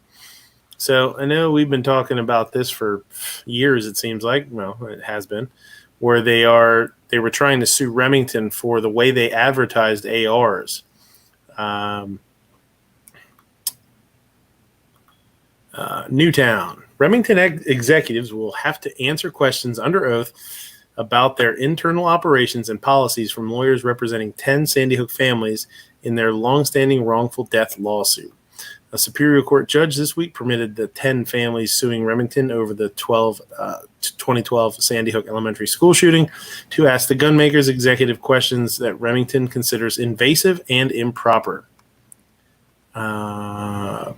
So, I know we've been talking about this for years, it seems like. Well, it has been. Where they were trying to sue Remington for the way they advertised ARs. Newtown. Remington executives will have to answer questions under oath about their internal operations and policies from lawyers representing 10 Sandy Hook families in their longstanding wrongful death lawsuit. A Superior Court judge this week permitted the 10 families suing Remington over the 2012 Sandy Hook Elementary School shooting to ask the gunmaker's executive questions that Remington considers invasive and improper.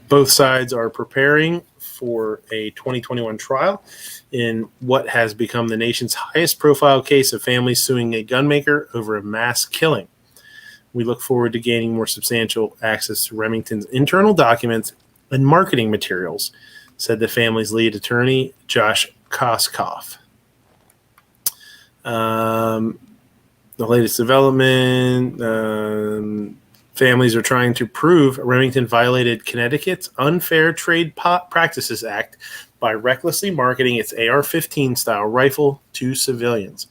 Both sides are preparing for a 2021 trial in what has become the nation's highest profile case of families suing a gunmaker over a mass killing. We look forward to gaining more substantial access to Remington's internal documents and marketing materials, said the family's lead attorney, Josh Koskoff. The latest development, families are trying to prove Remington violated Connecticut's Unfair Trade Practices Act by recklessly marketing its AR-15 style rifle to civilians.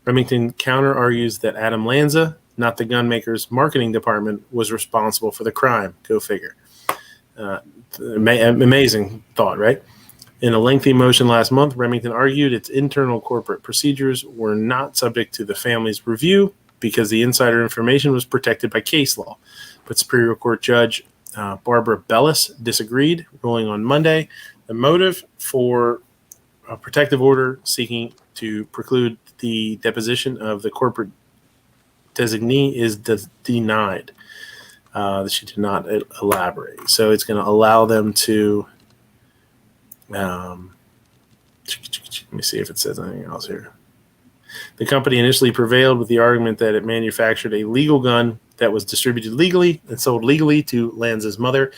Remington counter-argues that Adam Lanza, not the gunmaker's marketing department, was responsible for the crime. Go figure. Amazing thought, right? In a lengthy motion last month, Remington argued its internal corporate procedures were not subject to the family's review because the insider information was protected by case law. But Superior Court Judge Barbara Bellis disagreed, ruling on Monday the motive for a protective order seeking to preclude the deposition of the corporate designee is denied. She did not elaborate. So it's going to allow them to let me see if it says anything else here. The company initially prevailed with the argument that it manufactured a legal gun that was distributed legally and sold legally to Lanza's mother.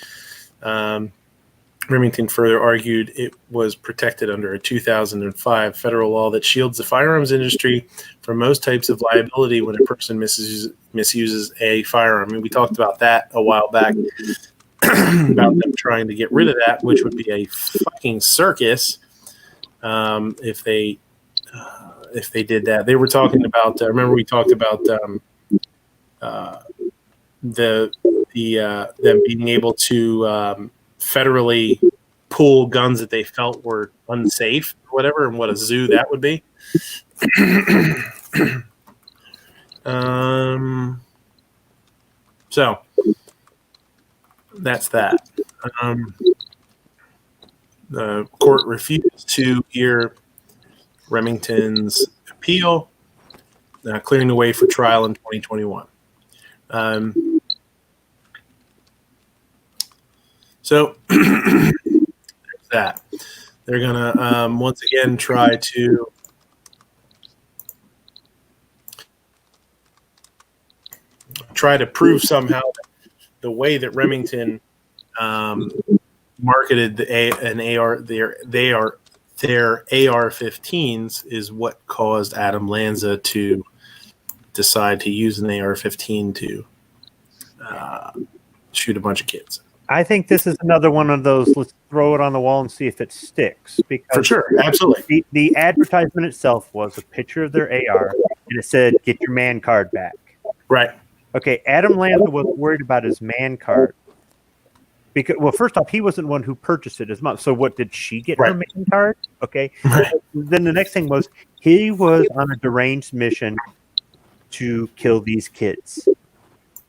Remington further argued it was protected under a 2005 federal law that shields the firearms industry from most types of liability when a person misuses a firearm. And we talked about that a while back, about them trying to get rid of that, which would be a fucking circus if they did that. They were talking about. Remember, we talked about them being able to federally pull guns that they felt were unsafe, or whatever, and what a zoo that would be. So that's that. The court refused to hear Remington's appeal, clearing the way for trial in 2021. So there's that. They're going to once again try to try to prove somehow the way that Remington marketed an AR their AR-15s is what caused Adam Lanza to decide to use an AR-15 to shoot a bunch of kids. I think this is another one of those. Let's throw it on the wall and see if it sticks. Because For sure, absolutely. The advertisement itself was a picture of their AR, and it said, "Get your man card back." Right. Okay, Adam Lanza wasn't worried about his man card. Because, well, first off, he wasn't the one who purchased it as much. So what, did she get her man card? Okay. Right. Then the next thing was he was on a deranged mission to kill these kids.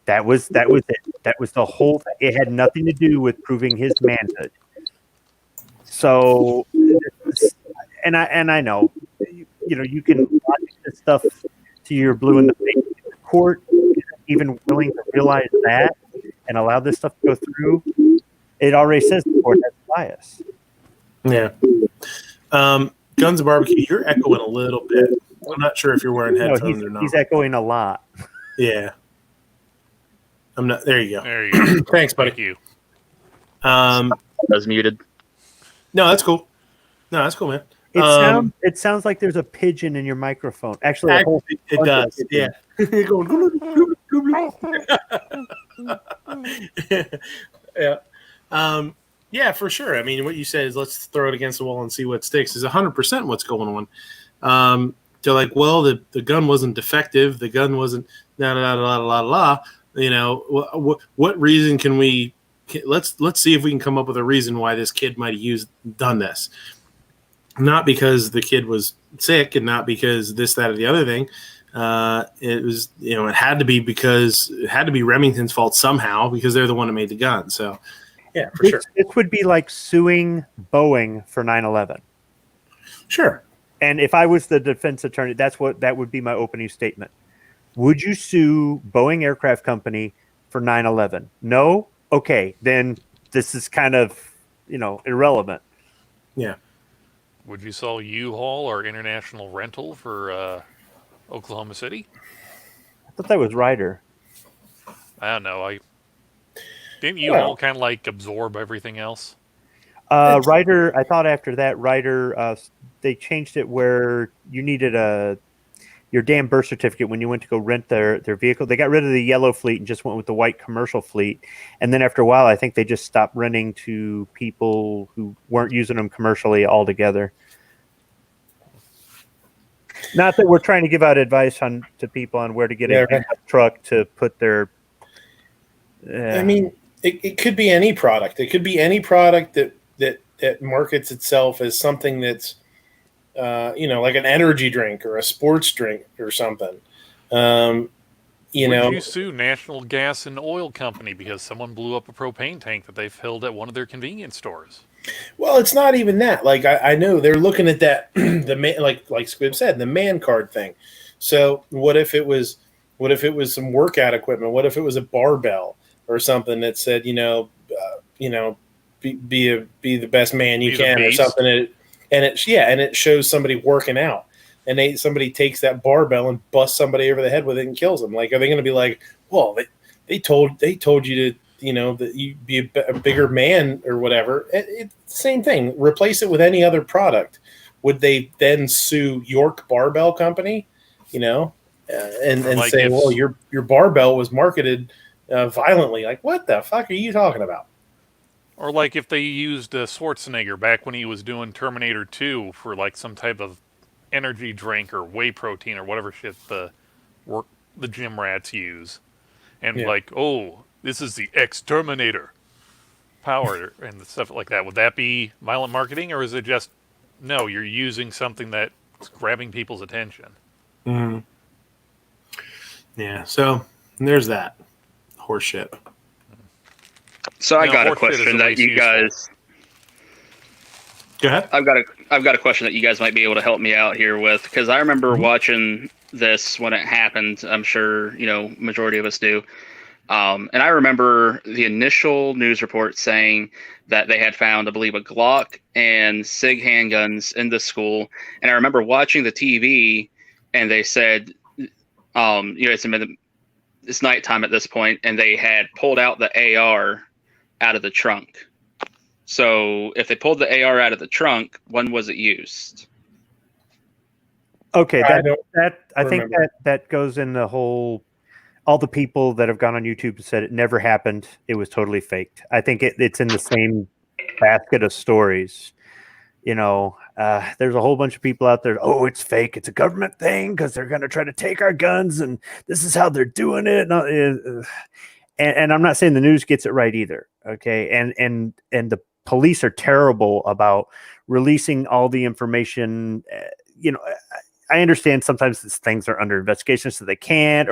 That was it. That was the whole thing. It had nothing to do with proving his manhood. So, and I know, you can logic this stuff to your blue in the face. The court isn't even willing to realize that and allow this stuff to go through. It already says the court has bias. Yeah. Guns and Barbecue, you're echoing a little bit. I'm not sure if you're wearing headphones or not. He's echoing a lot. Yeah. I'm not. There you go. There you go. Thanks, buddy. Thank you. I was muted. No, that's cool. No, that's cool, man. It sounds like there's a pigeon in your microphone. Actually, it does. Yeah. Yeah. Yeah, for sure. I mean, what you said is let's throw it against the wall and see what sticks is 100% what's going on. They're like, well, the gun wasn't defective. The gun wasn't la. What reason can we? Let's see if we can come up with a reason why this kid might have done this. Not because the kid was sick, and not because this, that, or the other thing. It was, it had to be because it had to be Remington's fault somehow because they're the one who made the gun. So, yeah, for sure. It would be like suing Boeing for 9/11. Sure. And if I was the defense attorney, that would be my opening statement. Would you sue Boeing Aircraft Company for 9/11? No? Okay, then this is kind of, irrelevant. Yeah. Would you sell U-Haul or International Rental for Oklahoma City? I thought that was Ryder. I don't know. Didn't U-Haul kind of like absorb everything else? Ryder, I thought after that, Ryder, they changed it where you needed your damn birth certificate when you went to go rent their vehicle. They got rid of the yellow fleet and just went with the white commercial fleet. And then after a while, I think they just stopped renting to people who weren't using them commercially altogether. Not that we're trying to give out advice to people on where to get a truck to put their. I mean, it could be any product. It could be any product that markets itself as something that's, like an energy drink or a sports drink or something. Would you sue National Gas and Oil Company because someone blew up a propane tank that they filled at one of their convenience stores? Well, it's not even that. Like I know they're looking at that like Squib said, the man card thing. So what if it was some workout equipment? What if it was a barbell or something that said, be the best man you can or something? And it shows somebody working out, and somebody takes that barbell and busts somebody over the head with it and kills them. Like, are they going to be like, well, they told you to, that you be a bigger man or whatever? It's same thing. Replace it with any other product. Would they then sue York Barbell Company? And like say, well, your barbell was marketed violently. Like, what the fuck are you talking about? Or like if they used Schwarzenegger back when he was doing Terminator 2 for like some type of energy drink or whey protein or whatever shit the gym rats use. And like, oh, this is the Exterminator power and stuff like that. Would that be violent marketing, or is it just, no, you're using something that's grabbing people's attention? Mm-hmm. Yeah, so there's that horse shit. So I got a question that you guys. Go ahead. I've got a question that you guys might be able to help me out here with, because I remember watching this when it happened. I'm sure majority of us do. And I remember the initial news report saying that they had found, I believe, a Glock and SIG handguns in the school. And I remember watching the TV, and they said, it's it's nighttime at this point, and they had pulled out the AR out of the trunk. So if they pulled the AR out of the trunk, when was it used? Okay, I I think remember. that goes in the whole. All the people that have gone on YouTube and said it never happened. It was totally faked. I think it's in the same basket of stories. You know, there's a whole bunch of people out there. Oh, it's fake. It's a government thing because they're going to try to take our guns, and this is how they're doing it. And I'm not saying the news gets it right either. Okay, and the police are terrible about releasing all the information. You know, I understand sometimes these things are under investigation, so they can't,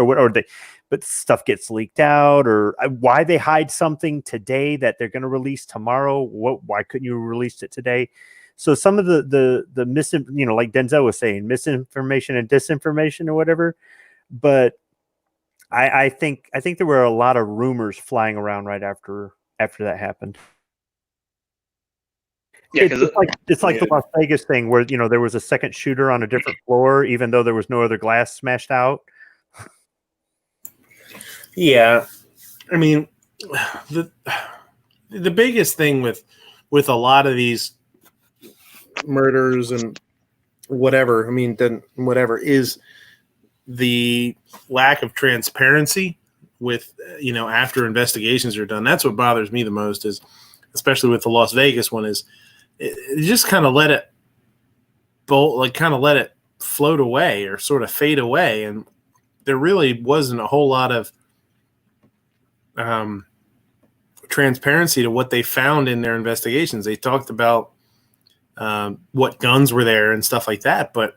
but stuff gets leaked out, or why they hide something today that they're going to release tomorrow. Why couldn't you release it today? So some of the like Denzel was saying, misinformation and disinformation or whatever. But I think there were a lot of rumors flying around right after that happened. Yeah, it's like the Las Vegas thing where there was a second shooter on a different floor, even though there was no other glass smashed out. Yeah, I mean, the biggest thing with a lot of these murders and whatever, is the lack of transparency with after investigations are done. That's what bothers me the most, is especially with the Las Vegas one, is it just kind of let it let it float away or sort of fade away, and there really wasn't a whole lot of transparency to what they found in their investigations. They talked about what guns were there and stuff like that, but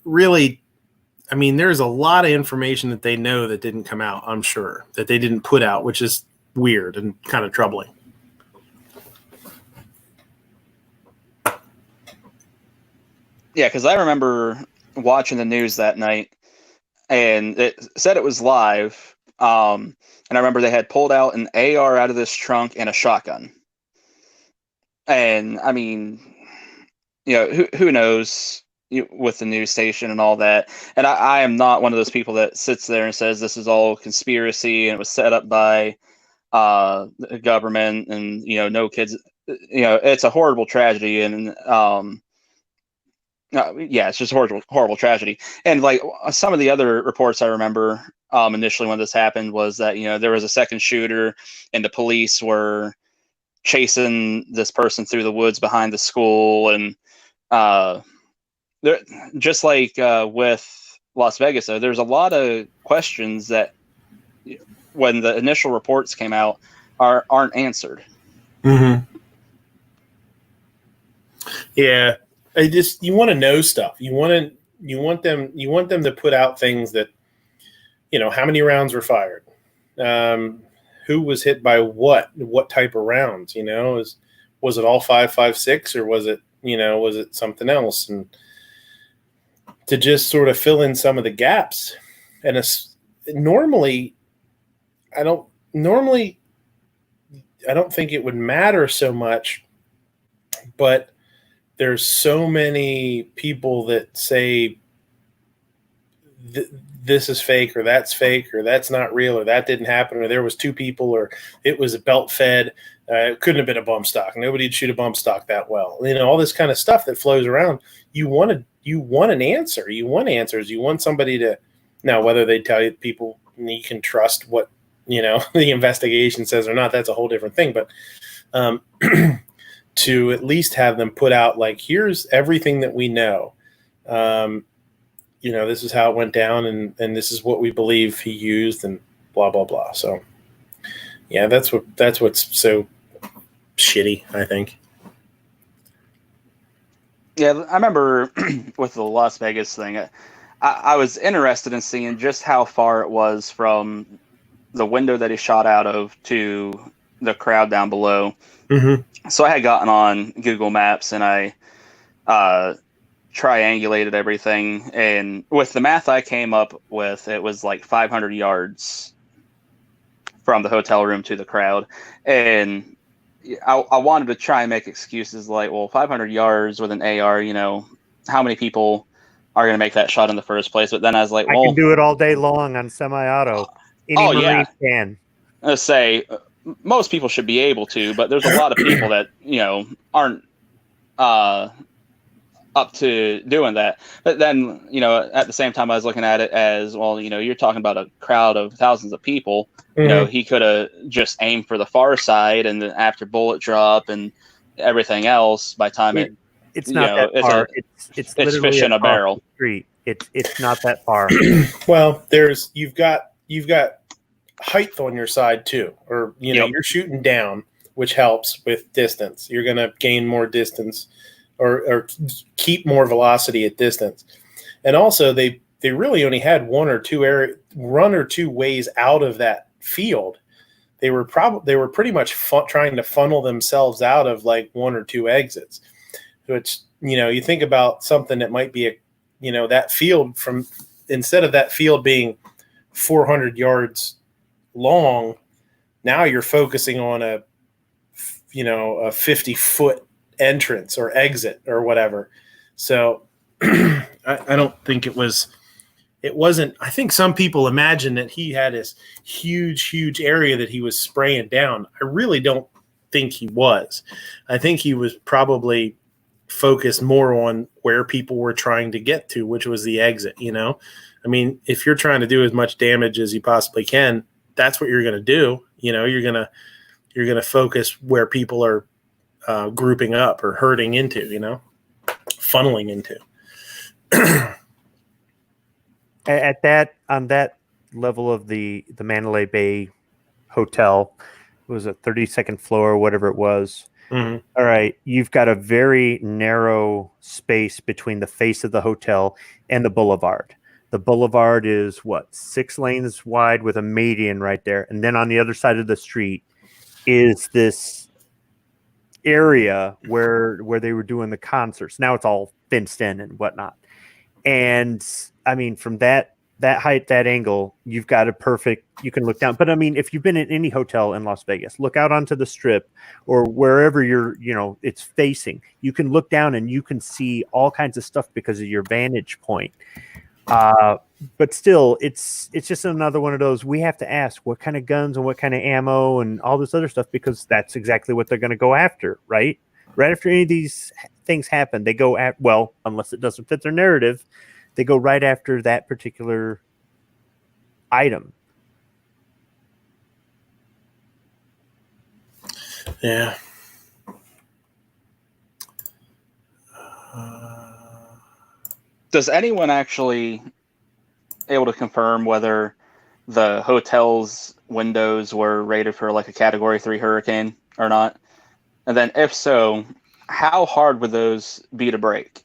really, I mean, there's a lot of information that they know that didn't come out, I'm sure, that they didn't put out, which is weird and kind of troubling. Yeah, because I remember watching the news that night, and it said it was live. And I remember they had pulled out an AR out of this trunk and a shotgun. And I mean, who knows with the news station and all that. And I am not one of those people that sits there and says this is all conspiracy and it was set up by the government and no kids. It's a horrible tragedy, and it's just a horrible tragedy. And like some of the other reports I remember initially when this happened was that there was a second shooter and the police were chasing this person through the woods behind the school, and there, just like with Las Vegas, though, there's a lot of questions that when the initial reports came out aren't answered. Mm-hmm. Yeah. You want to know stuff. You want them to put out things that, how many rounds were fired, who was hit by what type of rounds, was it all 5.56 or was it something else? And to just sort of fill in some of the gaps. And I don't think it would matter so much, but there's so many people that say this is fake or that's not real or that didn't happen or there was two people or it was a belt fed. It couldn't have been a bump stock. Nobody'd shoot a bump stock that well. All this kind of stuff that flows around. You want an answer. You want answers. You want somebody to now whether they tell you people you can trust what the investigation says or not. That's a whole different thing. But to at least have them put out like, here's everything that we know. This is how it went down and this is what we believe he used and blah, blah, blah. So yeah, that's what's so shitty, I think. Yeah, I remember with the Las Vegas thing, I was interested in seeing just how far it was from the window that he shot out of to the crowd down below. Mm-hmm. So I had gotten on Google Maps and I triangulated everything. And with the math I came up with, it was like 500 yards from the hotel room to the crowd. And I wanted to try and make excuses like, well, 500 yards with an AR, how many people are going to make that shot in the first place. But then I was like, I well, can do it all day long on semi-auto. Any Oh, Marine yeah. can. let's say most people should be able to, but there's a lot of people that, aren't up to doing that. But then, at the same time, I was looking at it as, well, you're talking about a crowd of thousands of people. He could have just aimed for the far side, and then after bullet drop and everything else, by the time it's not that far. It's literally fish in a barrel. The street. It's not that far. Well, you've got height on your side too, or you're shooting down, which helps with distance. You're going to gain more distance, or keep more velocity at distance. And also, they really only had one or two ways out of that field. They were pretty much trying to funnel themselves out of like one or two exits. Which you think about something that might be that field instead of that field being 400 yards long, now you're focusing on a 50-foot entrance or exit or whatever. So I don't think it wasn't. I think some people imagine that he had this huge area that he was spraying down. I really don't think he was. I think he was probably focused more on where people were trying to get to, which was the exit. I mean, if you're trying to do as much damage as you possibly can, that's what you're going to do. You're going to focus where people are grouping up or herding into, funneling into. On that level of the Mandalay Bay Hotel, it was a 32nd floor, whatever it was. Mm-hmm. All right, you've got a very narrow space between the face of the hotel and the boulevard. The boulevard is 6 lanes wide with a median right there, and then on the other side of the street is this area where they were doing the concerts. Now it's all fenced in and whatnot. And I mean, from that height, that angle, you've got you can look down. But I mean, if you've been in any hotel in Las Vegas, look out onto the Strip or wherever it's facing. You can look down and you can see all kinds of stuff because of your vantage point. But still, it's just another one of those. We have to ask what kind of guns and what kind of ammo and all this other stuff, because that's exactly what they're going to go after, right? Right after any of these things happen, they go at, well, unless it doesn't fit their narrative, they go right after that particular item. Yeah. Does anyone actually able to confirm whether the hotel's windows were rated for like a Category 3 hurricane or not? And then if so, how hard would those be to break?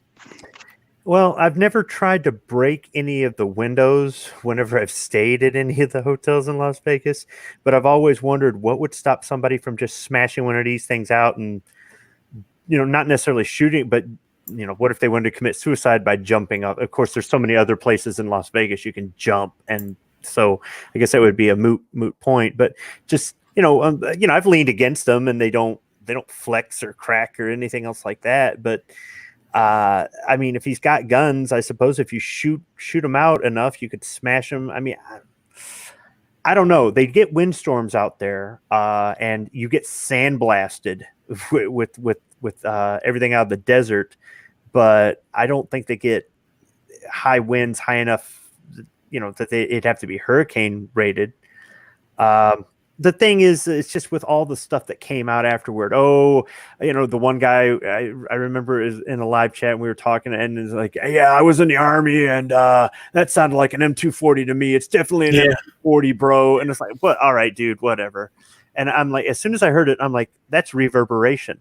Well, I've never tried to break any of the windows whenever I've stayed at any of the hotels in Las Vegas, but I've always wondered what would stop somebody from just smashing one of these things out and, not necessarily shooting, but, what if they wanted to commit suicide by jumping up? Of course, there's so many other places in Las Vegas you can jump, and so I guess that would be a moot point. But just, I've leaned against them, and they don't flex or crack or anything else like that, but I mean, if he's got guns, I suppose if you shoot him out enough, you could smash him. I mean, I don't know. They get windstorms out there, and you get sandblasted with everything out of the desert, but I don't think they get high winds high enough, that it'd have to be hurricane rated. The thing is, it's just with all the stuff that came out afterward. Oh, the one guy I remember is in a live chat, and we were talking, and it's like, yeah, I was in the Army, and that sounded like an M240 to me. It's definitely an M240, bro. And it's like, what? All right, dude, whatever. And I'm like, as soon as I heard it, I'm like, that's reverberation.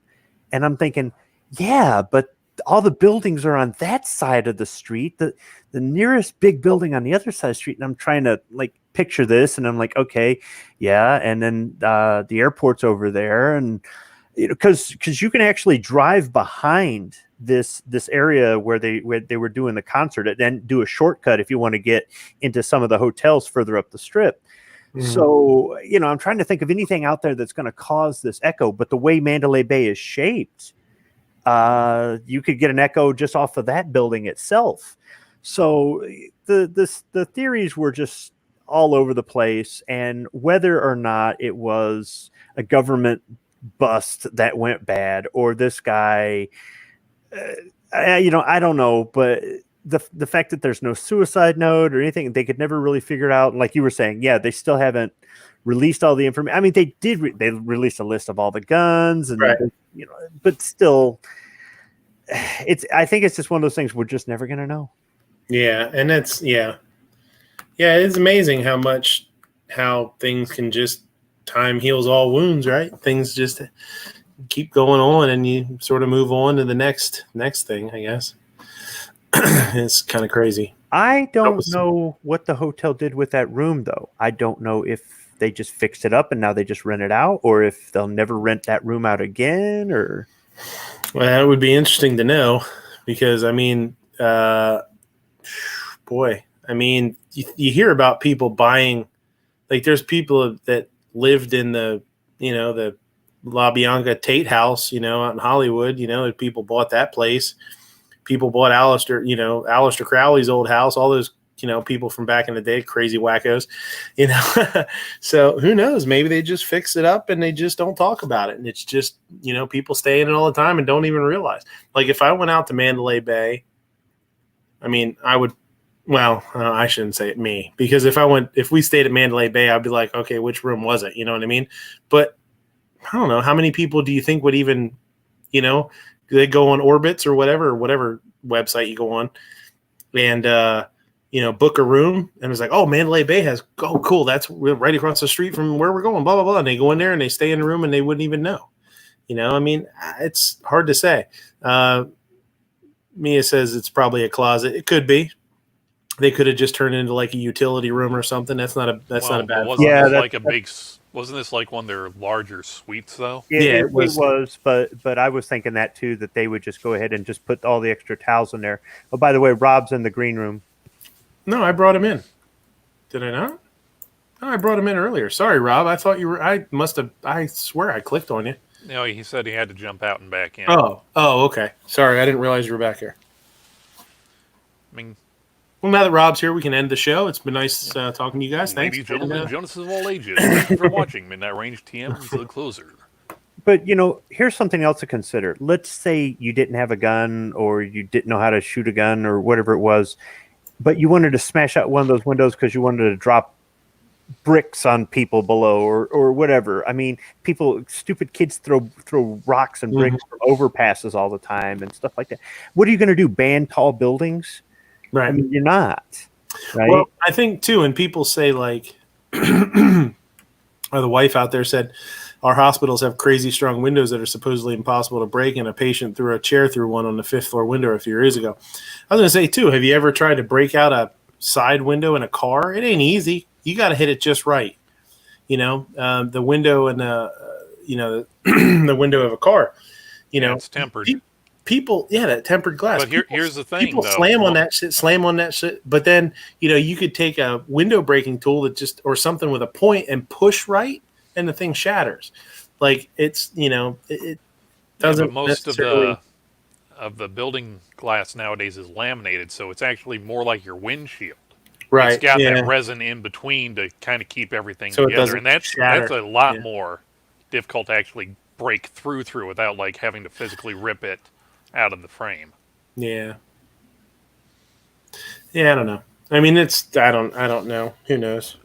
And I'm thinking, yeah, but all the buildings are on that side of the street. The nearest big building on the other side of the street, and I'm trying to like picture this, and I'm like, okay, yeah, and then the airport's over there, and because you can actually drive behind this area where they were doing the concert, and then do a shortcut if you want to get into some of the hotels further up the Strip. Mm-hmm. So I'm trying to think of anything out there that's going to cause this echo, but the way Mandalay Bay is shaped, you could get an echo just off of that building itself. So the theories were just all over the place, and whether or not it was a government bust that went bad or this guy, I don't know, but the fact that there's no suicide note or anything, they could never really figure it out. And like you were saying, yeah, they still haven't released all the information. I mean, they did. They released a list of all the guns, and Right. but still, I think it's just one of those things we're just never gonna know. Yeah, and yeah, it's amazing how things can just time heals all wounds, right? Things just keep going on, and you sort of move on to the next thing, I guess. It's kind of crazy. I don't know what the hotel did with that room, though. I don't know if they just fixed it up and now they just rent it out, or if they'll never rent that room out again, or. Well, that would be interesting to know, because I mean, boy, I mean, you hear about people buying, like there's people that lived in the La Bianca Tate house, out in Hollywood, people bought that place. People bought Aleister Crowley's old house, all those, people from back in the day, crazy wackos, So who knows? Maybe they just fix it up and they just don't talk about it. And it's just, people stay in it all the time and don't even realize. Like if I went out to Mandalay Bay, I mean, I shouldn't say it me, because if we stayed at Mandalay Bay, I'd be like, okay, which room was it? You know what I mean? But I don't know. How many people do you think would even, they go on Orbitz or whatever website you go on and, book a room, and it's like, oh, Mandalay Bay has, oh, cool. That's right across the street from where we're going, blah, blah, blah. And they go in there and they stay in the room and they wouldn't even know, I mean, it's hard to say. Mia says it's probably a closet. It could be. They could have just turned it into like a utility room or something. That's not a bad. Wasn't this like one of their larger suites though? It was, but I was thinking that too, that they would just go ahead and just put all the extra towels in there. Oh, by the way, Rob's in the green room. No, I brought him in. Did I not? Oh, I brought him in earlier. Sorry, Rob. I thought you were. I swear I clicked on you. No, he said he had to jump out and back in. Oh, okay. Sorry, I didn't realize you were back here. I mean, well, now that Rob's here, we can end the show. It's been nice talking to you guys. Thanks. Ladies, gentlemen, Jonases of all ages, thank you for watching Midnight Range TM, The Closer. But, here's something else to consider. Let's say you didn't have a gun, or you didn't know how to shoot a gun, or whatever it was, but you wanted to smash out one of those windows because you wanted to drop bricks on people below, or whatever. I mean, stupid kids throw rocks and bricks from overpasses all the time and stuff like that. What are you going to do? Ban tall buildings? Right. I mean, you're not. Right? Well, I think too, and people say like, or the wife out there said, our hospitals have crazy strong windows that are supposedly impossible to break, and a patient threw a chair through one on the 5th floor window a few years ago. I was going to say too, have you ever tried to break out a side window in a car? It ain't easy. You got to hit it just right. The window and the window of a car. It's tempered. People, that tempered glass. But here's the thing, people though. slam on that shit. But then, you could take a window breaking tool or something with a point and push right, and the thing shatters. Like it's, it doesn't. But most of the building glass nowadays is laminated, so it's actually more like your windshield. Right. It's got that resin in between to kind of keep everything together, and that's a lot more difficult to actually break through without like having to physically rip it out of the frame. Yeah. Yeah, I don't know. I mean, I don't know. Who knows?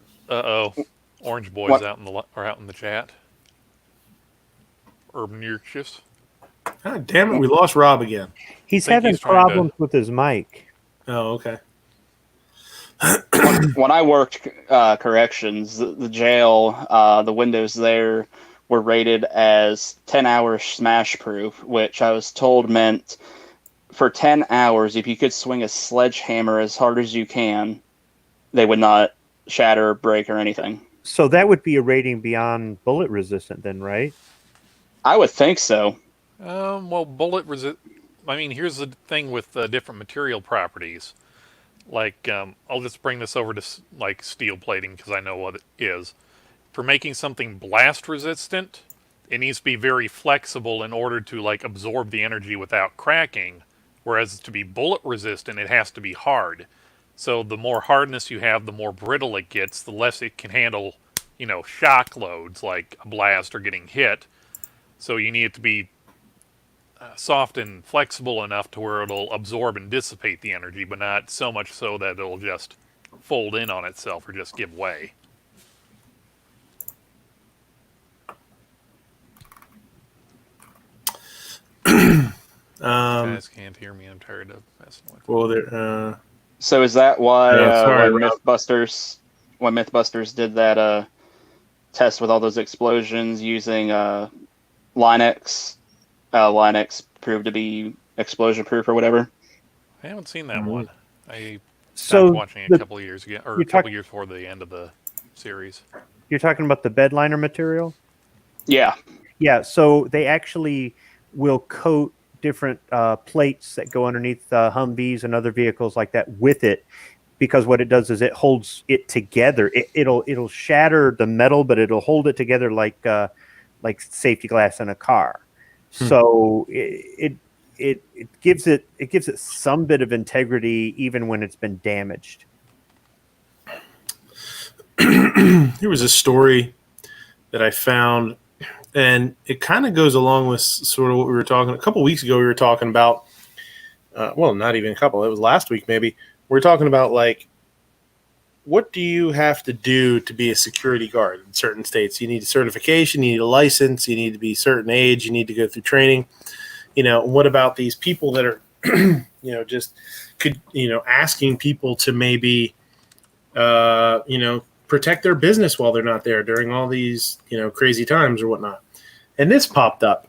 Orange Boy's out in the chat. Urban Yorkshire's. God damn it, we lost Rob again. He's having problems with his mic. Oh, okay. When I worked corrections, the jail, the windows there were rated as 10-hour smash proof, which I was told meant for 10 hours, if you could swing a sledgehammer as hard as you can, they would not shatter, break, or anything. So that would be a rating beyond bullet resistant then, right? I would think so. Well, bullet resist. I mean, here's the thing with different material properties. Like, I'll just bring this over to like steel plating because I know what it is. For making something blast resistant, it needs to be very flexible in order to like absorb the energy without cracking. Whereas to be bullet resistant, it has to be hard. So the more hardness you have, the more brittle it gets, the less it can handle, shock loads like a blast or getting hit. So you need it to be soft and flexible enough to where it'll absorb and dissipate the energy, but not so much so that it'll just fold in on itself or just give way. Guys can't hear me. I'm tired of messing with it. Well, So is that why sorry, when Rob. Mythbusters did that test with all those explosions using Linux proved to be explosion proof or whatever? I haven't seen that one. I So stopped watching it a couple of years ago, or you a couple years before the end of the series. You're talking about the bed liner material? Yeah. Yeah, so they actually will coat different plates that go underneath Humvees and other vehicles like that with it, because what it does is it holds it together. It'll shatter the metal, but it'll hold it together like safety glass in a car. So it gives it some bit of integrity even when it's been damaged. Here was a story that I found, and it kind of goes along with sort of what we were talking a couple weeks ago. We were talking about, well, not even a couple. It was last week maybe. We were talking about like, what do you have to do to be a security guard in certain states? You need a certification, you need a license, you need to be a certain age, you need to go through training. What about these people that are, just asking people to maybe, protect their business while they're not there during all these, crazy times or whatnot. And this popped up,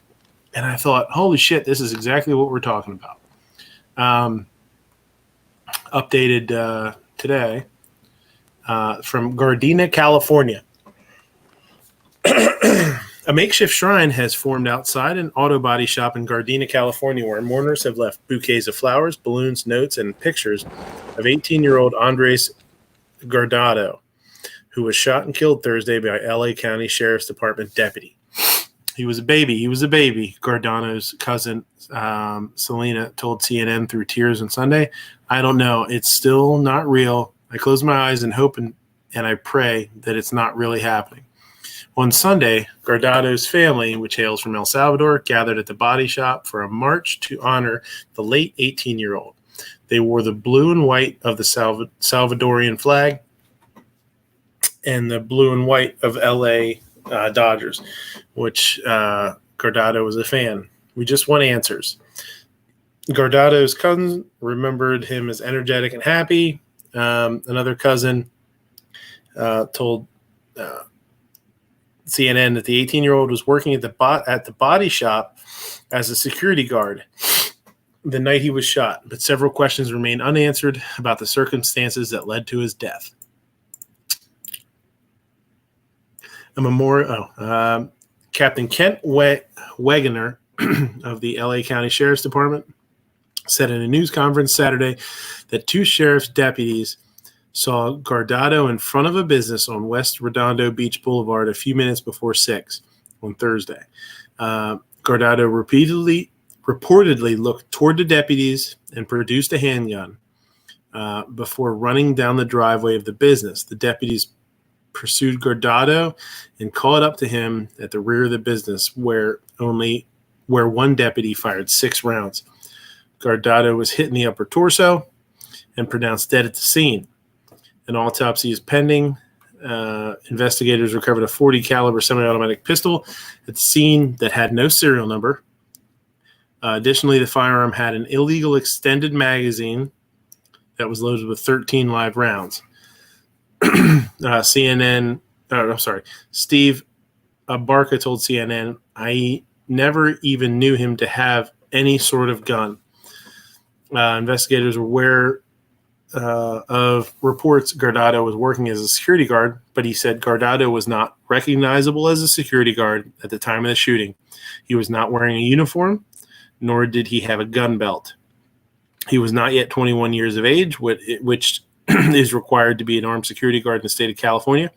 and I thought, holy shit, this is exactly what we're talking about. Updated today from Gardena, California. A makeshift shrine has formed outside an auto body shop in Gardena, California, where mourners have left bouquets of flowers, balloons, notes, and pictures of 18-year-old Andres Guardado, who was shot and killed Thursday by LA County Sheriff's Department deputy. He was a baby. Guardano's cousin, Selena, told CNN through tears on Sunday. I don't know. It's still not real. I close my eyes and hope and I pray that it's not really happening. On Sunday, Guardado's family, which hails from El Salvador, gathered at the body shop for a march to honor the late 18-year-old. They wore the blue and white of the Salvadorian flag and the blue and white of L.A. Dodgers, which Guardado was a fan. We just want answers. Guardado's cousin remembered him as energetic and happy. Another cousin told CNN that the 18-year-old was working at the body shop as a security guard the night he was shot, but several questions remain unanswered about the circumstances that led to his death. Captain Kent Wegener of the LA County Sheriff's Department said in a news conference Saturday that two sheriff's deputies saw Guardado in front of a business on West Redondo Beach Boulevard a few minutes before 6 on Thursday. Guardado reportedly looked toward the deputies and produced a handgun before running down the driveway of the business. The deputies pursued Guardado and caught up to him at the rear of the business where one deputy fired 6 rounds. Guardado was hit in the upper torso and pronounced dead at the scene. An autopsy is pending. Investigators recovered a .40 caliber semi-automatic pistol at the scene that had no serial number. Additionally, the firearm had an illegal extended magazine that was loaded with 13 live rounds. Steve Barca told CNN, I never even knew him to have any sort of gun. Investigators were aware of reports Guardado was working as a security guard, but he said Guardado was not recognizable as a security guard at the time of the shooting. He was not wearing a uniform, nor did he have a gun belt. He was not yet 21 years of age, which is required to be an armed security guard in the state of California.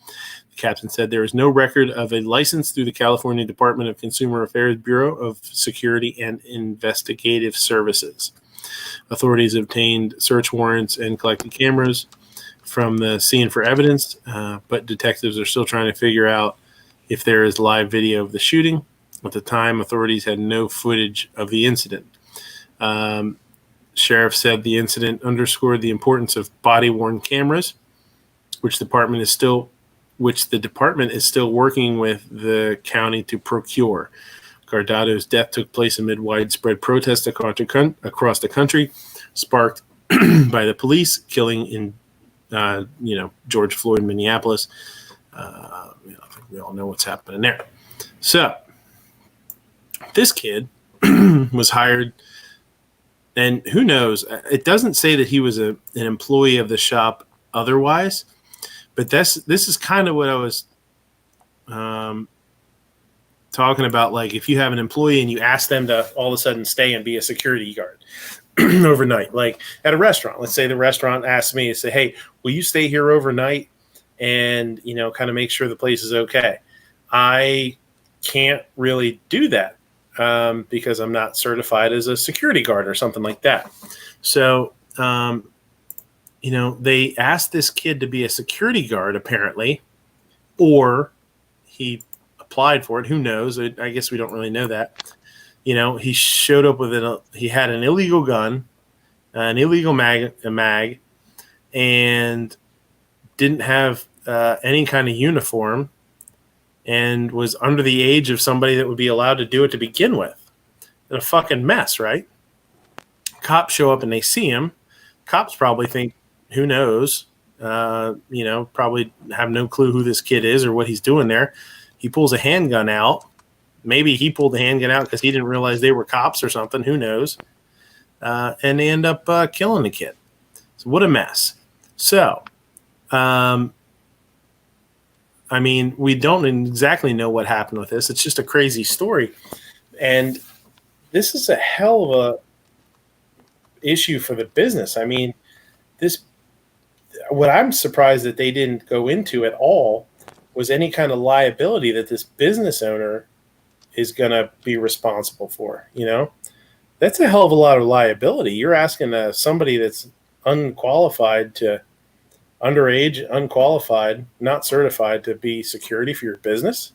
The captain said there is no record of a license through the California Department of Consumer Affairs Bureau of Security and Investigative Services. Authorities obtained search warrants and collected cameras from the scene for evidence, but detectives are still trying to figure out if there is live video of the shooting. At the time, authorities had no footage of the incident. Sheriff said the incident underscored the importance of body-worn cameras, which the department is still working with the county to procure. Guardado's death took place amid widespread protests across the country, sparked by the police killing in, George Floyd, Minneapolis. I think we all know what's happening there. So this kid was hired, and who knows? It doesn't say that he was an employee of the shop otherwise, but this is kind of what I was talking about. Like, if you have an employee and you ask them to all of a sudden stay and be a security guard overnight, like at a restaurant. Let's say the restaurant asks me to say, "Hey, will you stay here overnight and kind of make sure the place is okay?" I can't really do that because I'm not certified as a security guard or something like that. So, they asked this kid to be a security guard apparently, or he applied for it. Who knows? I guess we don't really know that. He showed up with he had an illegal gun, an illegal mag, and didn't have any kind of uniform, and was under the age of somebody that would be allowed to do it to begin with. And a fucking mess, right? Cops show up and they see him. Cops probably think, who knows? Probably have no clue who this kid is or what he's doing there. He pulls a handgun out. Maybe he pulled the handgun out because he didn't realize they were cops or something. Who knows? And they end up killing the kid. So what a mess. So, we don't exactly know what happened with this. It's just a crazy story. And this is a hell of a issue for the business. What I'm surprised that they didn't go into at all was any kind of liability that this business owner is going to be responsible for. That's a hell of a lot of liability. You're asking somebody that's unqualified underage, unqualified, not certified to be security for your business.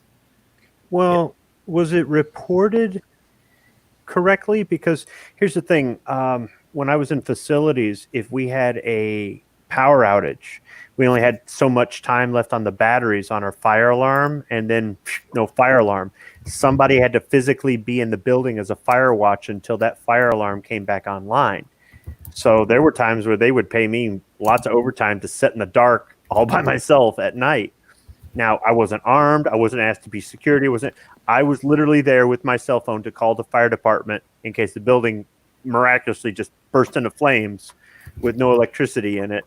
Well, was it reported correctly? Because here's the thing. When I was in facilities, if we had a power outage, we only had so much time left on the batteries on our fire alarm, and then no fire alarm. Somebody had to physically be in the building as a fire watch until that fire alarm came back online. So there were times where they would pay me lots of overtime to sit in the dark all by myself at night. Now, I wasn't armed. I wasn't asked to be security. I was literally there with my cell phone to call the fire department in case the building miraculously just burst into flames with no electricity in it.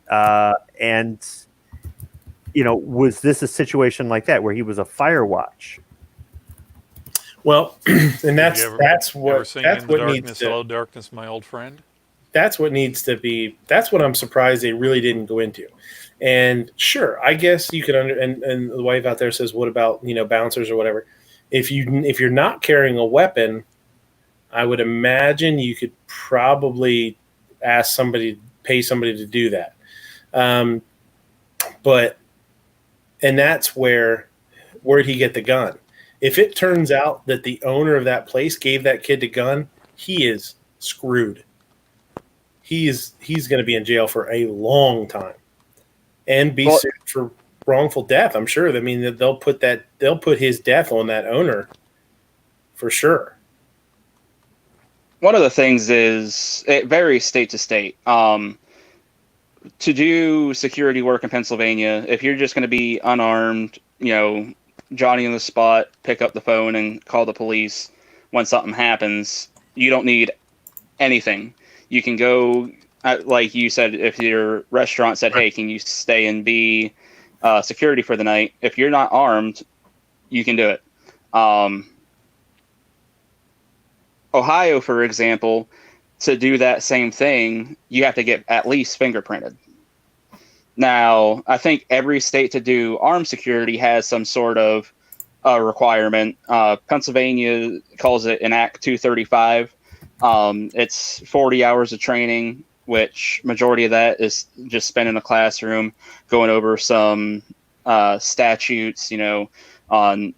Was this a situation like that where he was a fire watch? Well, and that's what needs to, hello, darkness, my old friend. That's what needs to be. That's what I'm surprised they really didn't go into. And sure, I guess you could and the wife out there says, what about, bouncers or whatever? If you're not carrying a weapon, I would imagine you could probably pay somebody to do that. And that's where'd he get the gun? If it turns out that the owner of that place gave that kid the gun, he is screwed. He's going to be in jail for a long time and be sued for wrongful death. I'm sure. They'll put his death on that owner for sure. One of the things is it varies state to state. To do security work in Pennsylvania, if you're just going to be unarmed, Johnny on the spot, pick up the phone and call the police when something happens, you don't need anything. You can go, like you said, if your restaurant said, hey, can you stay and be security for the night? If you're not armed, you can do it. Ohio, for example, to do that same thing, you have to get at least fingerprinted. Now, I think every state to do armed security has some sort of requirement. Pennsylvania calls it an Act 235. It's 40 hours of training, which majority of that is just spent in a classroom going over some statutes, on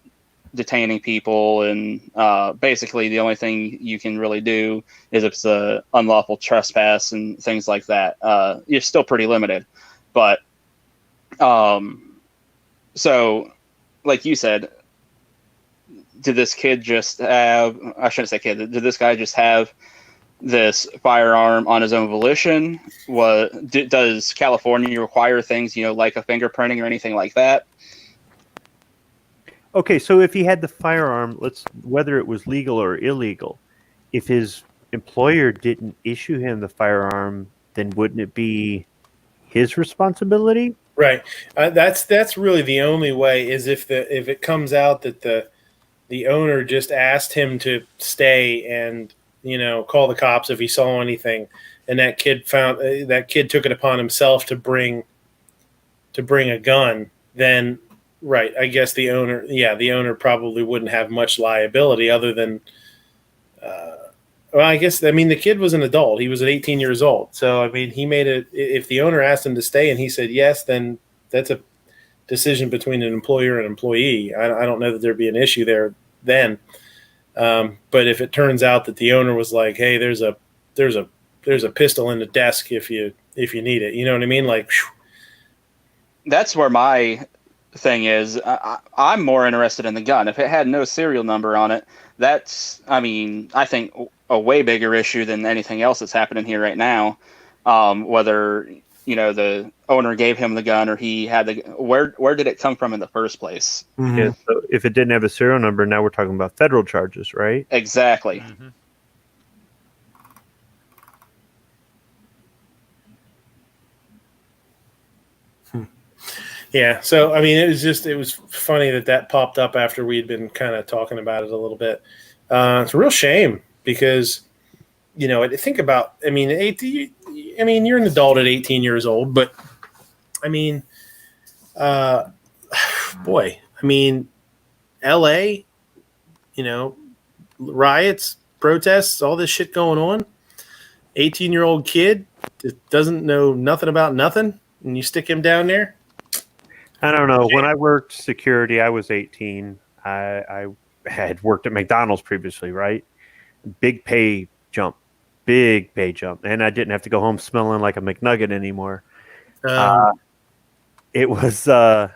detaining people, and basically the only thing you can really do is if it's a unlawful trespass and things like that. You're still pretty limited, but so like you said, did this kid just have, I shouldn't say kid, did this guy just have this firearm on his own volition? Does California require things, like a fingerprinting or anything like that? Okay, so if he had the firearm, whether it was legal or illegal, if his employer didn't issue him the firearm, then wouldn't it be his responsibility? Right. That's really the only way, is if it comes out that the owner just asked him to stay and call the cops if he saw anything, and that kid took it upon himself to bring a gun. Then right, I guess the owner probably wouldn't have much liability other than. Well, the kid was an adult. He was at 18 years old. So, he made it. If the owner asked him to stay and he said yes, then that's a decision between an employer and employee. I don't know that there'd be an issue there then. But if it turns out that the owner was like, "Hey, there's a pistol in the desk if you need it," you know what I mean? Like, whew. That's where my thing is. I'm more interested in the gun. If it had no serial number on it, that's, I think, a way bigger issue than anything else that's happening here right now. Whether the owner gave him the gun or he had where did it come from in the first place? Mm-hmm. Yeah, so if it didn't have a serial number, now we're talking about federal charges, right? Exactly. Mm-hmm. Yeah. So, it was funny that popped up after we'd been kind of talking about it a little bit. It's a real shame because, think about, you're an adult at 18 years old, but boy, LA, riots, protests, all this shit going on. 18-year-old kid that doesn't know nothing about nothing, and you stick him down there. I don't know. When I worked security, I was 18. I had worked at McDonald's previously, right? Big pay jump. And I didn't have to go home smelling like a McNugget anymore. It was the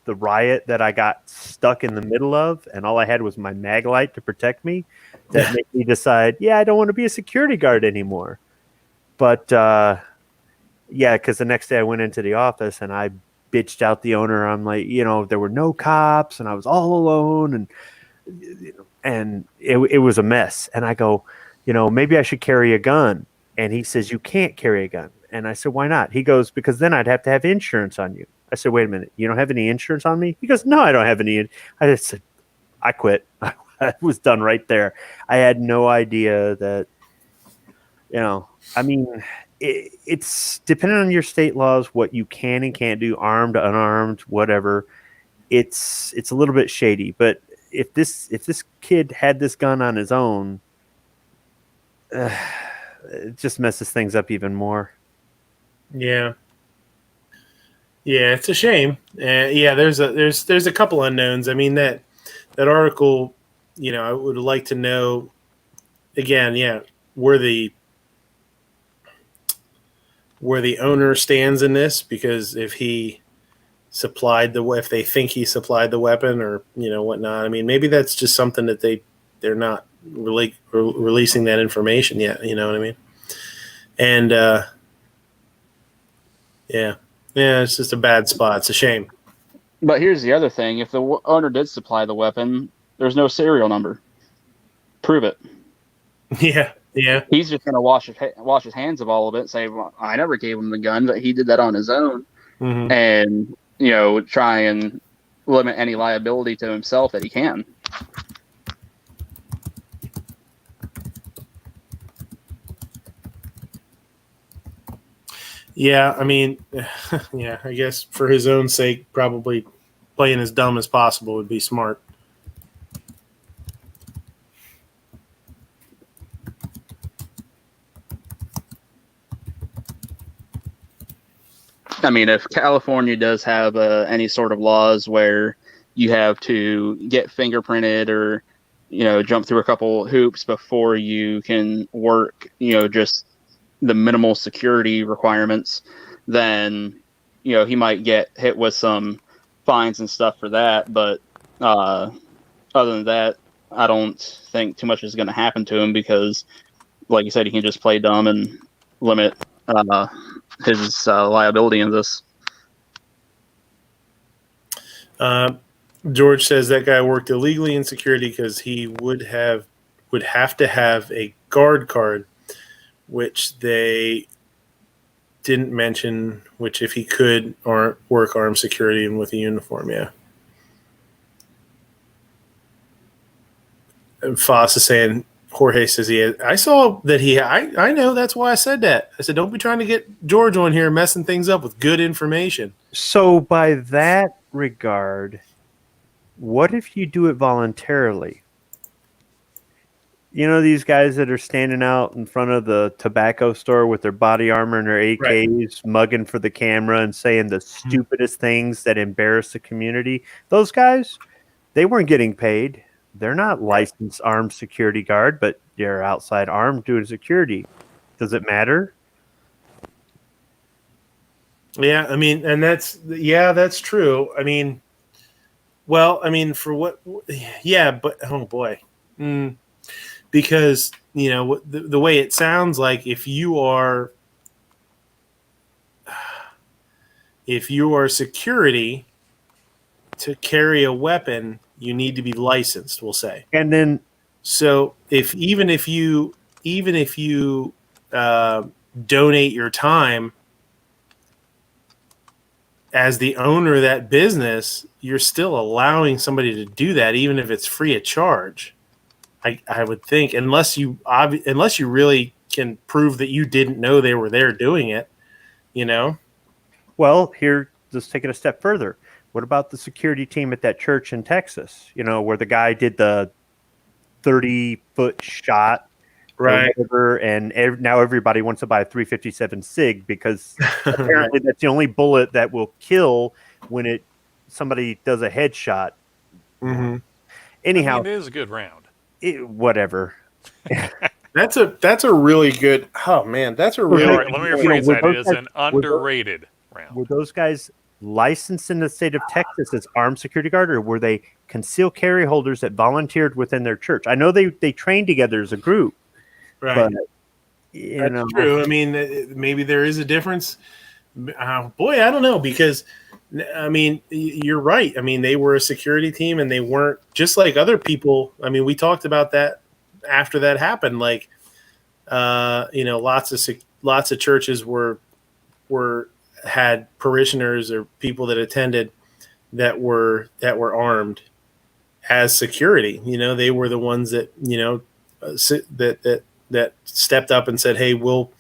riot that I got stuck in the middle of, and all I had was my mag light to protect me. That made me decide, I don't want to be a security guard anymore. But because the next day I went into the office and I bitched out the owner. I'm like, there were no cops and I was all alone, and it was a mess. And I go, maybe I should carry a gun. And he says, you can't carry a gun. And I said, why not? He goes, because then I'd have to have insurance on you. I said, wait a minute, you don't have any insurance on me? He goes, no, I don't have any. I just said, I quit. I was done right there. I had no idea that, it's depending on your state laws, what you can and can't do, armed, unarmed, whatever. It's a little bit shady. But if this kid had this gun on his own, it just messes things up even more. Yeah. Yeah, it's a shame. There's a couple unknowns. That article, I would like to know again, where the owner stands in this, because if they think he supplied the weapon or whatnot. Maybe that's just something that they're not really releasing that information yet. You know what I mean? And it's just a bad spot. It's a shame. But here's the other thing: if the owner did supply the weapon, there's no serial number. Prove it. Yeah. He's just going to wash his hands of all of it and say, well, I never gave him the gun, but he did that on his own. Mm-hmm. And, try and limit any liability to himself that he can. Yeah, I guess for his own sake, probably playing as dumb as possible would be smart. mean, if California does have any sort of laws where you have to get fingerprinted or, jump through a couple hoops before you can work, just the minimal security requirements, then, he might get hit with some fines and stuff for that. But other than that, I don't think too much is going to happen to him because, like you said, he can just play dumb and limit his liability in this. George says that guy worked illegally in security because he would have to have a guard card, which they didn't mention, which if he could or work armed security and with a uniform, yeah. And Foss is saying, Jorge says I saw that I know, that's why I said that. I said, don't be trying to get George on here messing things up with good information. So by that regard, what if you do it voluntarily? These guys that are standing out in front of the tobacco store with their body armor and their AKs, mugging for the camera and saying the stupidest things that embarrass the community. Those guys, they weren't getting paid. They're not licensed armed security guard, but they're outside armed doing security. Does it matter? Yeah, I mean, and that's true. I mean, for what? Yeah, but oh boy, because the way it sounds like if you are security to carry a weapon, you need to be licensed. We'll say, and then so even if you donate your time as the owner of that business, you're still allowing somebody to do that, even if it's free of charge. I would think, unless you really can prove that you didn't know they were there doing it, Well, here, let's take it a step further. What about the security team at that church in Texas? Where the guy did the 30-foot shot, right? And now everybody wants to buy a 357 SIG because apparently that's the only bullet that will kill when somebody does a headshot. Mm-hmm. Anyhow, it is a good round. Whatever. That's a really good. Oh man, that's a really. Let me rephrase that. It is an underrated round. Were those guys licensed in the state of Texas as armed security guard, or were they concealed carry holders that volunteered within their church? I know they trained together as a group, right? But, that's true. I mean, maybe there is a difference. Boy, I don't know, because I mean, you're right. I mean, they were a security team, and they weren't just like other people. I mean, we talked about that after that happened. Like, lots of churches had parishioners or people that attended that were armed as security. They were the ones that that stepped up and said, "Hey, we'll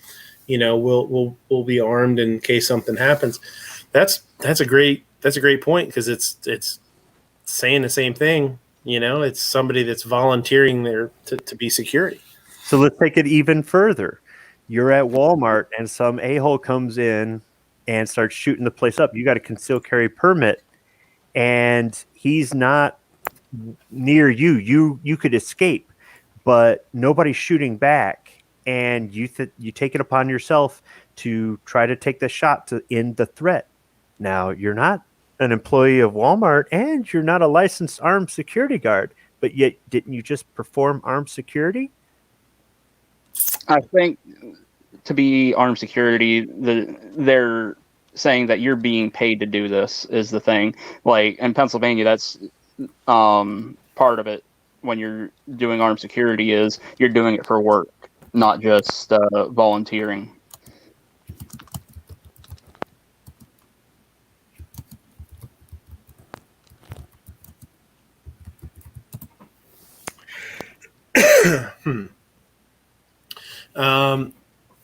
be armed in case something happens." That's a great point, because it's saying the same thing. It's somebody that's volunteering there to be security. So let's take it even further. You're at Walmart and some a-hole comes in and starts shooting the place up. You got a concealed carry permit, and he's not near you. You could escape, but nobody's shooting back, and you take it upon yourself to try to take the shot to end the threat. Now, you're not an employee of Walmart, and you're not a licensed armed security guard, but yet didn't you just perform armed security? I think to be armed security, they're saying that you're being paid to do this is the thing. Like in Pennsylvania, that's part of it. When you're doing armed security, is you're doing it for work, not just volunteering.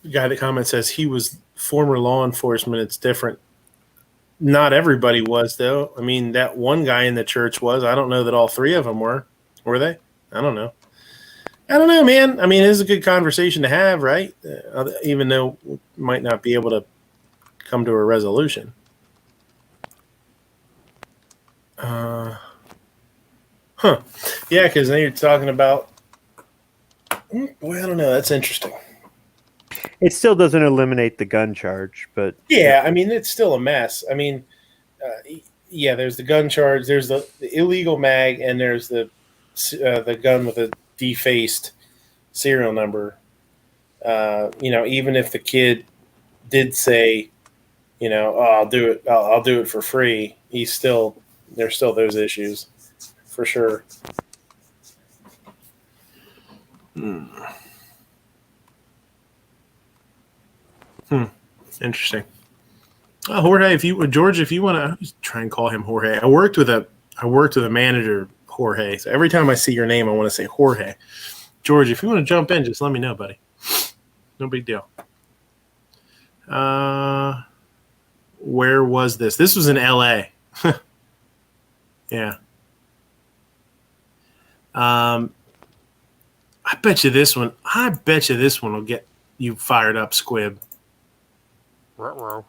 The guy that comments says he was former law enforcement. It's different. Not everybody was, though. I mean, that one guy in the church was. I don't know that all three of them were. Were they? I don't know. Man. I mean, it's a good conversation to have, right? Even though we might not be able to come to a resolution. Huh. Yeah, because then you're talking about. Well, I don't know. That's interesting. It still doesn't eliminate the gun charge, but Yeah, I mean, it's still a mess. I mean, yeah, there's the gun charge, there's the illegal mag, and there's the gun with a defaced serial number. Even if the kid did say, oh, I'll do it, I'll do it for free, there's still those issues for sure. Interesting. Jorge, if you want to try and call him Jorge, I worked with a manager, Jorge. So every time I see your name, I want to say Jorge. George, if you want to jump in, just let me know, buddy. No big deal. Where was this? This was in L.A. Yeah. I bet you this one will get you fired up, Squib. Ruh-roh.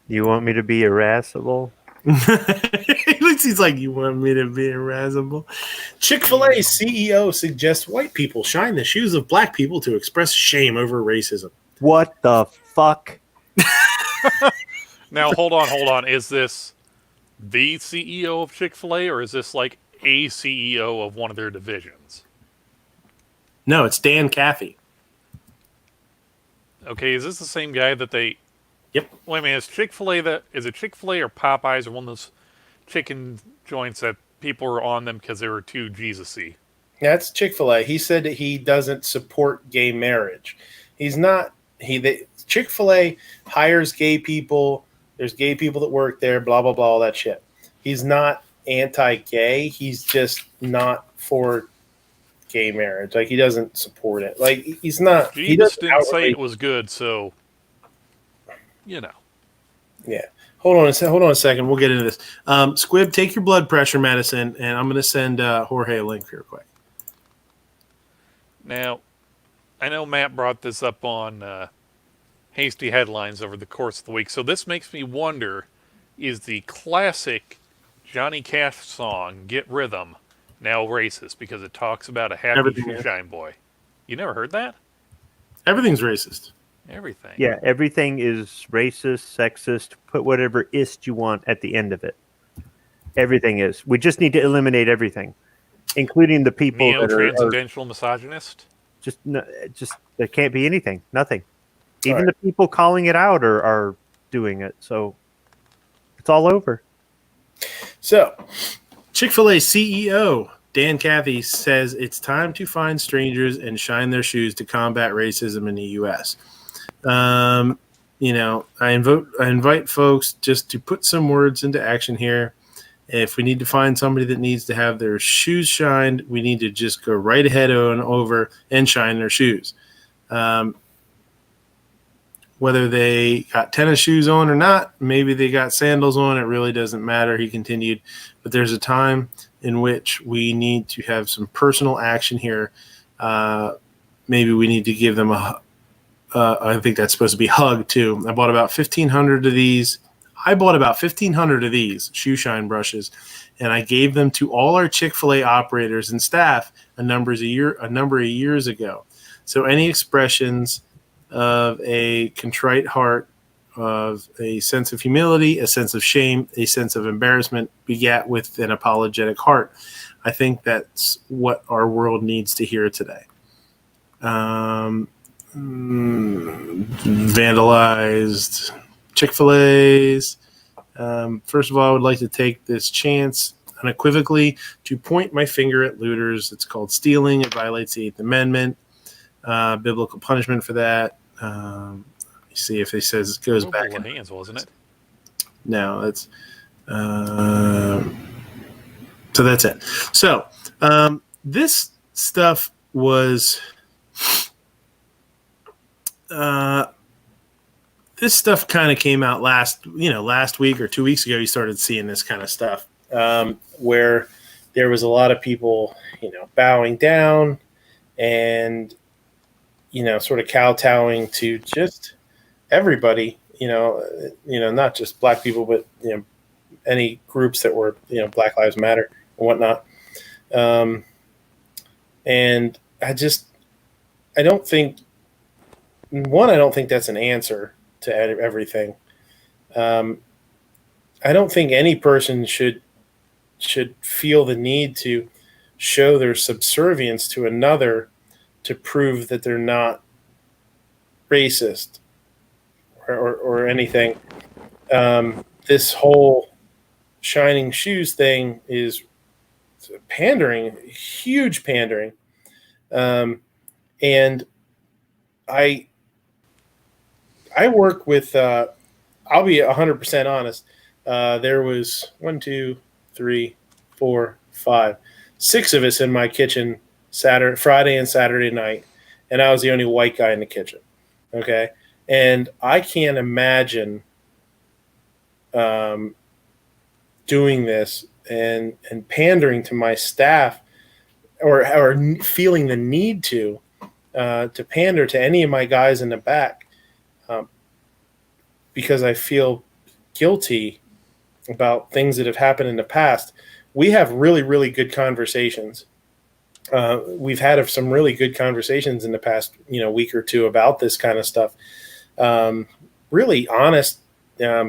you want me to be irascible? He's like, you want me to be irascible? Chick-fil-A CEO suggests white people shine the shoes of black people to express shame over racism. What the fuck? Now, hold on. Is this the CEO of Chick-fil-A, or is this like a CEO of one of their divisions? No, it's Dan Cathy. Okay, is this the same guy that they... Yep. Wait a minute, is it Chick-fil-A or Popeyes or one of those chicken joints that people are on them because they were too Jesus-y? That's Chick-fil-A. He said that he doesn't support gay marriage. He's not... Chick-fil-A hires gay people. There's gay people that work there, blah, blah, blah, all that shit. He's not anti-gay. He's just not for gay marriage. Like, he doesn't support it. Like, he's not... Jesus didn't say it was good, so... Yeah. Hold on a second. We'll get into this. Squib, take your blood pressure medicine, and I'm going to send Jorge a link here quick. Now, I know Matt brought this up on Hasty Headlines over the course of the week, so this makes me wonder, is the classic Johnny Cash song, Get Rhythm, now racist because it talks about a happy shoeshine boy? You never heard that? Everything's racist. Everything. Yeah, everything is racist, sexist. Put whatever ist you want at the end of it. Everything is. We just need to eliminate everything, including the people that are transcendental misogynist. Just there can't be anything. Nothing. Even the people calling it out are doing it. So it's all over. So, Chick-fil-A CEO Dan Cathy says it's time to find strangers and shine their shoes to combat racism in the U.S. I invite folks just to put some words into action here. If we need to find somebody that needs to have their shoes shined, we need to just go right ahead and over and shine their shoes. Whether they got tennis shoes on or not, maybe they got sandals on, it really doesn't matter, he continued. But there's a time in which we need to have some personal action here. Maybe we need to give them I think that's supposed to be hug too. I bought about 1,500 of these. Shoe shine brushes, and I gave them to all our Chick-fil-A operators and staff a number of years ago. So any expressions of a contrite heart, of a sense of humility, a sense of shame, a sense of embarrassment begat with an apologetic heart. I think that's what our world needs to hear today. Vandalized Chick-fil-A's. First of all, I would like to take this chance unequivocally to point my finger at looters. It's called stealing. It violates the 8th Amendment. Biblical punishment for that. See if he says it goes back. Hands, wasn't it? No, that's so that's it. So this stuff was this stuff kind of came out last week or 2 weeks ago. You started seeing this kind of stuff where there was a lot of people, bowing down and, sort of kowtowing to just everybody not just black people, but any groups that were Black Lives Matter and whatnot. And I don't think that's an answer to everything. I don't think any person should feel the need to show their subservience to another to prove that they're not racist or anything. This whole shining shoes thing is pandering, huge pandering. And I work with, I'll be 100% honest. There was 1, 2, 3, 4, 5, 6 of us in my kitchen Friday and Saturday night, and I was the only white guy in the kitchen. Okay, and I can't imagine doing this and pandering to my staff, or feeling the need to pander to any of my guys in the back, because I feel guilty about things that have happened in the past. We have really, really good conversations. We've had some really good conversations in the past, week or two about this kind of stuff. Really honest,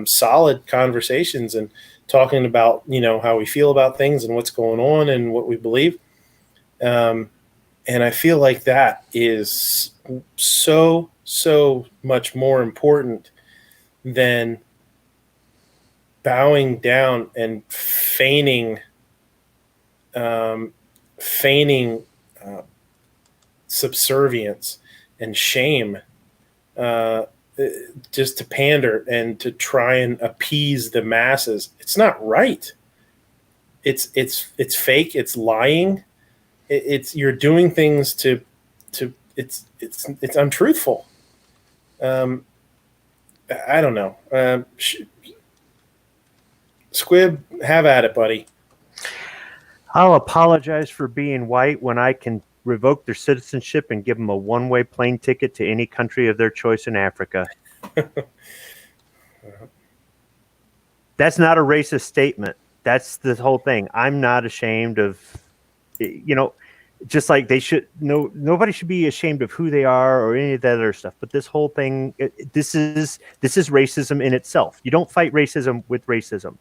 solid conversations, and talking about, how we feel about things and what's going on and what we believe. And I feel like that is so, so much more important than bowing down and feigning subservience and shame, just to pander and to try and appease the masses. It's not right. It's fake. It's lying. You're doing things to it's untruthful. I don't know. Squib, have at it, buddy. I'll apologize for being white when I can revoke their citizenship and give them a one-way plane ticket to any country of their choice in Africa. That's not a racist statement. That's the whole thing. I'm not ashamed of, just like they should. Nobody should be ashamed of who they are or any of that other stuff. But this whole thing, this is racism in itself. You don't fight racism with racism.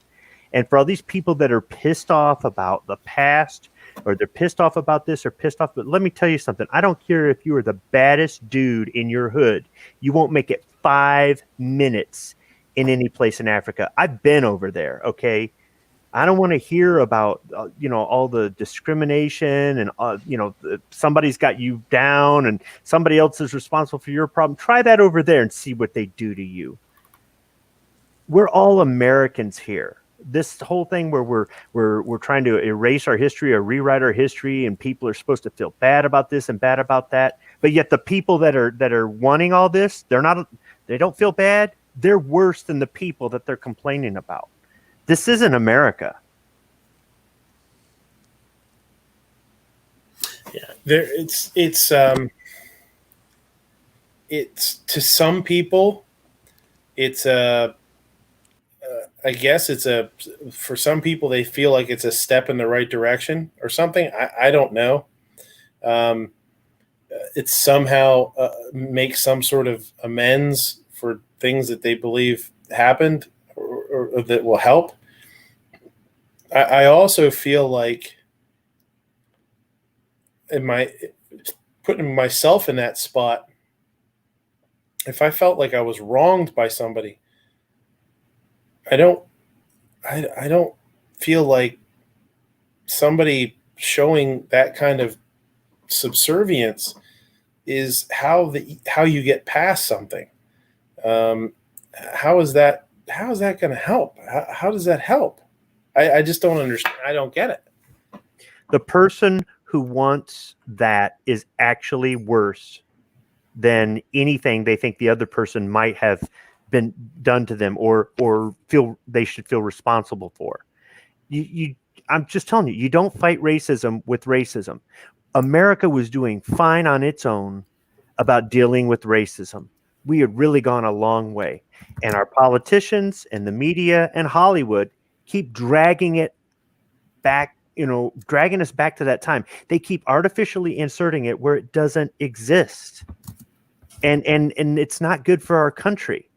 And for all these people that are pissed off about the past, or they're pissed off about this or pissed off, but let me tell you something. I don't care if you are the baddest dude in your hood. You won't make it 5 minutes in any place in Africa. I've been over there, okay? I don't want to hear about, all the discrimination and, somebody's got you down and somebody else is responsible for your problem. Try that over there and see what they do to you. We're all Americans here. This whole thing where we're trying to erase our history or rewrite our history, and people are supposed to feel bad about this and bad about that, but yet the people that are wanting all this, they don't feel bad. They're worse than the people that they're complaining about. This isn't America. Yeah, it's to some people, I guess for some people, they feel like it's a step in the right direction or something. I don't know. It's somehow make some sort of amends for things that they believe happened, or that will help. I also feel like, putting myself in that spot, if I felt like I was wronged by somebody, I don't feel like somebody showing that kind of subservience is how you get past something. How is that going to help? How does that help? I just don't understand. I don't get it. The person who wants that is actually worse than anything they think the other person might have been done to them or feel they should feel responsible for. I'm just telling you, you don't fight racism with racism. America was doing fine on its own about dealing with racism. we had really gone a long way. And our politicians and the media and Hollywood keep dragging it back, dragging us back to that time. They keep artificially inserting it where it doesn't exist. And it's not good for our country.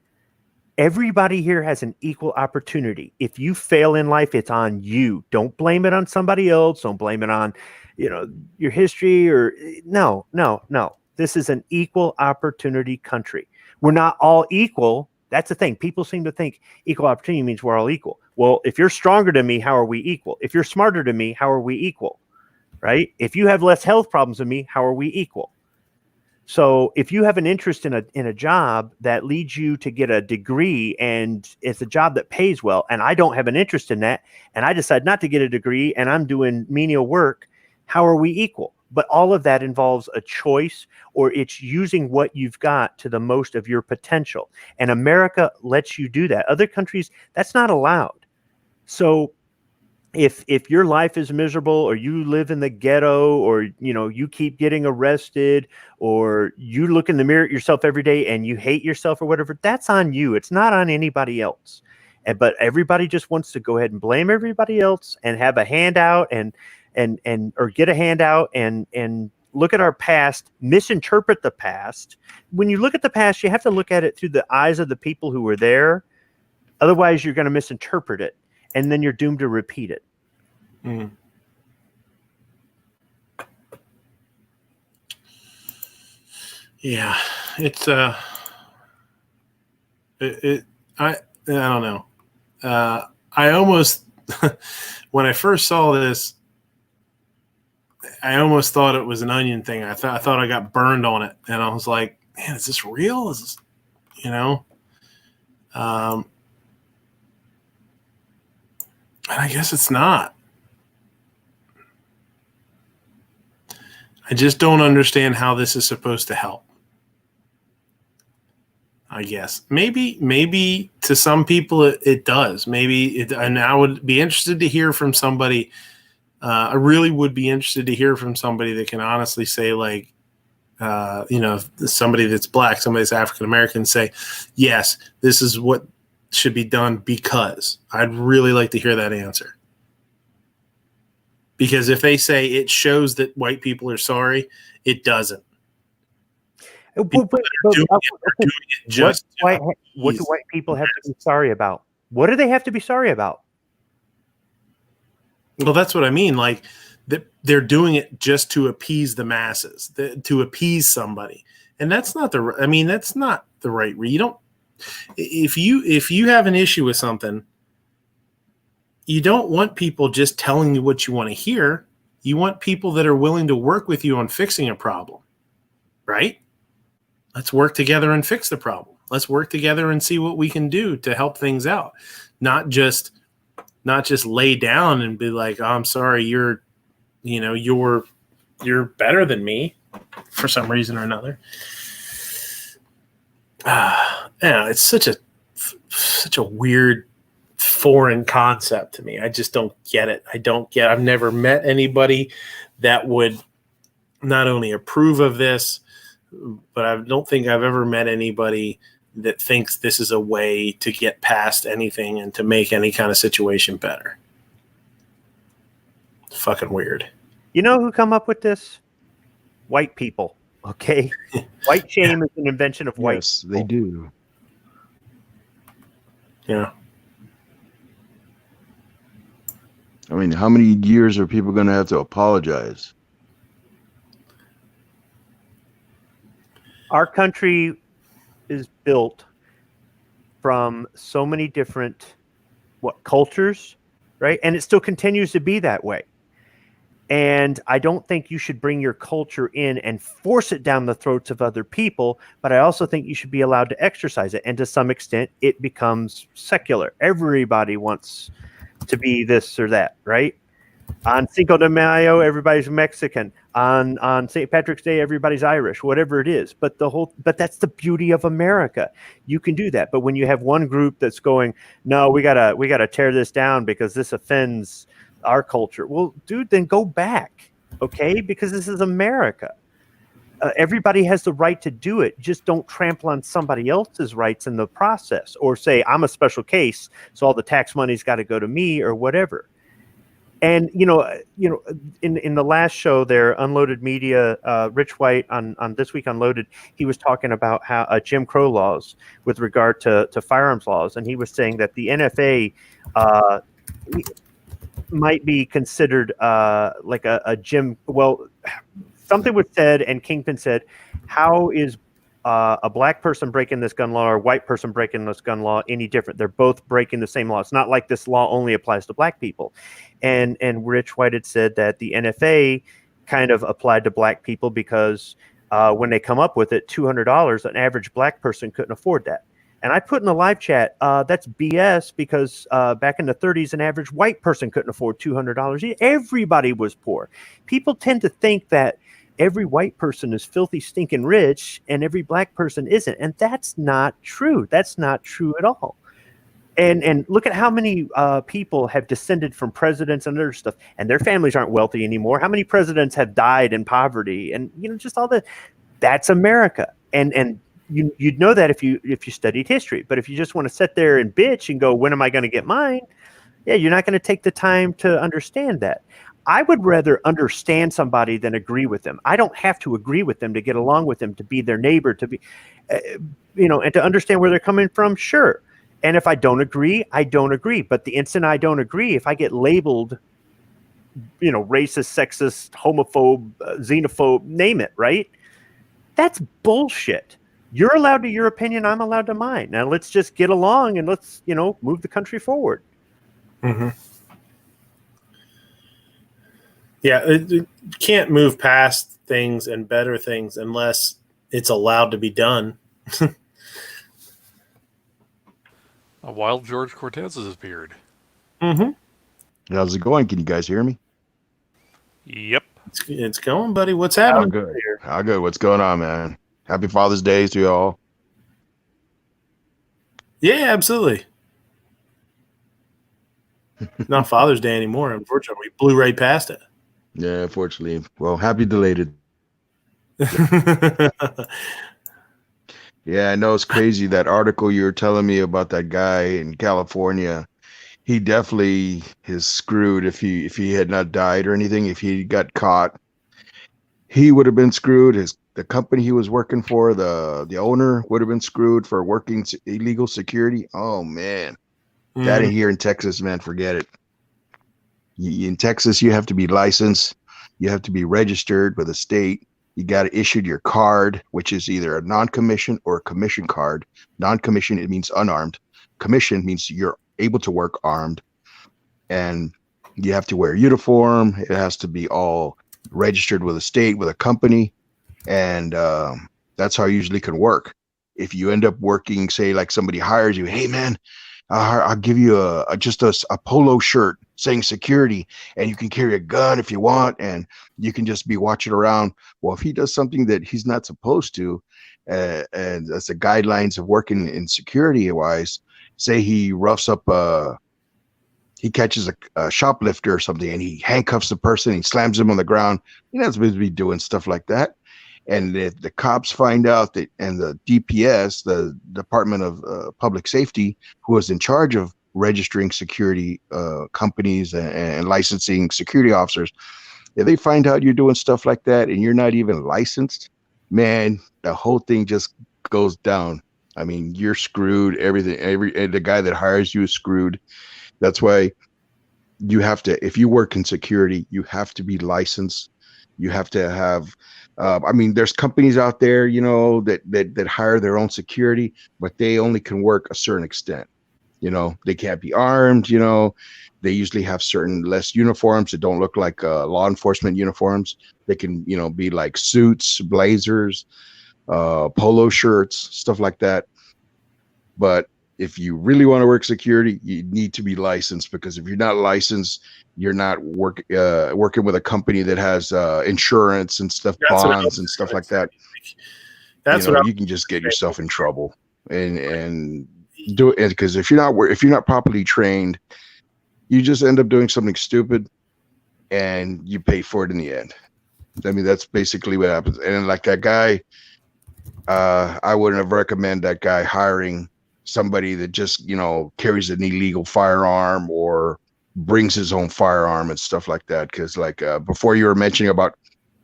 Everybody here has an equal opportunity. If you fail in life, it's on you. Don't blame it on somebody else. Don't blame it on, your history or no. This is an equal opportunity country. We're not all equal. That's the thing. People seem to think equal opportunity means we're all equal. Well, if you're stronger than me, how are we equal? If you're smarter than me, how are we equal? Right? If you have less health problems than me, how are we equal? So if you have an interest in a job that leads you to get a degree and it's a job that pays well, and I don't have an interest in that, and I decide not to get a degree and I'm doing menial work, how are we equal? But all of that involves a choice, or it's using what you've got to the most of your potential. And America lets you do that. Other countries, that's not allowed. So if your life is miserable, or you live in the ghetto, or you keep getting arrested, or you look in the mirror at yourself every day and you hate yourself or whatever, that's on you. It's not on anybody else. But everybody just wants to go ahead and blame everybody else and have a handout or get a handout and look at our past, misinterpret the past. When you look at the past, you have to look at it through the eyes of the people who were there. Otherwise, you're going to misinterpret it, and then you're doomed to repeat it. Mm. Yeah, it's I don't know. I almost when I first saw this, I almost thought it was an onion thing. I thought I got burned on it, and I was like, "Man, is this real? Is this, And I guess it's not. I just don't understand how this is supposed to help. I guess maybe to some people it does. And I would be interested to hear from somebody. I really would be interested to hear from somebody that can honestly say, like, somebody that's black, somebody that's African American, say, yes, this is what should be done, because I'd really like to hear that answer. Because if they say it shows that white people are sorry, it doesn't. What do white people have to be sorry about? What do they have to be sorry about? Well, that's what I mean. Like, they're doing it just to appease the masses, to appease somebody, and that's not the right. You don't. If you have an issue with something, you don't want people just telling you what you want to hear. You want people that are willing to work with you on fixing a problem, right? Let's work together and fix the problem. Let's work together and see what we can do to help things out. Not just lay down and be like, oh, I'm sorry, you're better than me for some reason or another. It's such a weird foreign concept to me. I just don't get it. I've never met anybody that would not only approve of this, but I don't think I've ever met anybody that thinks this is a way to get past anything and to make any kind of situation better. It's fucking weird. You know who come up with this? White people. Okay. White shame is an invention of white. Yes, they do. Yeah. I mean, how many years are people going to have to apologize? Our country is built from so many different cultures, right? And it still continues to be that way. And I don't think you should bring your culture in and force it down the throats of other people, but I also think you should be allowed to exercise it. And to some extent, it becomes secular. Everybody wants to be this or that, right? On Cinco de Mayo, everybody's Mexican. On St. Patrick's Day, everybody's Irish, whatever it is. But that's the beauty of America. You can do that. But when you have one group that's going, no, we gotta tear this down because this offends our culture. Well, dude, then go back, okay? Because this is America. everybody has the right to do it. Just don't trample on somebody else's rights in the process, or say I'm a special case, so all the tax money's got to go to me or whatever. And in the last show there, Unloaded Media, Rich White on This Week Unloaded, he was talking about how Jim Crow laws with regard to firearms laws, and he was saying that the NFA might be considered like a Jim. Well, something was said, and Kingpin said, "How is a black person breaking this gun law or a white person breaking this gun law any different? They're both breaking the same law. It's not like this law only applies to black people." And Rich White had said that the NFA kind of applied to black people because when they come up with it, $200, an average black person couldn't afford that. And I put in the live chat, that's BS, because back in the 30s, an average white person couldn't afford $200. Everybody was poor. People tend to think that every white person is filthy, stinking rich, and every black person isn't. And that's not true. That's not true at all. And look at how many people have descended from presidents and other stuff, and their families aren't wealthy anymore. How many presidents have died in poverty? And just all that's America. And you'd know that if you studied history. But if you just want to sit there and bitch and go, when am I going to get mine? Yeah, you're not going to take the time to understand that. I would rather understand somebody than agree with them. I don't have to agree with them to get along with them, to be their neighbor, to be, and to understand where they're coming from. Sure. And if I don't agree, I don't agree. But the instant I don't agree, if I get labeled, racist, sexist, homophobe, xenophobe, name it, right? That's bullshit. You're allowed to your opinion. I'm allowed to mine. Now let's just get along and let's, move the country forward. Mm-hmm. Yeah, you can't move past things and better things unless it's allowed to be done. A wild George Cortez has appeared. Mm-hmm. How's it going? Can you guys hear me? Yep. It's going, buddy. What's happening? How good? How good? What's going on, man? Happy Father's Day to y'all. Yeah, absolutely. Not Father's Day anymore, unfortunately. We blew right past it. Yeah, unfortunately. Well, happy belated. Yeah, I know it's crazy. That article you were telling me about that guy in California, he definitely is screwed if he had not died or anything. If he got caught, he would have been screwed. The company he was working for, the owner would have been screwed for working illegal security. Oh man, that in here in Texas, man, forget it. In Texas, you have to be licensed, you have to be registered with the state. You got to issue your card, which is either a non-commission or a commission card. Non-commission, it means unarmed. Commission means you're able to work armed. And you have to wear a uniform. It has to be all registered with a state, with a company. And that's how it usually can work. If you end up working, say like somebody hires you, hey man, I'll give you just a polo shirt saying security, and you can carry a gun if you want, and you can just be watching around. Well, if he does something that he's not supposed to, and that's the guidelines of working in security wise, say he roughs up, he catches a shoplifter or something, and he handcuffs the person, and he slams him on the ground. You're not supposed to be doing stuff like that. And if the cops find out that, and the DPS, the Department of Public Safety, who is in charge of registering security companies and licensing security officers, if they find out you're doing stuff like that and you're not even licensed, man, the whole thing just goes down. I mean, you're screwed. The guy that hires you is screwed. That's why you have to, if you work in security, you have to be licensed. You have to have, there's companies out there, that hire their own security, but they only can work a certain extent. They can't be armed. They usually have certain less uniforms that don't look like law enforcement uniforms. They can, be like suits, blazers, polo shirts, stuff like that. But if you really want to work security, you need to be licensed, because if you're not licensed, you're not working with a company that has insurance and stuff, bonds and stuff like that. That's you can just get yourself in trouble and do it, because if you're not properly trained, you just end up doing something stupid and you pay for it in the end. I mean, that's basically what happens. And like that guy, I wouldn't have recommend that guy hiring somebody that just, carries an illegal firearm or brings his own firearm and stuff like that. Cause like, before you were mentioning about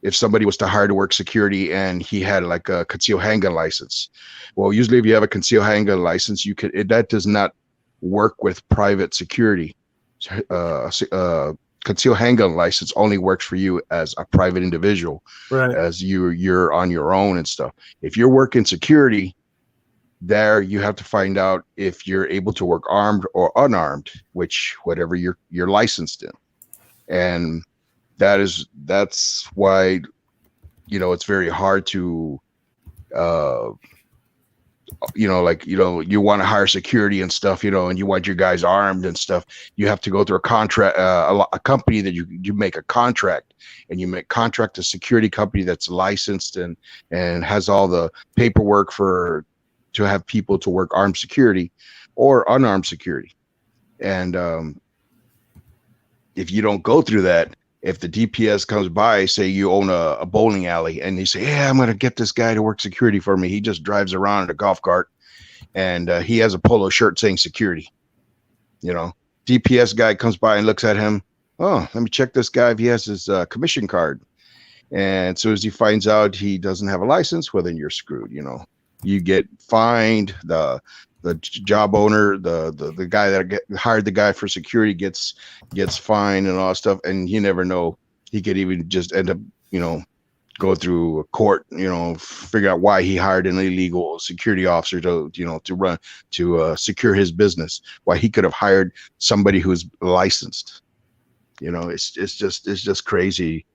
if somebody was to hire to work security and he had like a concealed handgun license. Well, usually if you have a concealed handgun license, that does not work with private security. Concealed handgun license only works for you as a private individual, Right. as you're on your own and stuff. If you're working security, there you have to find out if you're able to work armed or unarmed, which whatever you're licensed in. And that's why it's very hard to you want to hire security and stuff, and you want your guys armed and stuff. You have to go through a contract, a company that you make a contract, and you make contract a security company that's licensed and has all the paperwork to have people to work armed security or unarmed security. And if you don't go through that, if the DPS comes by, say you own a bowling alley, and you say, "Yeah, I'm going to get this guy to work security for me." He just drives around in a golf cart, and he has a polo shirt saying security. DPS guy comes by and looks at him. "Oh, let me check this guy if he has his commission card." And as soon as he finds out he doesn't have a license, well, then you're screwed. You get fined. The job owner, the guy that hired the guy for security gets fined and all that stuff, and you never know. He could even just end up, go through a court, figure out why he hired an illegal security officer to secure his business. Why he could have hired somebody who's licensed. It's just crazy.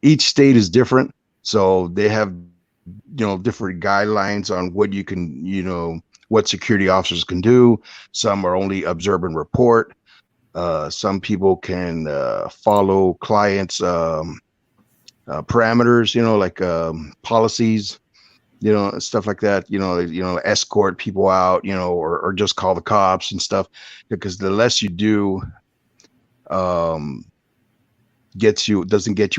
Each state is different, so they have different guidelines on what you can, what security officers can do. Some are only observe and report. Some people can follow clients' parameters, like policies, stuff like that. Escort people out, or just call the cops and stuff. Because the less you do, doesn't get you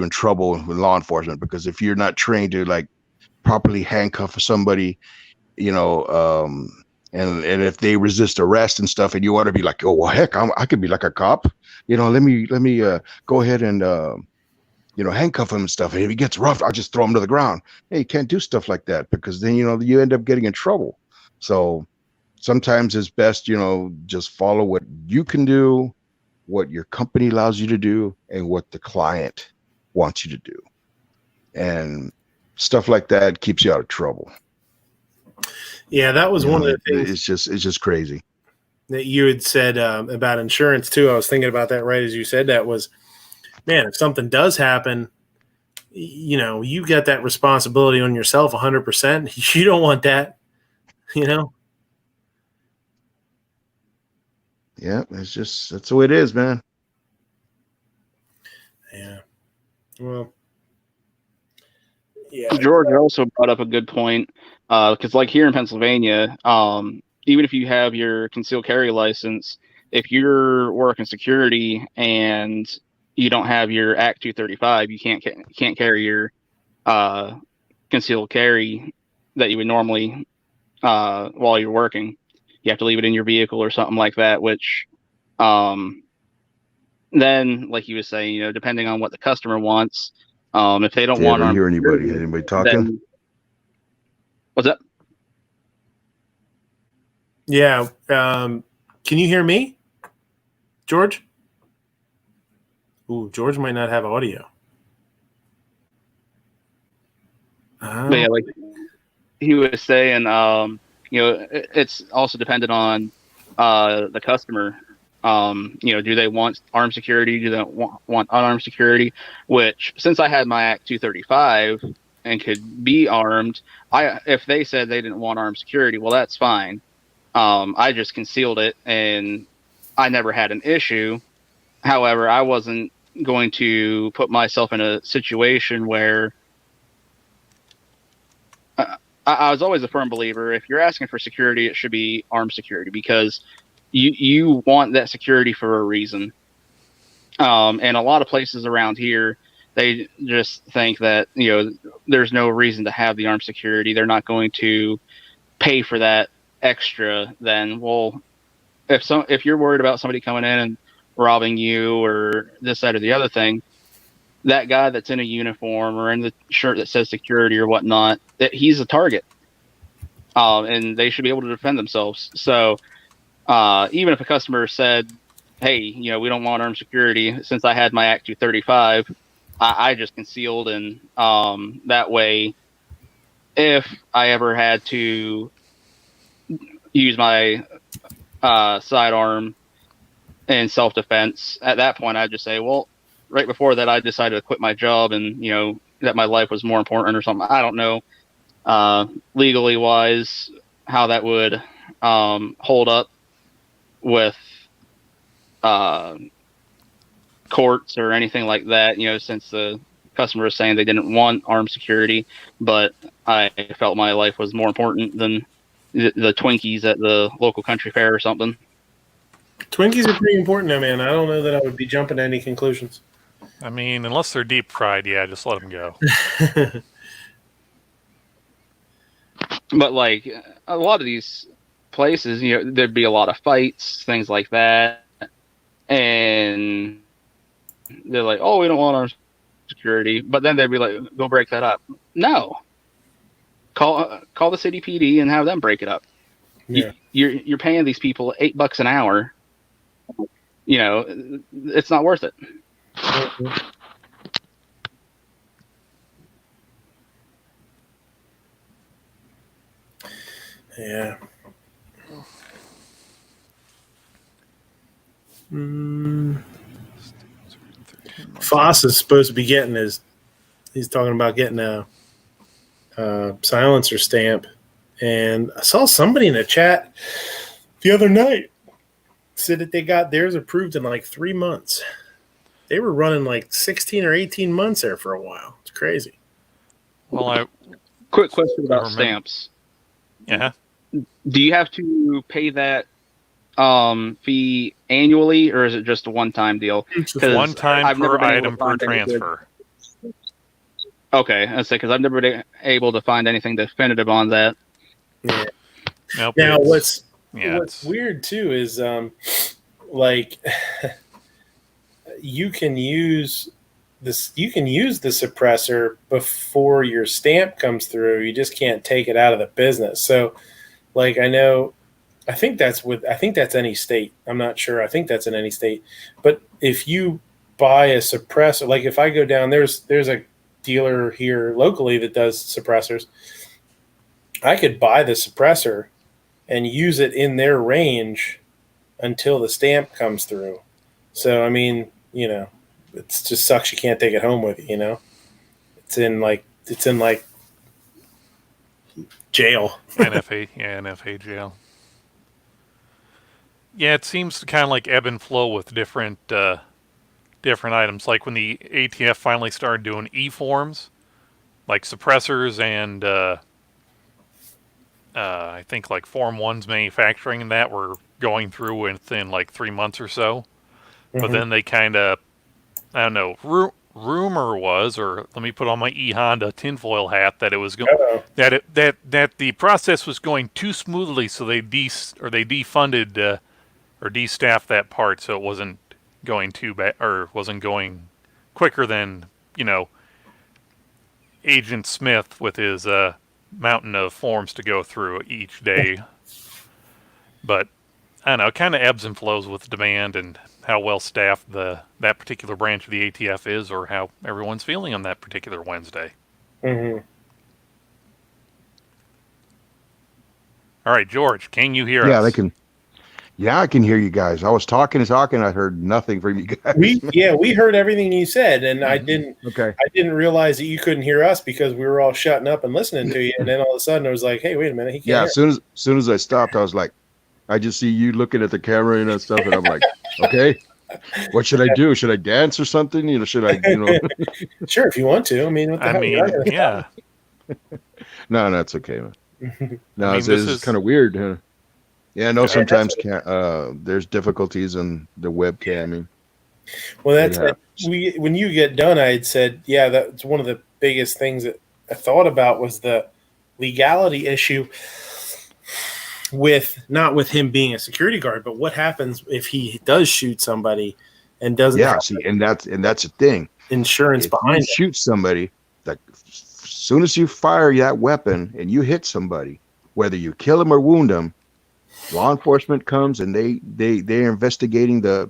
in trouble with law enforcement. Because if you're not trained to properly handcuff somebody, and if they resist arrest and stuff, and you want to be like, "Oh, well, heck, I could be like a cop, let me go ahead and handcuff him and stuff, and if he gets rough, I'll just throw him to the ground." Hey, you can't do stuff like that, because then you end up getting in trouble. So sometimes it's best just follow what you can do, what your company allows you to do, and what the client wants you to do. And stuff like that keeps you out of trouble. Yeah, that was one of the things. It's just crazy that you had said about insurance too. I was thinking about that right as you said that. Was, man, if something does happen, you get that responsibility on yourself 100%. You don't want that, Yeah, that's the way it is, man. Yeah. Well. Yeah. George also brought up a good point, because like here in Pennsylvania, even if you have your concealed carry license, if you're working security and you don't have your Act 235, you can't carry your concealed carry that you would normally while you're working. You have to leave it in your vehicle or something like that, which then, like you were saying, depending on what the customer wants, if they don't want to hear anybody talking. What's that? Yeah. Can you hear me, George? Ooh, George might not have audio. But yeah, like he was saying, it's also dependent on the customer. Do they want armed security? Do they want unarmed security? Which, since I had my Act 235 and could be armed, if they said they didn't want armed security, well, that's fine. I just concealed it, and I never had an issue. However, I wasn't going to put myself in a situation where I was always a firm believer, if you're asking for security, it should be armed security, because you want that security for a reason. And a lot of places around here, They just think that, there's no reason to have the armed security. They're not going to pay for that extra. Then, well, if you're worried about somebody coming in and robbing you or this, that, or the other thing, that guy that's in a uniform or in the shirt that says security or whatnot, that he's a target. And they should be able to defend themselves. So even if a customer said, hey, we don't want armed security, since I had my Act 235, I just concealed, and that way, if I ever had to use my sidearm in self-defense, at that point, I'd just say, well, right before that, I decided to quit my job, and that my life was more important or something. I don't know legally wise how that would hold up with courts or anything like that, since the customer was saying they didn't want armed security, but I felt my life was more important than the Twinkies at the local country fair or something. Twinkies are pretty important now, man. I don't know that I would be jumping to any conclusions. I mean, unless they're deep fried, yeah, just let them go. But like a lot of these places, there'd be a lot of fights, things like that, and they're like, "Oh, we don't want armed security," but then they'd be like, "Go break that up." No, call the city PD and have them break it up. Yeah. You're paying these people $8 an hour. It's not worth it. Yeah. Foss is supposed to be getting he's talking about getting a silencer stamp. And I saw somebody in the chat the other night said that they got theirs approved in like 3 months. They were running like 16 or 18 months there for a while. It's crazy. Well, Quick question about stamps. Yeah. Do you have to pay that fee annually, or is it just a one-time deal? It's one time per item per transfer. Okay, I say because I've never been able to find anything definitive on that. Yeah. Nope, now what's it's weird too is like you can use the suppressor before your stamp comes through. You just can't take it out of the business. So like I think that's any state. I'm not sure. I think that's in any state. But if you buy a suppressor, like if I go down, there's a dealer here locally that does suppressors. I could buy the suppressor and use it in their range until the stamp comes through. So, I mean, it just sucks you can't take it home with you, It's in like jail. NFA jail. Yeah, it seems to kind of like ebb and flow with different items. Like when the ATF finally started doing e-forms, like suppressors and I think like Form 1's manufacturing and that were going through within like 3 months or so. Mm-hmm. But then they kind of, I don't know, rumor was, or let me put on my E-Honda tinfoil hat, that it was that the process was going too smoothly, so they defunded or destaffed that part, so it wasn't going too bad, or wasn't going quicker than Agent Smith with his mountain of forms to go through each day. But I don't know, it kind of ebbs and flows with demand and how well staffed that particular branch of the ATF is, or how everyone's feeling on that particular Wednesday. Mm-hmm. All right, George, can you hear us? Yeah, they can. Yeah, I can hear you guys. I was talking. I heard nothing from you guys. We heard everything you said, and I didn't realize that you couldn't hear us because we were all shutting up and listening to you. And then all of a sudden, it was like, "Hey, wait a minute, he can't." Yeah, as soon as I stopped, I was like, I just see you looking at the camera and stuff, and I'm like, okay, what should I do? Should I dance or something? Should I? Sure, if you want to. I mean, what the hell? Yeah. No, that's okay, man. No, it's kind of weird. Huh? Yeah, no, sometimes there's difficulties in the webcamming. Well, It that's it. happens. When you get done, I had said, yeah, that's one of the biggest things that I thought about was the legality issue with not with him being a security guard, but what happens if he does shoot somebody and doesn't Yeah, have see, and that's the thing. insurance If you behind it? shoot somebody, like as soon as you fire that weapon and you hit somebody, whether you kill them or wound them, law enforcement comes and they're investigating the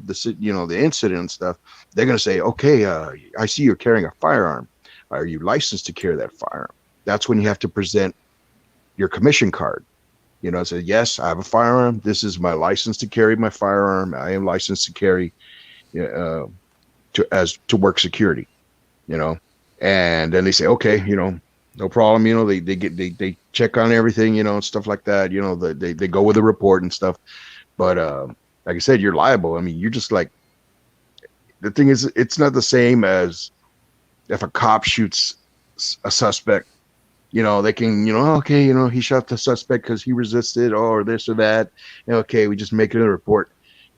incident and stuff. They're going to say, okay, I see you're carrying a firearm. Are you licensed to carry that firearm? That's when you have to present your commission card. Say, yes, I have a firearm. This is my license to carry my firearm. I am licensed to carry to work security. And then they say, okay, no problem. They check on everything, and stuff like that. They go with a report and stuff. But like I said, you're liable. I mean, you're just like, the thing is, it's not the same as if a cop shoots a suspect. They can, okay, he shot the suspect because he resisted or this or that. Okay, we just make it a report.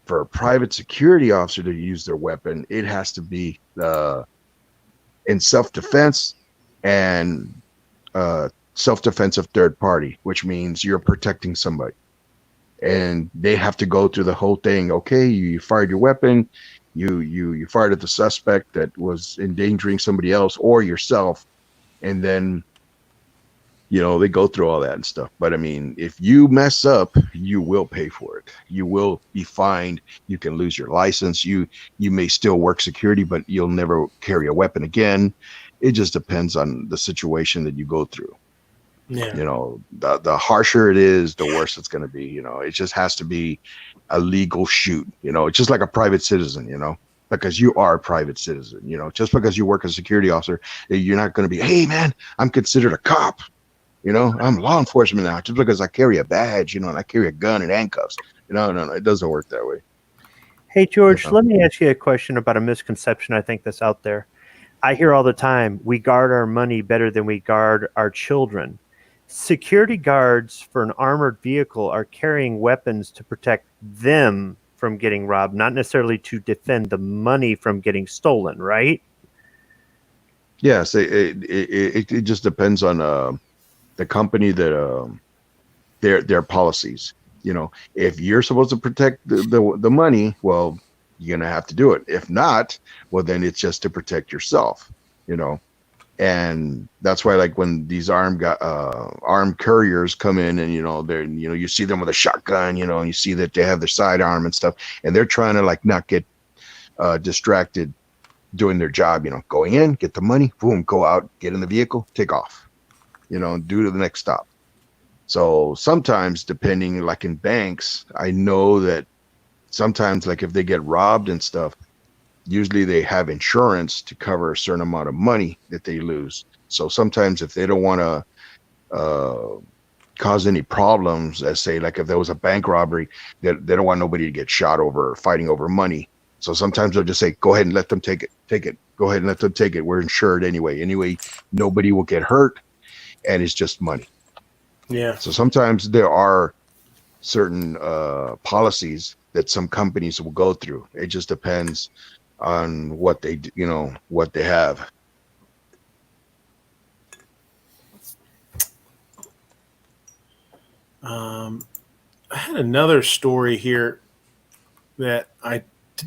For a private security officer to use their weapon, it has to be in self-defense and self-defense of third party, which means you're protecting somebody. And they have to go through the whole thing. Okay, you fired your weapon, you fired at the suspect that was endangering somebody else or yourself, and then they go through all that and stuff. But I mean, if you mess up, you will pay for it. You will be fined. You can lose your license. You may still work security, but you'll never carry a weapon again. It just depends on the situation that you go through. Yeah. The harsher it is, the worse it's going to be. It just has to be a legal shoot. It's just like a private citizen, because you are a private citizen. Just because you work as a security officer, you're not going to be, hey, man, I'm considered a cop. I'm law enforcement now just because I carry a badge, and I carry a gun and handcuffs. No, it doesn't work that way. Hey, George, let me ask you a question about a misconception I think that's out there. I hear all the time, we guard our money better than we guard our children. Security guards for an armored vehicle are carrying weapons to protect them from getting robbed, not necessarily to defend the money from getting stolen, right? Yes, it just depends on the company that their policies. If you're supposed to protect the money, well, you're gonna have to do it. If not, well, then it's just to protect yourself. And that's why, like, when these armed couriers come in, and they're you see them with a shotgun, and you see that they have their sidearm and stuff, and they're trying to like not get distracted doing their job. Going in, get the money, boom, go out, get in the vehicle, take off. Due to the next stop. So sometimes, depending, like in banks, I know that sometimes, like if they get robbed and stuff, usually they have insurance to cover a certain amount of money that they lose. So sometimes if they don't want to cause any problems, as say, like if there was a bank robbery, they don't want nobody to get shot over or fighting over money. So sometimes they'll just say, go ahead and let them take it. Go ahead and let them take it. We're insured anyway. Nobody will get hurt. And it's just money. Yeah. So sometimes there are certain policies that some companies will go through. It just depends on what they what they have. I had another story here that I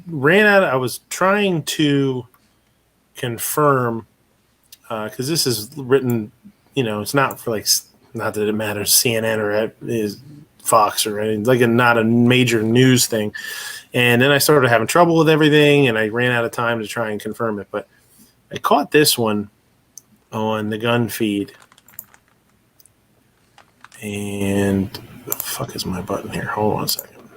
ran out. I was trying to confirm because this is written. It's not for not that it matters, CNN or is Fox or anything, like not a major news thing. And then I started having trouble with everything, and I ran out of time to try and confirm it. But I caught this one on the gun feed. And the fuck is my button here? Hold on a second.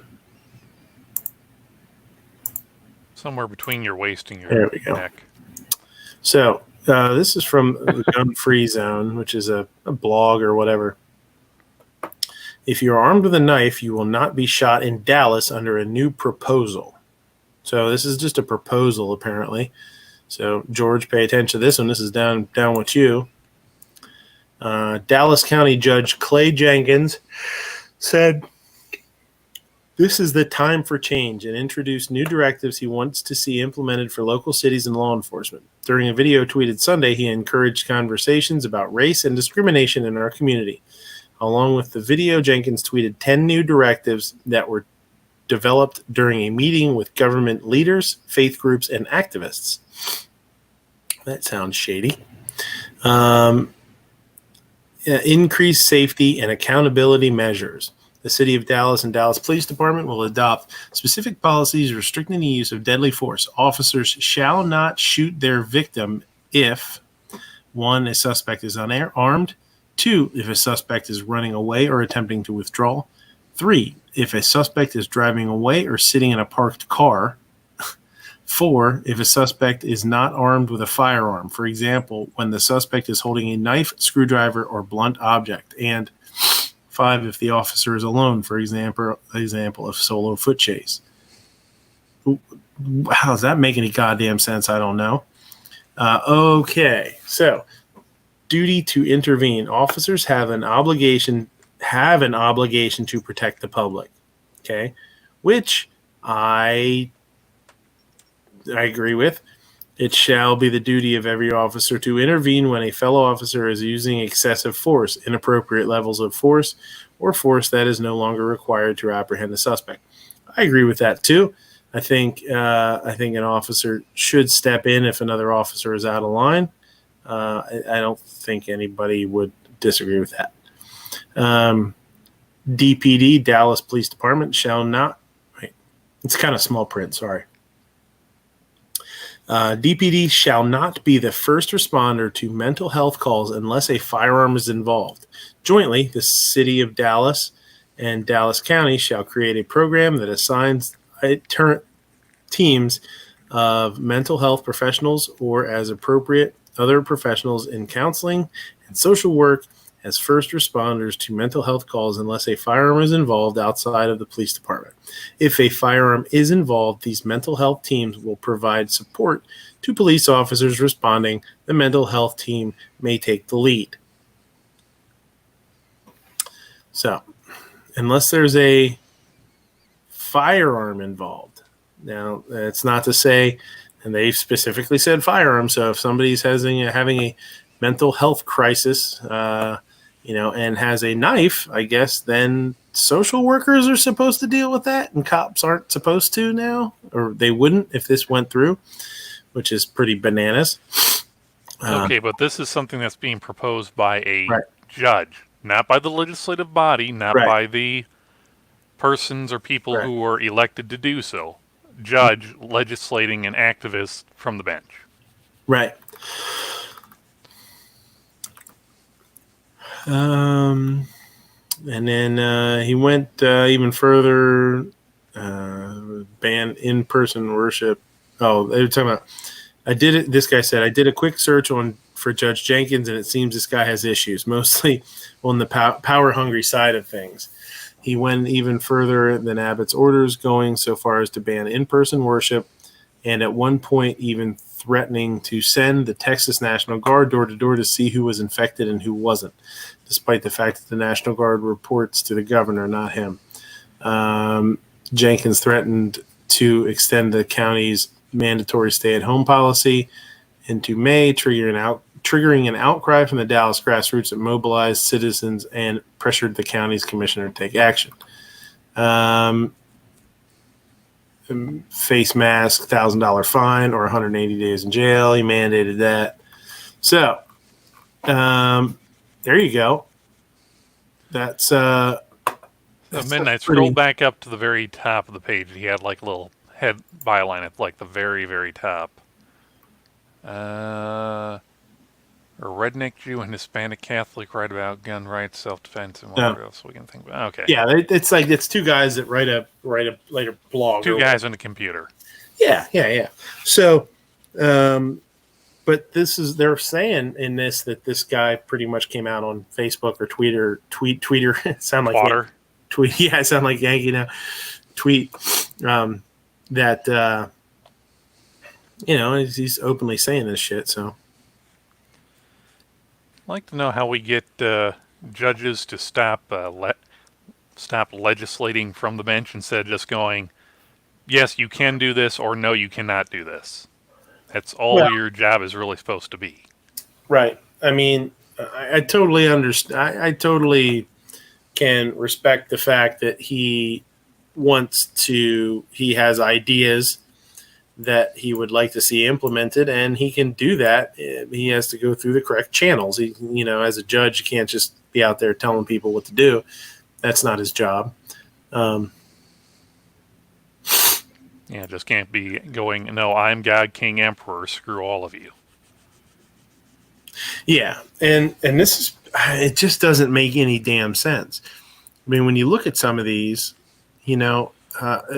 Somewhere between your waist and your There we go. neck. So this is from the Gun Free Zone, which is a blog or whatever. If you're armed with a knife, you will not be shot in Dallas under a new proposal. So this is just a proposal, apparently. So, George, pay attention to this one. This is down with you. Dallas County Judge Clay Jenkins said This is the time for change and introduce new directives he wants to see implemented for local cities and law enforcement. During a video tweeted Sunday, he encouraged conversations about race and discrimination in our community. Along with the video, Jenkins tweeted 10 new directives that were developed during a meeting with government leaders, faith groups, and activists. That sounds shady. Increased safety and accountability measures. The City of Dallas and Dallas Police Department will adopt specific policies restricting the use of deadly force. Officers shall not shoot their victim if 1. A suspect is unarmed, 2. If a suspect is running away or attempting to withdraw, 3. If a suspect is driving away or sitting in a parked car, 4. If a suspect is not armed with a firearm, for example, when the suspect is holding a knife, screwdriver, or blunt object, and 5. If the officer is alone, for example of solo foot chase. How does that make any goddamn sense? I don't know. Okay, so duty to intervene. Officers have an obligation to protect the public. Okay, which I agree with. It shall be the duty of every officer to intervene when a fellow officer is using excessive force, inappropriate levels of force, or force that is no longer required to apprehend the suspect. I agree with that too. I think an officer should step in if another officer is out of line. I don't think anybody would disagree with that. DPD, Dallas Police Department, shall not. Wait, it's kind of small print. Sorry. DPD shall not be the first responder to mental health calls unless a firearm is involved. Jointly, the City of Dallas and Dallas County shall create a program that assigns teams of mental health professionals or, as appropriate, other professionals in counseling and social work as first responders to mental health calls unless a firearm is involved outside of the police department. If a firearm is involved, these mental health teams will provide support to police officers responding. The mental health team may take the lead. So, unless there's a firearm involved. Now, that's not to say, and they've specifically said firearm, so if somebody's having a mental health crisis, and has a knife, I guess, then social workers are supposed to deal with that, and cops aren't supposed to now, or they wouldn't if this went through, which is pretty bananas. Okay, but this is something that's being proposed by a judge, not by the legislative body, not by the persons or people who were elected to do so. Judge legislating an activist from the bench. Right. And then he went even further, ban in-person worship. Oh, they were talking about, this guy said, I did a quick search for Judge Jenkins, and it seems this guy has issues, mostly on the power-hungry side of things. He went even further than Abbott's orders, going so far as to ban in-person worship, and at one point even threatening to send the Texas National Guard door-to-door to see who was infected and who wasn't, despite the fact that the National Guard reports to the governor, not him. Jenkins threatened to extend the county's mandatory stay-at-home policy into May, triggering an outcry from the Dallas grassroots that mobilized citizens and pressured the county's commissioner to take action. Face mask, $1,000 fine, or 180 days in jail. He mandated that. So, there you go. That's Midnight. Scroll back up to the very top of the page. He had like a little head byline at like the very, very top. A redneck Jew and Hispanic Catholic write about gun rights, self-defense, and what else we can think about. Okay. Yeah, it's two guys that write a blog. Two guys on the computer. Yeah. So, but they're saying in this that this guy pretty much came out on Facebook or Twitter. Sound like Twitter. Tweet. Yeah, I sound like Yankee now. Tweet. That he's openly saying this shit. So. I'd like to know how we get judges to stop stop legislating from the bench instead of just going, yes, you can do this, or no, you cannot do this. That's all Well- your job is really supposed to be. Right. I mean, I totally understand. I totally can respect the fact that he has ideas that he would like to see implemented, and he can do that. He has to go through the correct channels. He, as a judge, you can't just be out there telling people what to do. That's not his job. Yeah, just can't be going, no, I'm God, King, Emperor, screw all of you. Yeah, and this is, it just doesn't make any damn sense. I mean, when you look at some of these,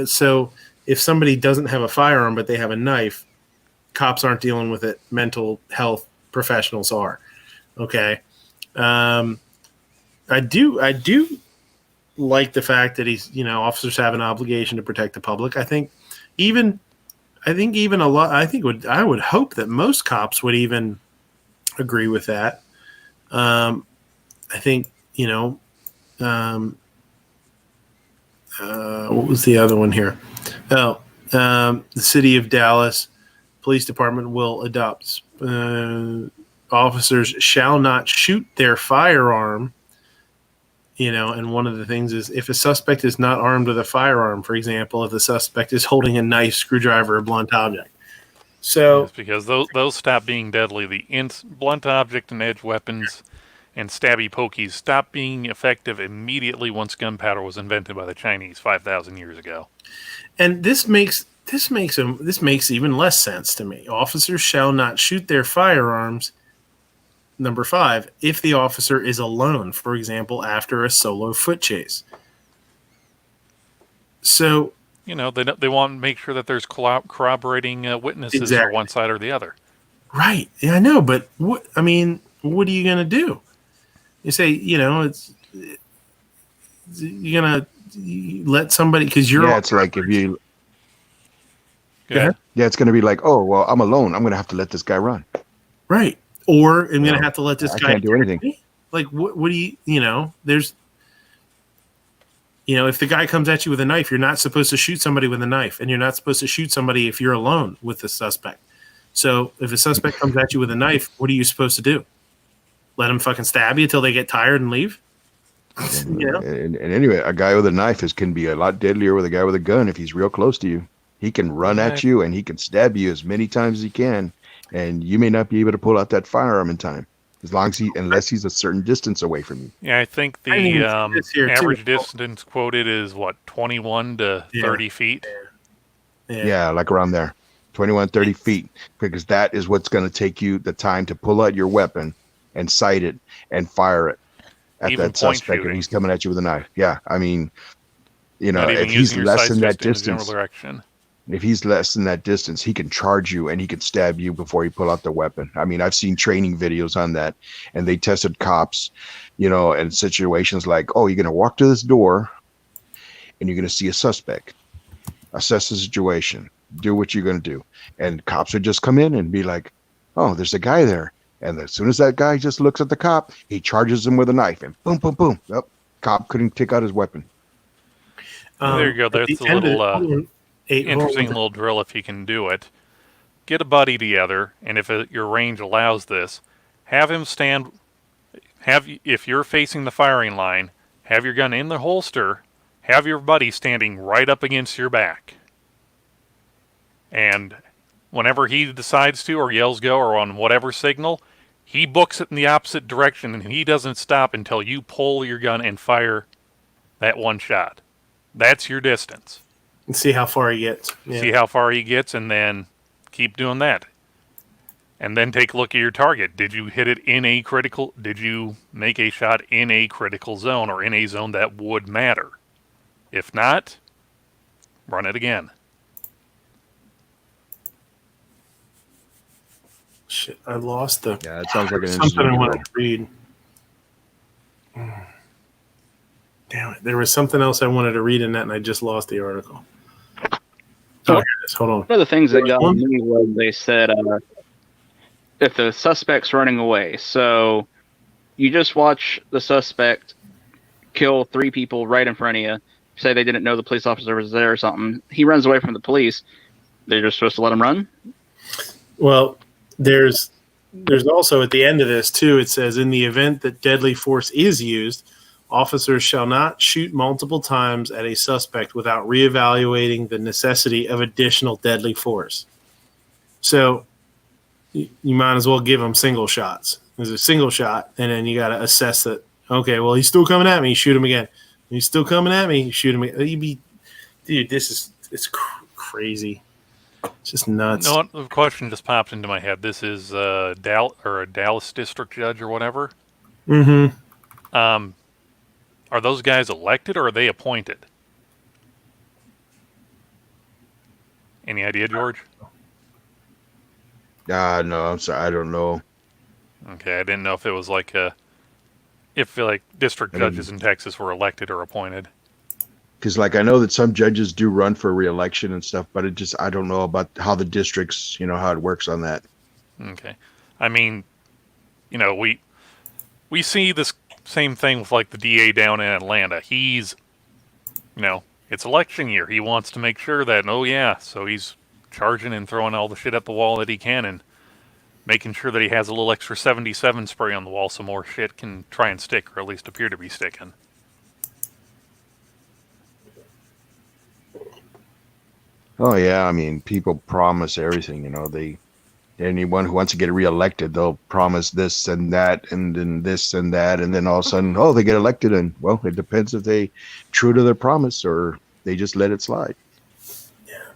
so if somebody doesn't have a firearm but they have a knife, cops aren't dealing with it. Mental health professionals are. Okay. I do like the fact that officers have an obligation to protect the public. I would hope that most cops would even agree with that. I think, what was the other one here? The city of Dallas Police Department will adopt officers shall not shoot their firearm. And one of the things is if a suspect is not armed with a firearm, for example, if the suspect is holding a knife, screwdriver, or blunt object. So Yes, because those stop being deadly. The blunt object and edge weapons and stabby pokies stopped being effective immediately once gunpowder was invented by the Chinese 5,000 years ago. And this makes even less sense to me. Officers shall not shoot their firearms. Number 5, if the officer is alone, for example, after a solo foot chase. So, they want to make sure that there's corroborating witnesses Exactly. for one side or the other. right. Yeah, I know, but what are you going to do? You say, you're going to let somebody, because you're... Yeah, it's like if you... Go ahead. Yeah, it's going to be like, oh, well, I'm alone. I'm going to have to let this guy run. Right. Or I'm going to have to let this I guy... can't do anything. Like, what do there's... if the guy comes at you with a knife, you're not supposed to shoot somebody with a knife, and you're not supposed to shoot somebody if you're alone with the suspect. So if a suspect comes at you with a knife, what are you supposed to do? Let them fucking stab you until they get tired and leave? And anyway, a guy with a knife can be a lot deadlier with a guy with a gun if he's real close to you. He can run at you and he can stab you as many times as he can, and you may not be able to pull out that firearm in time, unless he's a certain distance away from you. Yeah, I think the average distance quoted is 21 to 30 feet. Yeah, like around there, 21, 30 feet, because that is what's going to take you the time to pull out your weapon and sight it and fire it at Even that suspect, shooting. and he's coming at you with a knife. Yeah, I mean, Not even if he's using your less sights, than that just in the distance, general direction. if he's less than that distance, he can charge you and he can stab you before you pull out the weapon. I mean, I've seen training videos on that, and they tested cops, in situations like, oh, you're going to walk to this door and you're going to see a suspect. Assess the situation. Do what you're going to do. And cops would just come in and be like, oh, there's a guy there. And as soon as that guy just looks at the cop, he charges him with a knife, and boom, boom, boom. Yep. Cop couldn't take out his weapon. There you go. That's a little interesting little drill if you can do it. Get a buddy together, and if your range allows this, have him stand. If you're facing the firing line, have your gun in the holster. Have your buddy standing right up against your back. And whenever he decides to, or yells go, or on whatever signal, he books it in the opposite direction, and he doesn't stop until you pull your gun and fire that one shot. That's your distance. And see how far he gets. Yeah. See how far he gets, and then keep doing that. And then take a look at your target. Did you hit it in a critical... Did you make a shot in a critical zone, or in a zone that would matter? If not, run it again. Shit, I lost the... Yeah, it sounds like an something I interesting wanted to read. Damn it. There was something else I wanted to read in that, and I just lost the article. So, here it is. Hold on. One of the things that got me was they said if the suspect's running away, so you just watch the suspect kill 3 people right in front of you. Say they didn't know the police officer was there or something. He runs away from the police. They're just supposed to let him run? Well, there's also at the end of this too, it says in the event that deadly force is used, officers shall not shoot multiple times at a suspect without reevaluating the necessity of additional deadly force. So you might as well give them single shots. There's a single shot, and then you got to assess that. Okay, well, he's still coming at me. Shoot him again. He's still coming at me. Shoot him again. Dude, it's crazy. It's just nuts. No, the question just popped into my head. This is a Dallas district judge or whatever. Mm-hmm. Are those guys elected or are they appointed? Any idea, George? No, I'm sorry, I don't know. Okay, I didn't know if it was like if district judges in Texas were elected or appointed. Because I know that some judges do run for re-election and stuff, but I don't know about how the districts, how it works on that. Okay, I mean, we see this same thing with the DA down in Atlanta. He's, it's election year. He wants to make sure that, so he's charging and throwing all the shit at the wall that he can and making sure that he has a little extra 77 spray on the wall so more shit can try and stick, or at least appear to be sticking. Oh yeah, I mean, people promise everything. Anyone who wants to get reelected, they'll promise this and that, and then this and that, and then all of a sudden, they get elected, and it depends if they true to their promise or they just let it slide. Yeah.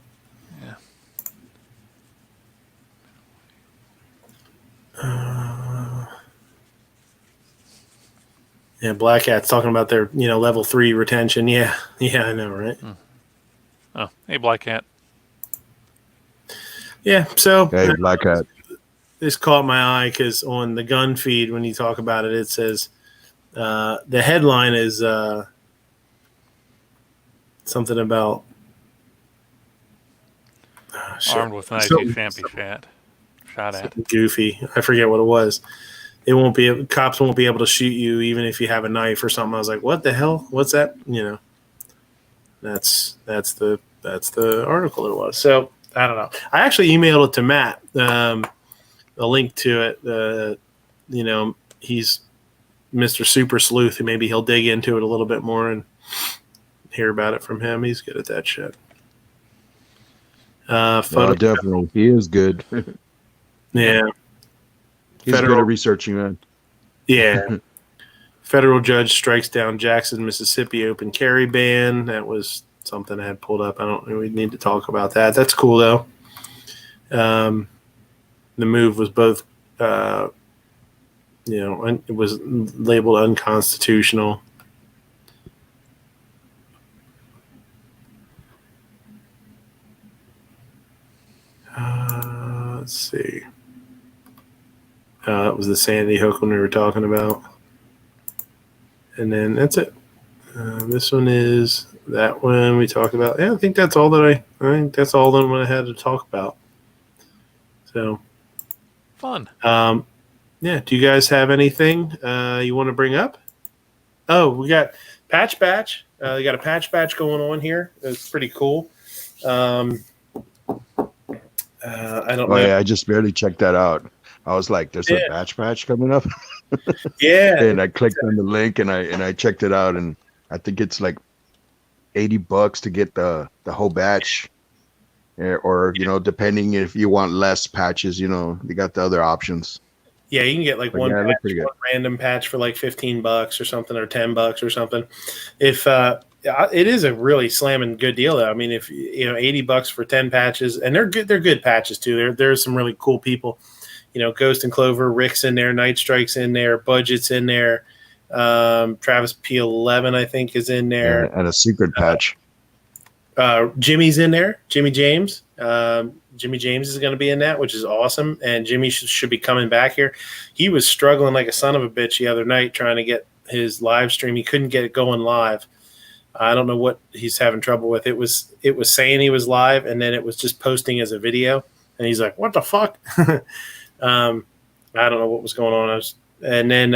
Yeah, Black Hat's talking about their, level 3 retention. Yeah, I know, right? Oh, hey, Black Hat. Yeah, so Hey, Black Hat. This caught my eye because on the gun feed, when you talk about it, it says the headline is something about armed with an IC shot at. Goofy. I forget what it was. Cops won't be able to shoot you even if you have a knife or something. I was like, what the hell? What's that? That's the article it was. So I don't know. I actually emailed it to Matt, a link to it. He's Mr. Super Sleuth, and maybe he'll dig into it a little bit more and hear about it from him. He's good at that shit. Definitely. He is good. Yeah. He's good at researching that. Yeah. Federal judge strikes down Jackson, Mississippi open carry ban. That was something I had pulled up. I don't know. We need to talk about that. That's cool, though. The move was both, it was labeled unconstitutional. Let's see. That was the Sandy Hook one we were talking about. And then that's it. This one is that one we talked about. Yeah, I think that's all that I think that's all that I had to talk about. So fun. Yeah. Do you guys have anything you want to bring up? Oh, we got Patch Batch. We got a Patch Batch going on here. It's pretty cool. I don't know. Yeah, I just barely checked that out. I was like, "There's a patch coming up." Yeah. And I clicked on the link and I checked it out, and I think it's like $80 to get the whole batch, or depending if you want less patches, you got the other options. Yeah, you can get like one random patch for like $15 or something, or $10 or something. If it is a really slamming good deal, though. I mean, if $80 for 10 patches, and they're good patches too. There's some really cool people. Ghost and Clover, Rick's in there, Night Strike's in there, Budget's in there, Travis P11 I think is in there, and a secret patch. Jimmy's in there, Jimmy James. Jimmy James is going to be in that, which is awesome, and Jimmy should be coming back here. He was struggling like a son of a bitch the other night trying to get his live stream. He couldn't get it going live. I don't know what he's having trouble with. It was saying he was live, and then it was just posting as a video, and he's like, "What the fuck?" I don't know what was going on. And then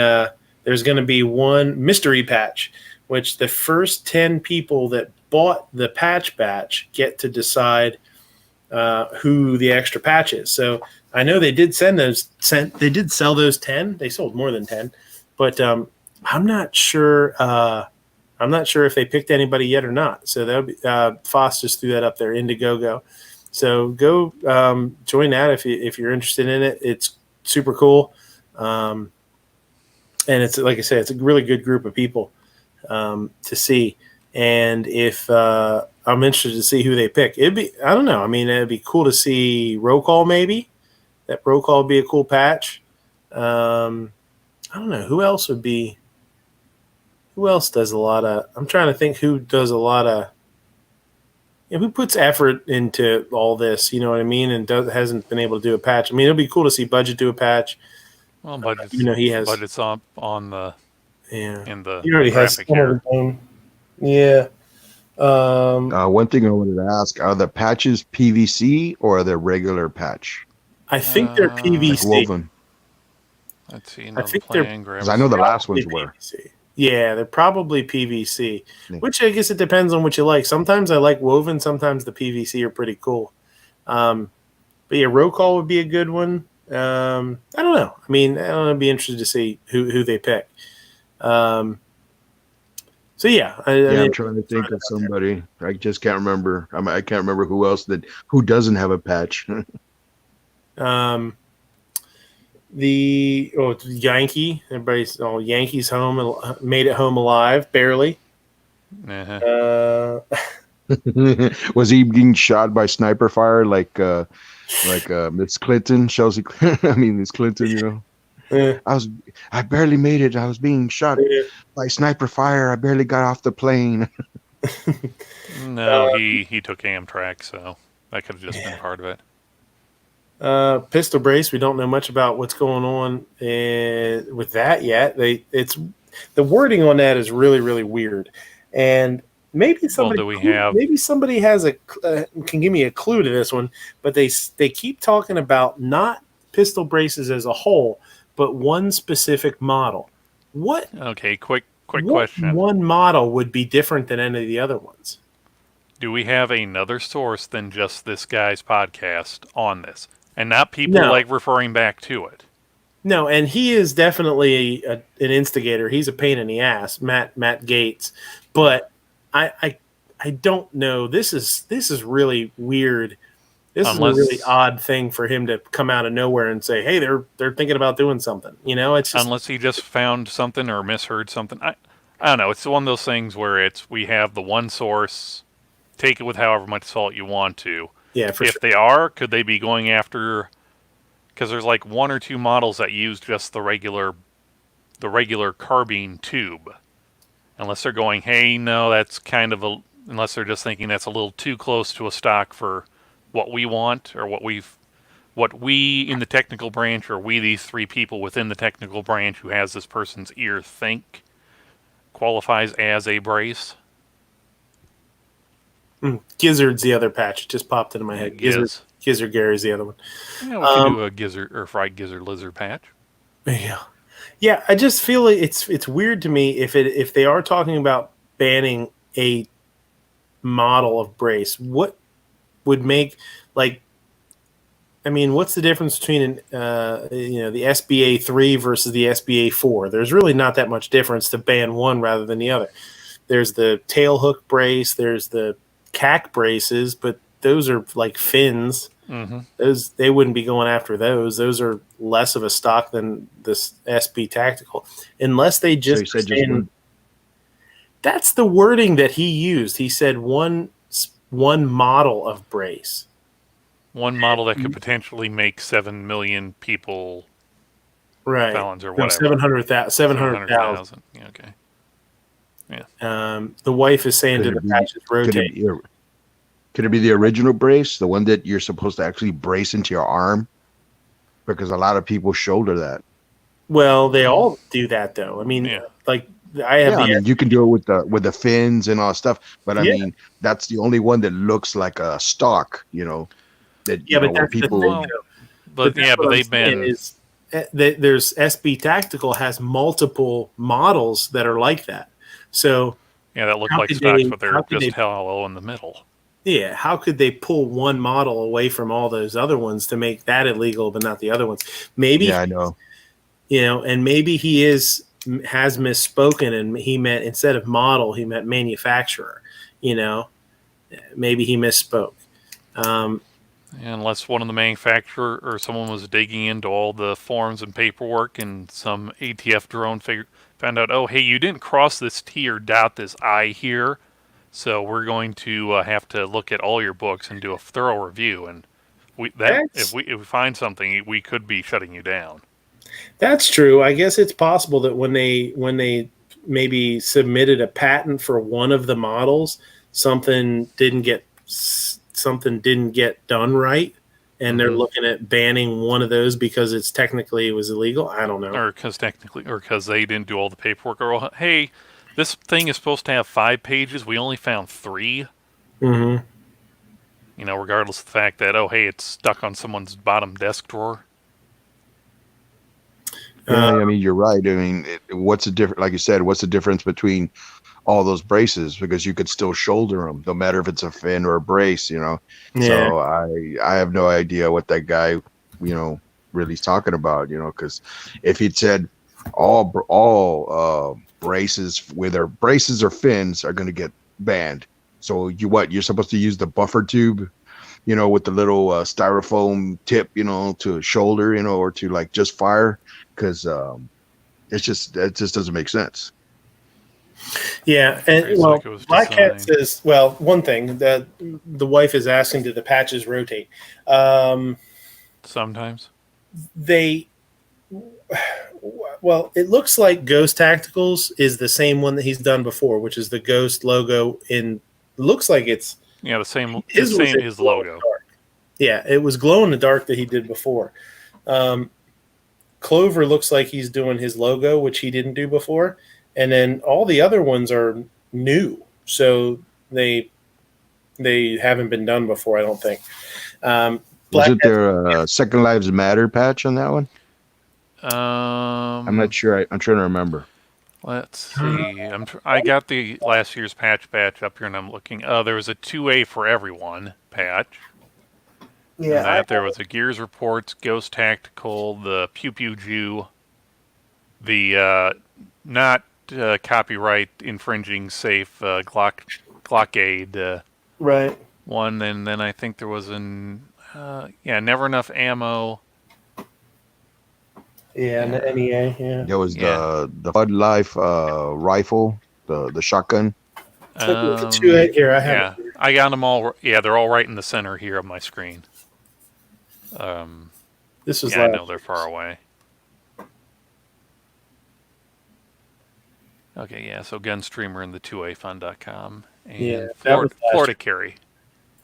there's going to be one mystery patch which the first 10 people that bought the patch batch get to decide who the extra patch is. So I know they did sell those 10. They sold more than 10, but I'm not sure. I'm not sure if they picked anybody yet or not. So that would be, Foss just threw that up there, Indiegogo. So go join that if you're interested in it. It's super cool, and it's like I said, it's a really good group of people to see. And if I'm interested to see who they pick, I don't know. I mean, it'd be cool to see roll call maybe. That roll call would be a cool patch. I don't know who else would be. Who else does a lot of? I'm trying to think who does a lot of. Who puts effort into all this? You know what I mean? And hasn't been able to do a patch. I mean, it'll be cool to see Budget do a patch. Well, Budget's, he has Budget's up on the in the he already has graphic here. Yeah. One thing I wanted to ask: are the patches PVC or are they regular patch? I think they're PVC. Like woven. Let's see. I think they're because I know the last ones were. PVC. Yeah, they're probably PVC, which I guess it depends on what you like. Sometimes I like woven. Sometimes the PVC are pretty cool. But yeah, roll call would be a good one. I don't know. I mean, I'd be interested to see who they pick. So yeah, I'm trying to think of somebody. I just can't remember. I can't remember who else who doesn't have a patch. It's Yankee. Everybody's Yankees home and made it home alive, barely. Uh-huh. Was he being shot by sniper fire like Miss Clinton, Chelsea? Miss Clinton, I barely made it. I was being shot by sniper fire. I barely got off the plane. No, he took Amtrak, so that could have just been part of it. Pistol brace. We don't know much about what's going on with that yet. The wording on that is really, really weird, and maybe somebody can give me a clue to this one. But they keep talking about not pistol braces as a whole, but one specific model. What? Okay, quick question. One model would be different than any of the other ones. Do we have another source than just this guy's podcast on this? And not people referring back to it. No, and he is definitely an instigator. He's a pain in the ass, Matt Gates. But I don't know. This is really weird. This is a really odd thing for him to come out of nowhere and say, "Hey, they're thinking about doing something." It's just, unless he just found something or misheard something. I don't know. It's one of those things where we have the one source. Take it with however much salt you want to. Yeah, if they are, could they be going after? Because there's like one or two models that use just the regular carbine tube. Unless they're going, hey, no, that's kind of unless they're just thinking that's a little too close to a stock for what we want or what we in the technical branch or we these three people within the technical branch who has this person's ear think qualifies as a brace. Gizzard's the other patch. It just popped into my head. Gizzard Gary's the other one. Yeah, we can do a gizzard or fried gizzard lizard patch. Yeah. I just feel it's weird to me if they are talking about banning a model of brace. What would make what's the difference between the SBA 3 versus the SBA 4? There's really not that much difference to ban one rather than the other. There's the tail hook brace. There's the CAC braces, but those are like fins. Mm-hmm. Those they wouldn't be going after those. Those are less of a stock than this SB Tactical, unless they just. So that's the wording that he used. He said one model of brace. One model that could potentially make 7 million people felons or whatever. 700,000. Yeah, okay. Yeah. The wife is saying the patches rotate. Could it be the original brace, the one that you're supposed to actually brace into your arm? Because a lot of people shoulder that. Well, they all do that, though. I mean, you can do it with the fins and all that stuff, but I mean, that's the only one that looks like a stock, That but that's people. The thing, but they've been. There's SB Tactical has multiple models that are like that. So Yeah, that looked How like could stocks, they- but they're how could just they- hollow in the middle. yeah, how could they pull one model away from all those other ones to make that illegal, but not the other ones? Maybe, Yeah, I know. and maybe he has misspoken, and he meant, instead of model, he meant manufacturer. Maybe he misspoke. Unless one of the manufacturer or someone was digging into all the forms and paperwork, and some ATF drone found out, oh, hey, you didn't cross this T or dot this I here, so we're going to have to look at all your books and do a thorough review. And if we find something, we could be shutting you down. That's true. I guess it's possible that when they maybe submitted a patent for one of the models, something didn't get done right, and they're looking at banning one of those because it was illegal. I don't know. Or because they didn't do all the paperwork. Or, hey, this thing is supposed to have 5 pages. We only found 3. Mm-hmm. Regardless of the fact that, oh, hey, it's stuck on someone's bottom desk drawer. Yeah, I mean, you're right. I mean, what's the difference? Like you said, what's the difference between all those braces? Because you could still shoulder them, no matter if it's a fin or a brace. Yeah. So I have no idea what that guy, really is talking about. Because if he'd said all braces, whether braces or fins, are going to get banned. So you're supposed to use the buffer tube, with the little styrofoam tip, to shoulder, or to like just fire. Because it just doesn't make sense. Yeah, and Black Cat says, one thing that the wife is asking, do the patches rotate? Sometimes. It looks like Ghost Tacticals is the same one that he's done before, which is the Ghost logo. Looks like it's the same. His logo. Yeah, it was glow in the dark that he did before. Clover looks like he's doing his logo, which he didn't do before, and then all the other ones are new, so they haven't been done before, I don't think. Wasn't there a Second Lives Matter patch on that one? I'm not sure. I'm trying to remember. Let's see. I got the last year's patch up here, and I'm looking. There was a 2A for everyone patch. Yeah, there was a Gears Reports, Ghost Tactical, the Pew Pew Jew, the not copyright infringing safe Glockade right one, and then I think there was Never Enough Ammo. Yeah, and the NEA. Yeah, there was the Bud Life rifle, the shotgun. Look at 2A here. I have. Yeah, I got them all. Yeah, they're all right in the center here of my screen. This was. I know they're far away. Okay, yeah. So Gunstreamer and the 2afun.com and Florida Carry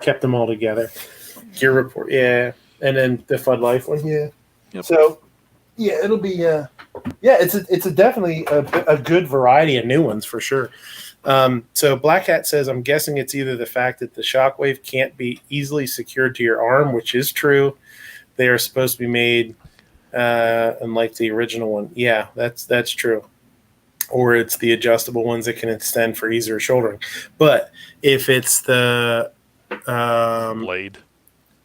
kept them all together. Gear Report, yeah, and then the Fud Life one, yeah. Yep. So, yeah, it'll be it's definitely a good variety of new ones for sure. So Black Hat says, I'm guessing it's either the fact that the Shockwave can't be easily secured to your arm, which is true. They are supposed to be made unlike the original one. Yeah, that's true. Or it's the adjustable ones that can extend for easier shouldering. But if it's the blade,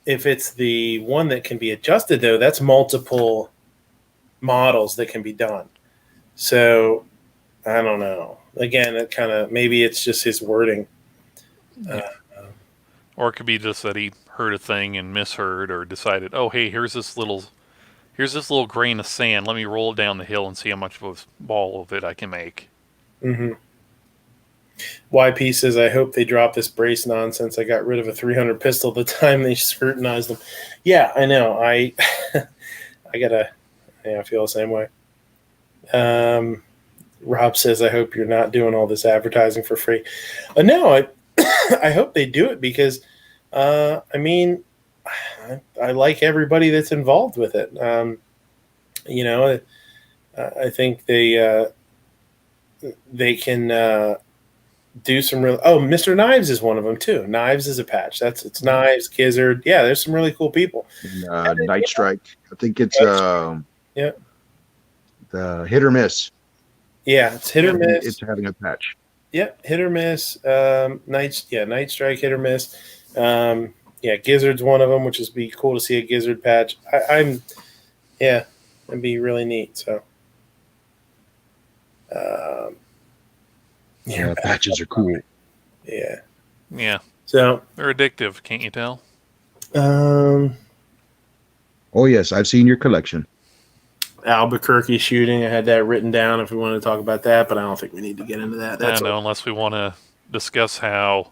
if it's the one that can be adjusted, though, that's multiple models that can be done. So I don't know. Again, it kind of, maybe it's just his wording. Or it could be just that he heard a thing and misheard, or decided, oh, hey, here's this little grain of sand. Let me roll it down the hill and see how much of a ball of it I can make. Mm-hmm. YP says, I hope they drop this brace nonsense. I got rid of a 300 pistol the time they scrutinized them. Yeah, I know. I feel the same way. Rob says, I hope you're not doing all this advertising for free. No, I hope they do it because, I like everybody that's involved with it. I think they can do some real. Oh, Mr. Knives is one of them too. Knives is a patch. It's Knives, Gizzard. Yeah, there's some really cool people. Night Strike. I think it's the Hit or Miss. Yeah, it's Hit or Miss. It's having a patch. Yep, hit or miss. Night strike, hit or miss. Gizzard's one of them, which is be cool to see a gizzard patch. It'd be really neat. So, patches are cool. Yeah. Yeah. So they're addictive, can't you tell? Oh yes, I've seen your collection. Albuquerque shooting. I had that written down if we wanted to talk about that, but I don't think we need to get into that. I don't know, unless we want to discuss how,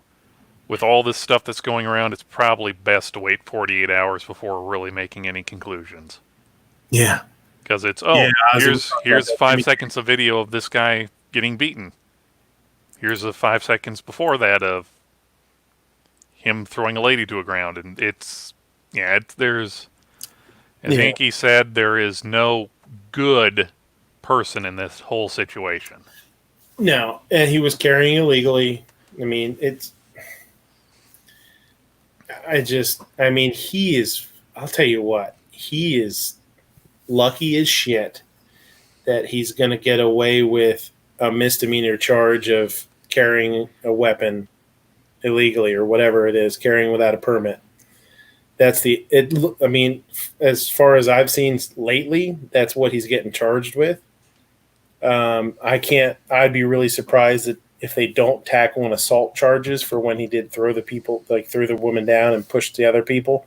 with all this stuff that's going around, it's probably best to wait 48 hours before really making any conclusions. Yeah. Because it's, here's 5 seconds of video of this guy getting beaten. Here's the 5 seconds before that of him throwing a lady to the ground. And there's, as Yankee said, there is no good person in this whole situation. No, and he was carrying illegally. I mean, he is, I'll tell you what, he is lucky as shit that he's going to get away with a misdemeanor charge of carrying a weapon illegally or whatever it is, carrying without a permit. As far as I've seen lately, that's what he's getting charged with. I'd be really surprised that if they don't tackle an assault charges for when he did throw the woman down and pushed the other people.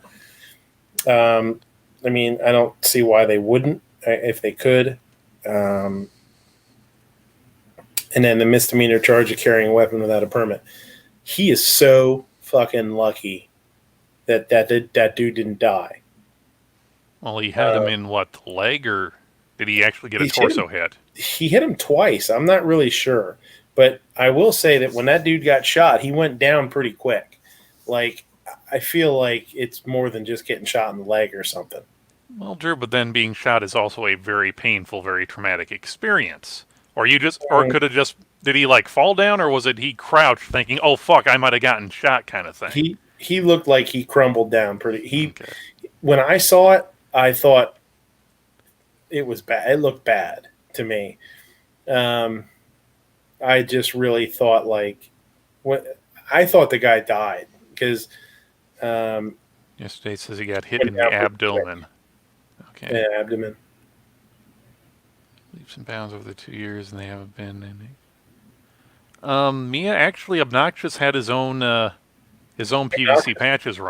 I don't see why they wouldn't if they could. And then the misdemeanor charge of carrying a weapon without a permit. He is so fucking lucky that dude didn't die. Well, he had him in the leg, or did he actually get a torso hit? He hit him twice. I'm not really sure. But I will say that when that dude got shot, he went down pretty quick. Like, I feel like it's more than just getting shot in the leg or something. Well, Drew, but then being shot is also a very painful, very traumatic experience. Or could have just, did he fall down, or was it he crouched thinking, oh fuck, I might have gotten shot kind of thing? He looked like he crumbled down pretty. When I saw it, I thought it was bad. It looked bad to me. I just really thought I thought the guy died because. Yesterday says he got hit in the abdomen. Okay. Yeah, abdomen. Leaps and bounds over the 2 years, and they haven't been any. Mia, actually, Obnoxious had his own PVC patches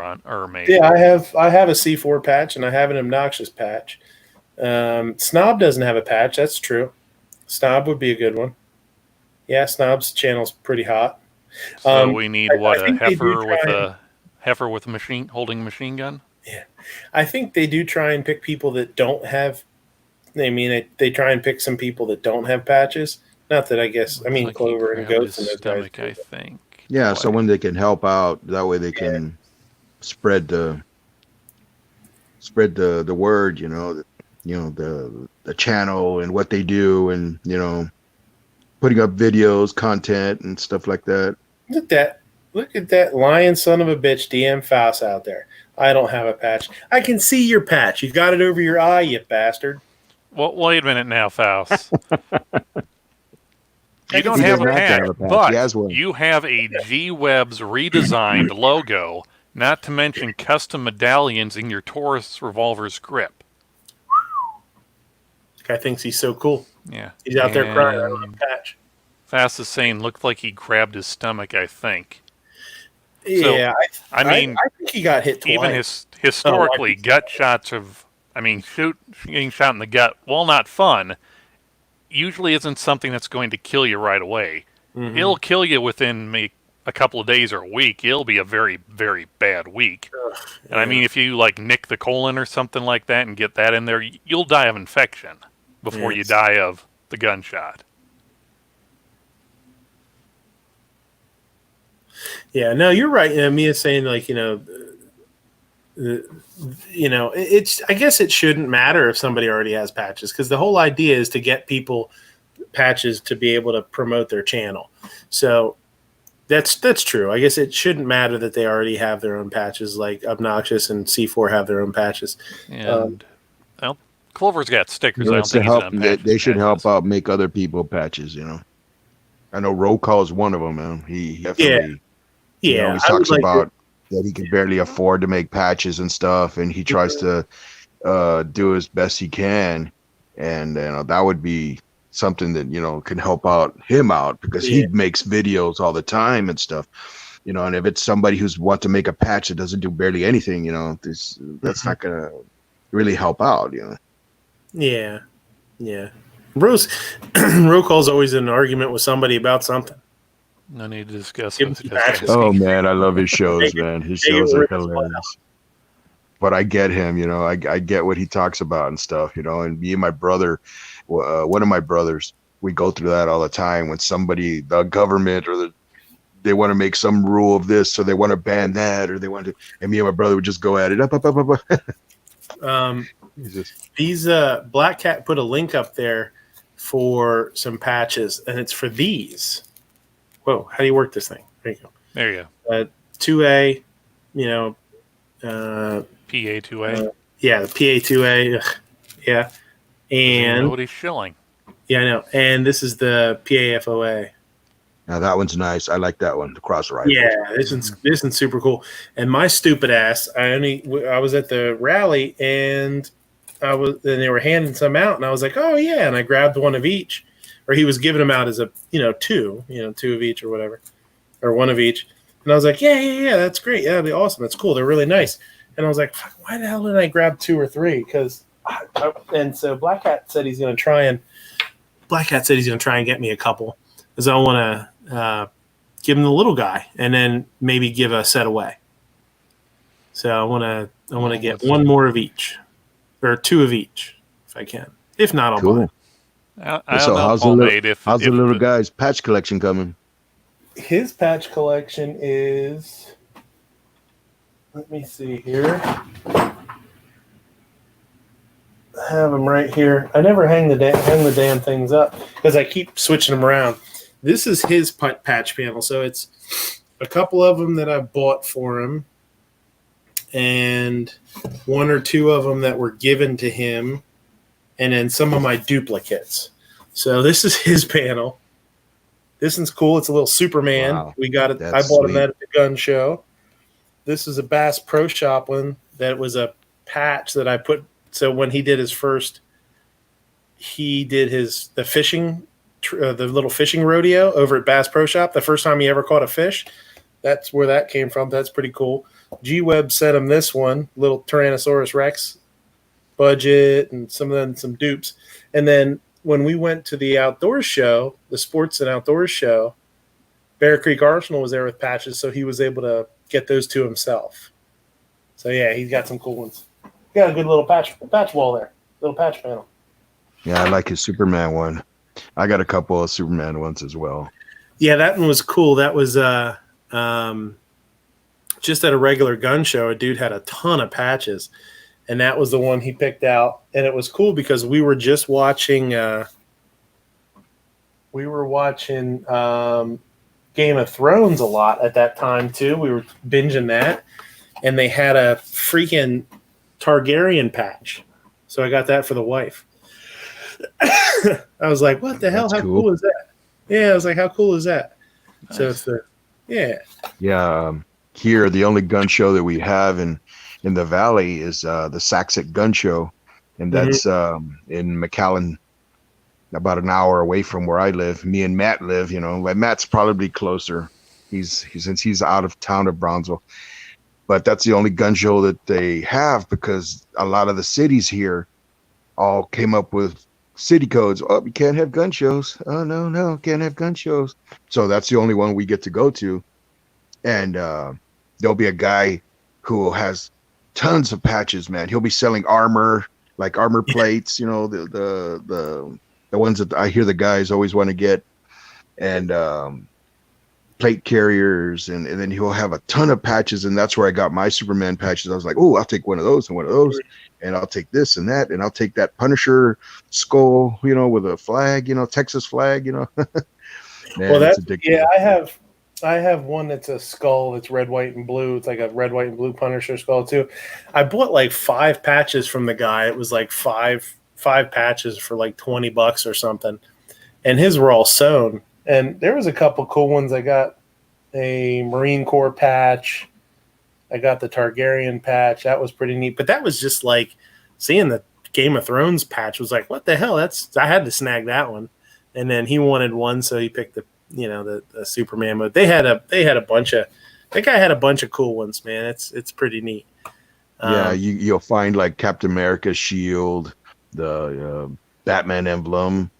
made. Yeah, I have a C4 patch and I have an Obnoxious patch. Snob doesn't have a patch. That's true. Snob would be a good one. Yeah, Snob's channel's pretty hot. So we need a heifer with a holding a machine gun. Yeah, I think they do try and pick people that don't have. They try and pick some people that don't have patches. Not that I guess. Clover and Ghost and those stomach, guys. I think. Yeah, so when they can help out, that way they can spread the word. The channel and what they do, and putting up videos, content, and stuff like that. Look at that lying son of a bitch, DM Faust out there. I don't have a patch. I can see your patch. You got it over your eye, you bastard. Well, wait a minute now, Faust. You don't have a patch, but you have a G-Webs redesigned logo, not to mention custom medallions in your Taurus revolver's grip. This guy thinks he's so cool. Yeah. He's out there crying, I don't have a patch. Fast is saying, looked like he grabbed his stomach, I think. Yeah, so, I think he got hit twice. Even historically, gut shots getting shot in the gut, while not fun, usually isn't something that's going to kill you right away. Mm-hmm. It'll kill you within a couple of days or a week. It'll be a very, very bad week. And if you nick the colon or something like that and get that in there, you'll die of infection before you die of the gunshot. Yeah, no, you're right. Mia's saying it's. I guess it shouldn't matter if somebody already has patches, because the whole idea is to get people patches to be able to promote their channel. So that's true. I guess it shouldn't matter that they already have their own patches, like Obnoxious and C4 have their own patches. And Clover's got stickers. They should help out make other people patches. I know roll call is one of them, man. He definitely, Yeah, always I would talks like to. about that he can barely afford to make patches and stuff, and he tries to do as best he can, and that would be something that can help out him out because Yeah. he makes videos all the time and stuff. And if it's somebody who's want to make a patch that doesn't do barely anything, that's not gonna really help out. Yeah. Roll call's always in an argument with somebody about something. No need to discuss Give him with some this patches. guy. Oh man, I love his shows, Make it- man. His make it shows are worth his while. hilarious. But I get him, I get what he talks about and stuff, and me and my brother, one of my brothers, we go through that all the time when somebody, the government they want to make some rule of this, or they want to ban that, or they want to, and me and my brother would just go at it up. These Black Cat put a link up there for some patches, and it's for these. Whoa, how do you work this thing? There you go. There you go. 2A, PA2A. yeah, the PA2A, yeah, and Nobody's shilling. yeah, I know. And this is the PAFOA. Now that one's nice. I like that one, the cross rifle. Yeah, this one's super cool. And my stupid ass, I was at the rally and they were handing some out, and I was like, oh yeah, and I grabbed one of each, or he was giving them out as a two of each or whatever, or one of each, and I was like, yeah, that's great, yeah, that'd be awesome, that's cool, they're really nice, and I was like, fuck, why the hell didn't I grab 2 or 3? Because and so Black Cat said he's gonna try and get me a couple, because I want to give him the little guy and then maybe give a set away. So I want to get one more of each, or 2 of each if I can. If not, I'll buy it. So how's the little guy's patch collection coming? His patch collection is, let me see here. I have them right here. I never hang the damn things up because I keep switching them around. This is his patch panel, so it's a couple of them that I bought for him, and 1 or 2 of them that were given to him, and then some of my duplicates. So this is his panel. This one's cool. It's a little Superman. Wow. We got it. That's I bought him sweet. at the gun show. This is a Bass Pro Shop one that was a patch that I put. So when he did his first, the little fishing rodeo over at Bass Pro Shop. The first time he ever caught a fish. That's where that came from. That's pretty cool. G-Web sent him this one, little Tyrannosaurus Rex budget, and some dupes. And then when we went to the outdoors show, the sports and outdoors show, Bear Creek Arsenal was there with patches, so he was able to get those 2 himself. So yeah, he's got some cool ones. Got a good little patch wall there, little patch panel. Yeah, I like his Superman one. I got a couple of Superman ones as well. Yeah, that one was cool. That was just at a regular gun show. A dude had a ton of patches, and that was the one he picked out. And it was cool because we were just watching. Game of Thrones a lot at that time too. We were binging that, and they had a freaking Targaryen patch, so I got that for the wife. I was like, "What the hell? That's How cool is that?" Yeah, I was like, "How cool is that?" Nice. So it's Yeah. Here, the only gun show that we have in the valley is the Saxit Gun Show, and that's in McAllen, about an hour away from where I live. Me and Matt live. Matt's probably closer. Since he's out of town of Brownsville, but that's the only gun show that they have because a lot of the cities here all came up with city codes. Oh, you can't have gun shows. Oh, no, can't have gun shows. So that's the only one we get to go to. And there'll be a guy who has tons of patches, man. He'll be selling armor, like armor plates, the ones that I hear the guys always want to get, and plate carriers, and then he'll have a ton of patches, and that's where I got my Superman patches. I was like, oh, I'll take one of those and one of those, and I'll take this and that, and I'll take that Punisher skull, with a flag, Texas flag, Man, well, it's addictive. yeah. I have one that's a skull that's red, white, and blue. It's like a red, white, and blue Punisher skull too. I bought like 5 patches from the guy. It was like five patches for like $20 or something, and his were all sewn. And there was a couple cool ones. I got a Marine Corps patch. I got the Targaryen patch. That was pretty neat. But that was just like seeing the Game of Thrones patch was like, what the hell? I had to snag that one. And then he wanted one, so he picked the Superman mode. They had a bunch of that guy had a bunch of cool ones, man. It's pretty neat. Yeah, you'll find like Captain America's shield, the Batman emblem,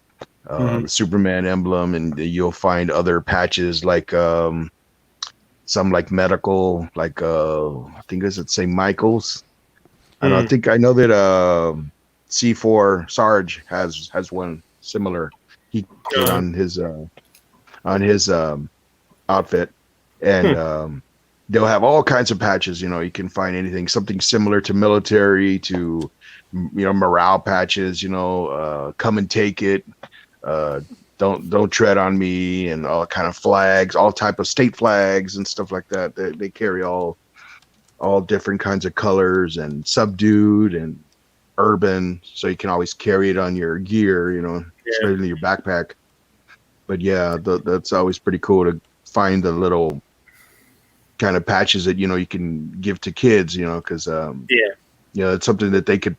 the Superman emblem, and you'll find other patches like some like medical, like I think it's at St. Michael's. I know that C4 Sarge has one similar. He put on his outfit, and they'll have all kinds of patches. You can find anything, something similar to military, to morale patches. Come and take it. Don't tread on me, and all kind of flags, all type of state flags and stuff like that. They carry all different kinds of colors, and subdued and urban, so you can always carry it on your gear, especially your backpack. But yeah, that's always pretty cool to find the little kind of patches that you can give to kids, because it's something that they could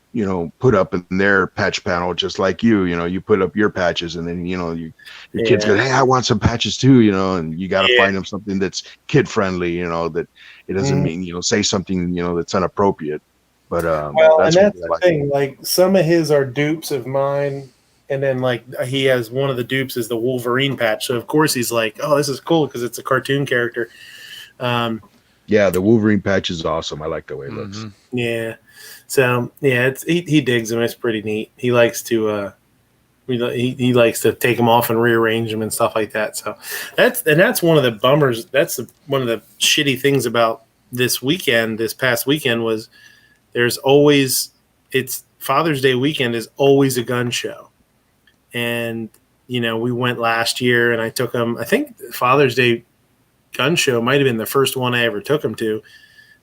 put up in their patch panel, just like you put up your patches, and then your kids go, hey, I want some patches too, and you got to find them something that's kid friendly, that it doesn't mean say something that's inappropriate. But and that's the thing, like some of his are dupes of mine, and then like he has one of the dupes is the Wolverine patch, so of course he's like, oh, this is cool because it's a cartoon character. Yeah, the Wolverine patch is awesome. I like the way it looks. Yeah. So yeah, he digs them. It's pretty neat. He likes to he likes to take them off and rearrange them and stuff like that. So that's one of the bummers. That's one of the shitty things about this past weekend was it's Father's Day weekend is always a gun show. And we went last year and I took him. I think Father's Day gun show might have been the first one I ever took him to.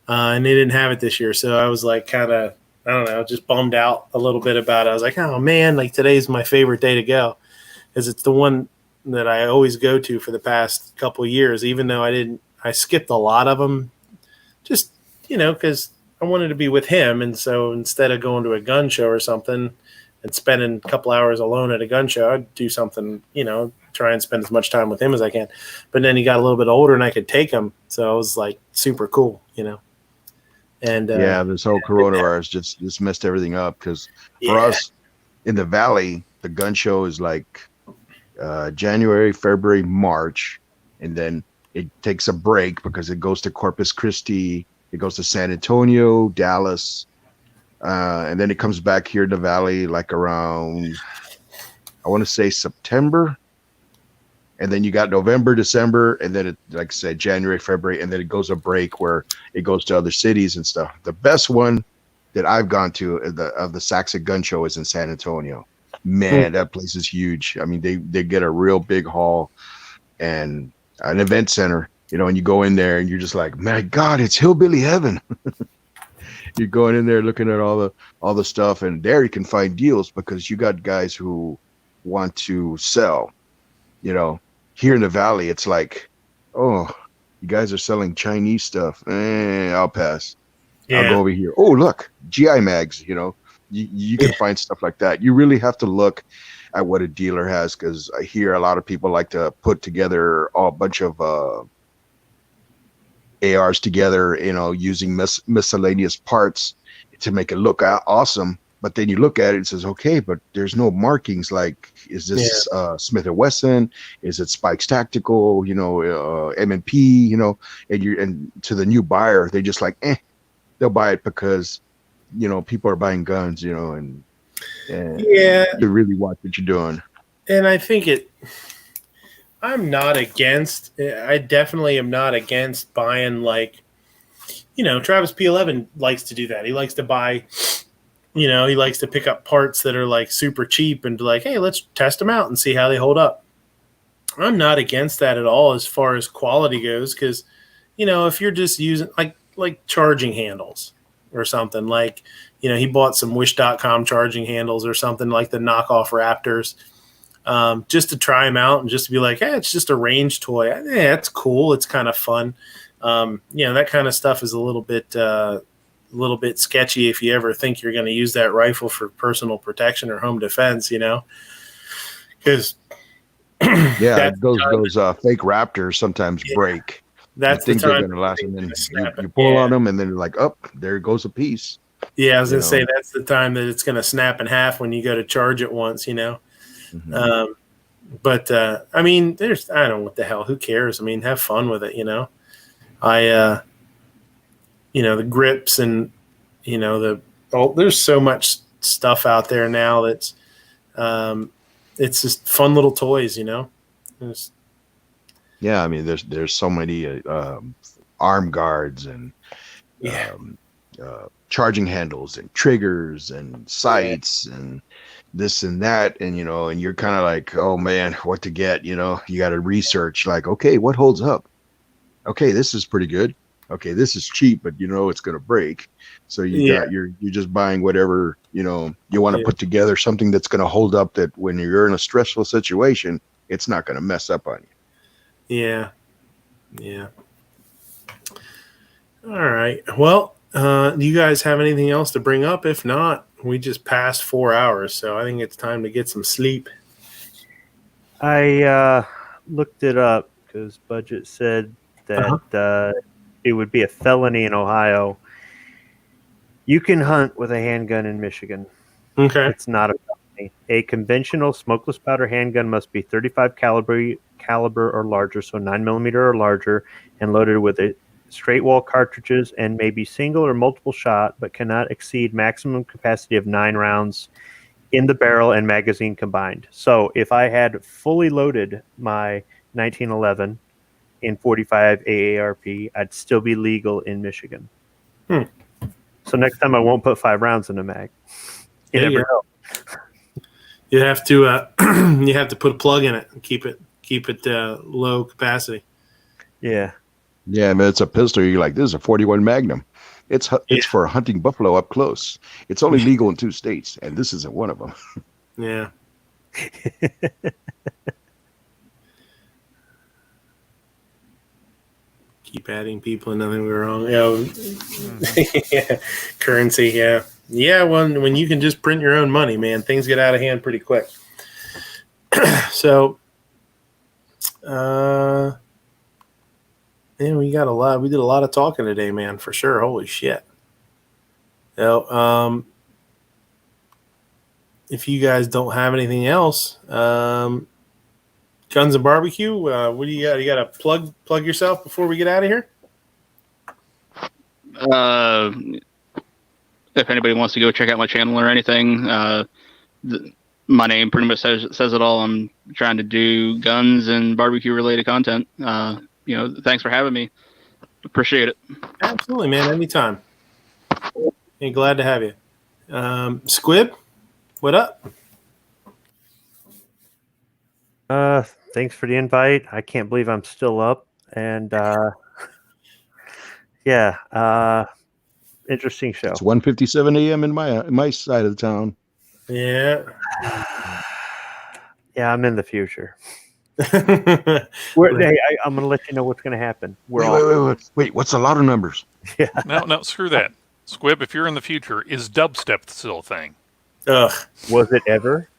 And they didn't have it this year. So I was like kind of, I don't know, just bummed out a little bit about it. I was like, oh man, like today's my favorite day to go, because it's the one that I always go to for the past couple of years, even though I skipped a lot of them just, because I wanted to be with him. And so instead of going to a gun show or something and spending a couple hours alone at a gun show, I'd do something, try and spend as much time with him as I can. But then he got a little bit older and I could take him. So it was like super cool, And this whole coronavirus just messed everything up, because for us in the Valley, the gun show is like January, February, March, and then it takes a break because it goes to Corpus Christi, it goes to San Antonio, Dallas, and then it comes back here in the Valley like around, I want to say September. And then you got November, December, and then it, like I said, January, February, and then it goes a break where it goes to other cities and stuff. The best one that I've gone to of the Saxa Gun Show is in San Antonio. Man, that place is huge. I mean, they get a real big hall and an event center, and you go in there and you're just like, my God, it's hillbilly heaven. You're going in there looking at all the stuff, and there you can find deals because you got guys who want to sell, Here in the Valley, it's like, oh, you guys are selling Chinese stuff. I'll pass. I'll go over here. Oh, look, GI mags, you can find stuff like that. You really have to look at what a dealer has, because I hear a lot of people like to put together a bunch of ARs together, using miscellaneous parts to make it look awesome. But then you look at it and says, okay, but there's no markings. Like, is this Smith & Wesson? Is it Spikes Tactical? M&P? And to the new buyer, they just like, they'll buy it because, people are buying guns, and they really watch what you're doing. And I think I'm not against. I definitely am not against buying like, Travis P11 likes to do that. He likes to buy. He likes to pick up parts that are like super cheap and be like, hey, let's test them out and see how they hold up. I'm not against that at all as far as quality goes, because, if you're just using like charging handles or something, like, he bought some Wish.com charging handles or something like the knockoff Raptors. just to try them out and just to be like, hey, it's just a range toy. Yeah, it's cool. It's kind of fun. That kind of stuff is a little bit sketchy if you ever think you're going to use that rifle for personal protection or home defense, because those fake Raptors sometimes break. That's you think the time they're going to last, and then snap you it. pull on them, and then you're like, oh, there goes a piece. Yeah, I was going to say that's the time that it's going to snap in half when you go to charge it once, Mm-hmm. I mean, I don't know what the hell. Who cares? I mean, have fun with it, the grips and, there's so much stuff out there now that's, it's just fun little toys, Yeah, I mean, there's so many arm guards and charging handles and triggers and sights and this and that, and and you're kind of like, oh man, what to get? You got to research, like, okay, what holds up? Okay, this is pretty good. Okay, this is cheap, but it's going to break. So you're just buying whatever you want to put together, something that's going to hold up, that when you're in a stressful situation, it's not going to mess up on you. Yeah. All right. Well, do you guys have anything else to bring up? If not, we just passed 4 hours, so I think it's time to get some sleep. I looked it up because Budget said that it would be a felony in Ohio. You can hunt with a handgun in Michigan. Okay. It's not a felony. A conventional smokeless powder handgun must be 35 caliber or larger, so 9mm or larger, and loaded with a straight wall cartridges, and may be single or multiple shot, but cannot exceed maximum capacity of 9 rounds in the barrel and magazine combined. So if I had fully loaded my 1911 in 45 AARP, I'd still be legal in Michigan. So next time I won't put 5 rounds in a mag. You never know. You have to put a plug in it and keep it low capacity. Yeah. Yeah, man, it's a pistol. You're like, this is a 41 Magnum. It's for hunting buffalo up close. It's only legal in 2 states, and this isn't one of them. Yeah. Keep adding people and nothing we're wrong. Yeah. Currency, yeah. Yeah, when you can just print your own money, man, things get out of hand pretty quick. So, we did a lot of talking today, man, for sure. Holy shit. So, if you guys don't have anything else, Guns and Barbecue, what do you got? You got to plug yourself before we get out of here? If anybody wants to go check out my channel or anything, my name pretty much says it all. I'm trying to do guns and barbecue related content. Thanks for having me. Appreciate it. Absolutely, man. Anytime. And glad to have you. Squib, what up? Thanks for the invite. I can't believe I'm still up. And interesting show. It's 1:57 a.m. in my side of the town. Yeah. Yeah, I'm in the future. I'm going to let you know what's going to happen. Wait, what's the lotto numbers? Yeah. No, screw that. Squib, if you're in the future, is dubstep still a thing? Ugh. Was it ever?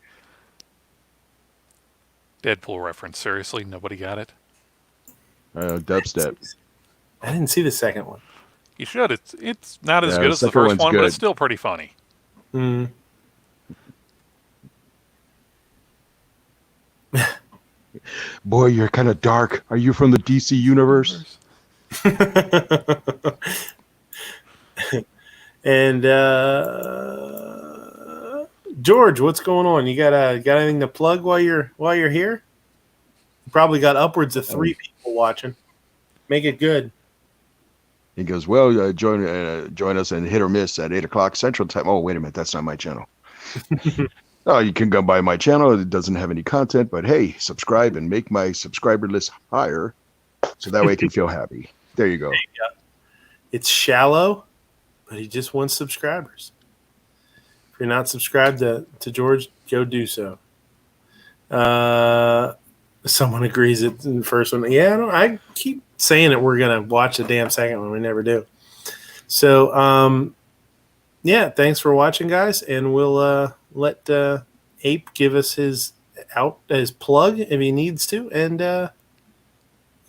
Deadpool reference. Seriously, nobody got it? Dubstep. I didn't see the second one. You should. It's not as good as the first one, but it's still pretty funny. Mm. Boy, you're kind of dark. Are you from the DC universe? And George, what's going on? You got anything to plug while you're here? You probably got upwards of 3 people watching. Make it good. He goes, well, join us in Hit or Miss at 8:00 Central Time. Oh, wait a minute, that's not my channel. You can go by my channel. It doesn't have any content, but hey, subscribe and make my subscriber list higher, so that way I can feel happy. There you go. It's shallow, but he just wants subscribers. If you're not subscribed to George, go do so. Someone agrees it's in the first one. Yeah, I keep saying that we're gonna watch the damn second one. We never do. So, yeah, thanks for watching, guys, and we'll let Ape give us his plug if he needs to, and give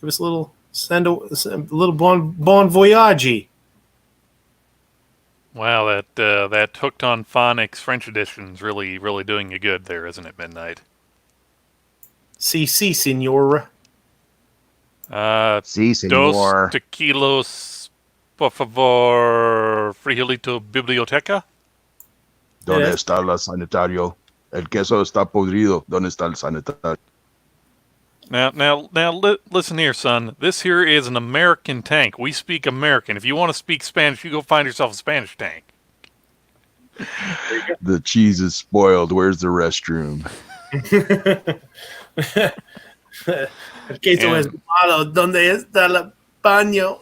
us a little bon voyage. Wow, that Hooked on Phonics French edition's really doing you good there, isn't it, Midnight? Si, senor. Si, senor. Dos tequilos, por favor, frijolito biblioteca. ¿Dónde está el sanitario? El queso está podrido. ¿Dónde está el sanitario? Now, listen here, son. This here is an American tank. We speak American. If you want to speak Spanish, you go find yourself a Spanish tank. The cheese is spoiled. Where's the restroom? El queso es malo. ¿Dónde está el baño?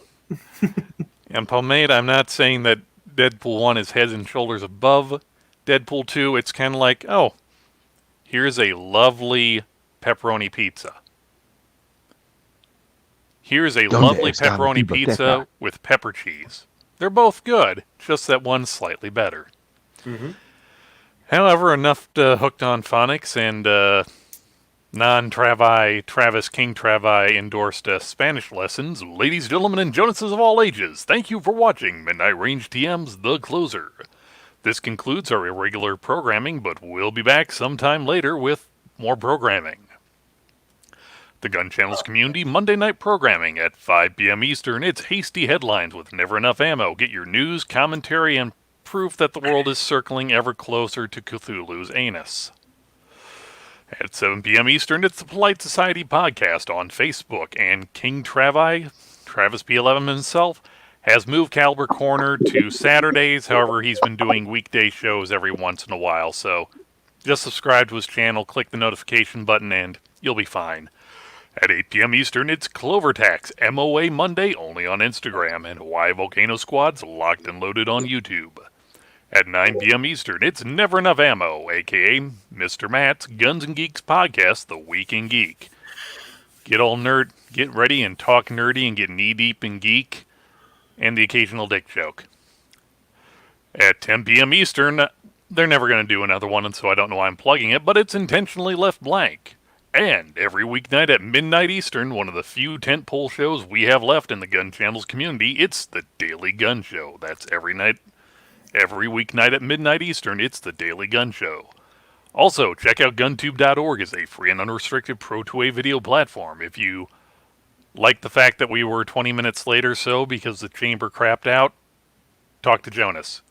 And Pomade, I'm not saying that Deadpool 1 is heads and shoulders above Deadpool 2. It's kind of like, oh, here's a lovely pepperoni pizza. Here's a lovely pepperoni pizza with pepper cheese. They're both good, just that one's slightly better. Mm-hmm. However, enough Hooked on Phonics and Travis King Travi endorsed Spanish lessons. Ladies, gentlemen, and Jonases of all ages, thank you for watching Midnight Range TM's The Closer. This concludes our irregular programming, but we'll be back sometime later with more programming. The Gun Channel's community Monday night programming at 5 p.m. Eastern. It's hasty headlines with never enough ammo. Get your news, commentary, and proof that the world is circling ever closer to Cthulhu's anus. At 7 p.m. Eastern, it's the Polite Society podcast on Facebook, and King Travis P11 himself, has moved Caliber Corner to Saturdays. However, he's been doing weekday shows every once in a while, so just subscribe to his channel, click the notification button, and you'll be fine. At 8 p.m. Eastern, it's Clover Tax MOA Monday only on Instagram, and Hawaii Volcano Squad's locked and loaded on YouTube. At 9 p.m. Eastern, it's Never Enough Ammo, a.k.a. Mr. Matt's Guns and Geeks podcast, The Week in Geek. Get ready and talk nerdy and get knee-deep in geek, and the occasional dick joke. At 10 p.m. Eastern, they're never going to do another one, and so I don't know why I'm plugging it, but it's intentionally left blank. And every weeknight at midnight Eastern, one of the few tentpole shows we have left in the Gun Channel's community, it's the Daily Gun Show. That's every weeknight at midnight Eastern, it's the Daily Gun Show. Also, check out GunTube.org as a free and unrestricted Pro2A video platform. If you like the fact that we were 20 minutes late or so because the chamber crapped out, talk to Jonas.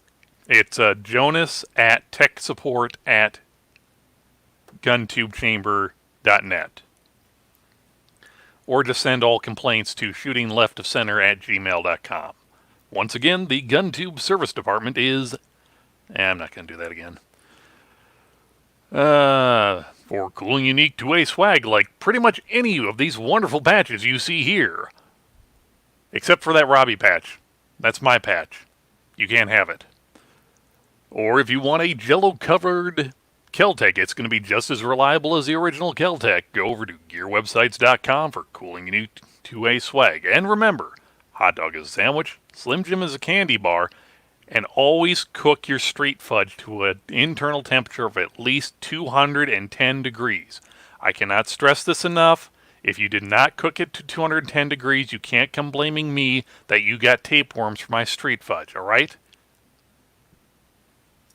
It's Jonas at techsupport@GunTubeChamber.net. Or just send all complaints to shootingleftofcenter@gmail.com. Once again, the GunTube service department is... I'm not going to do that again. For cool and unique 2A swag like pretty much any of these wonderful patches you see here. Except for that Robbie patch. That's my patch. You can't have it. Or if you want a Jello-covered Keltec, it's going to be just as reliable as the original Keltec. Go over to gearwebsites.com for cool and unique 2A swag. And remember, hot dog is a sandwich, Slim Jim is a candy bar, and always cook your street fudge to an internal temperature of at least 210 degrees. I cannot stress this enough. If you did not cook it to 210 degrees, you can't come blaming me that you got tapeworms for my street fudge, all right?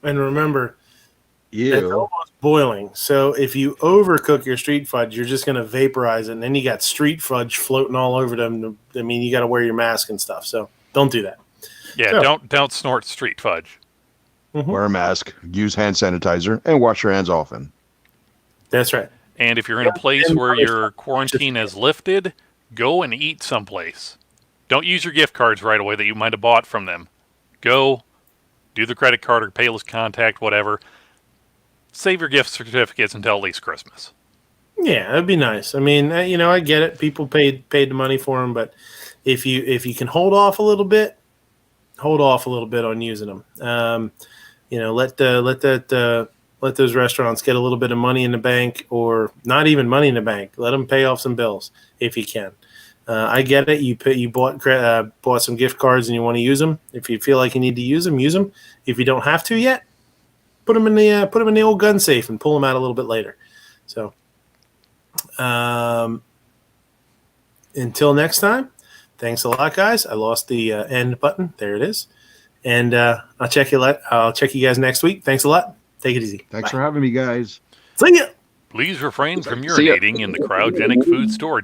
And remember, it's almost boiling. So if you overcook your street fudge, you're just going to vaporize it, and then you got street fudge floating all over them. I mean, you got to wear your mask and stuff. So don't do that. Yeah, So, don't snort street fudge. Wear a mask, use hand sanitizer, and wash your hands often. That's right. And if you're in a place where your quarantine has lifted, go and eat someplace. Don't use your gift cards right away that you might have bought from them. Go, do the credit card or payless contact, whatever. Save your gift certificates until at least Christmas. Yeah, that'd be nice. I mean, I get it. People paid the money for them, but if you can hold off a little bit on using them. Let let those restaurants get a little bit of money in the bank, or not even money in the bank. Let them pay off some bills if you can. I get it. You bought some gift cards and you want to use them. If you feel like you need to use them, use them. If you don't have to yet, put them in the old gun safe and pull them out a little bit later. So, until next time, thanks a lot, guys. I lost the end button. There it is. And I'll check you guys next week. Thanks a lot. Take it easy. Thanks Bye. for having me, guys. See ya. Please refrain from urinating in the cryogenic food storage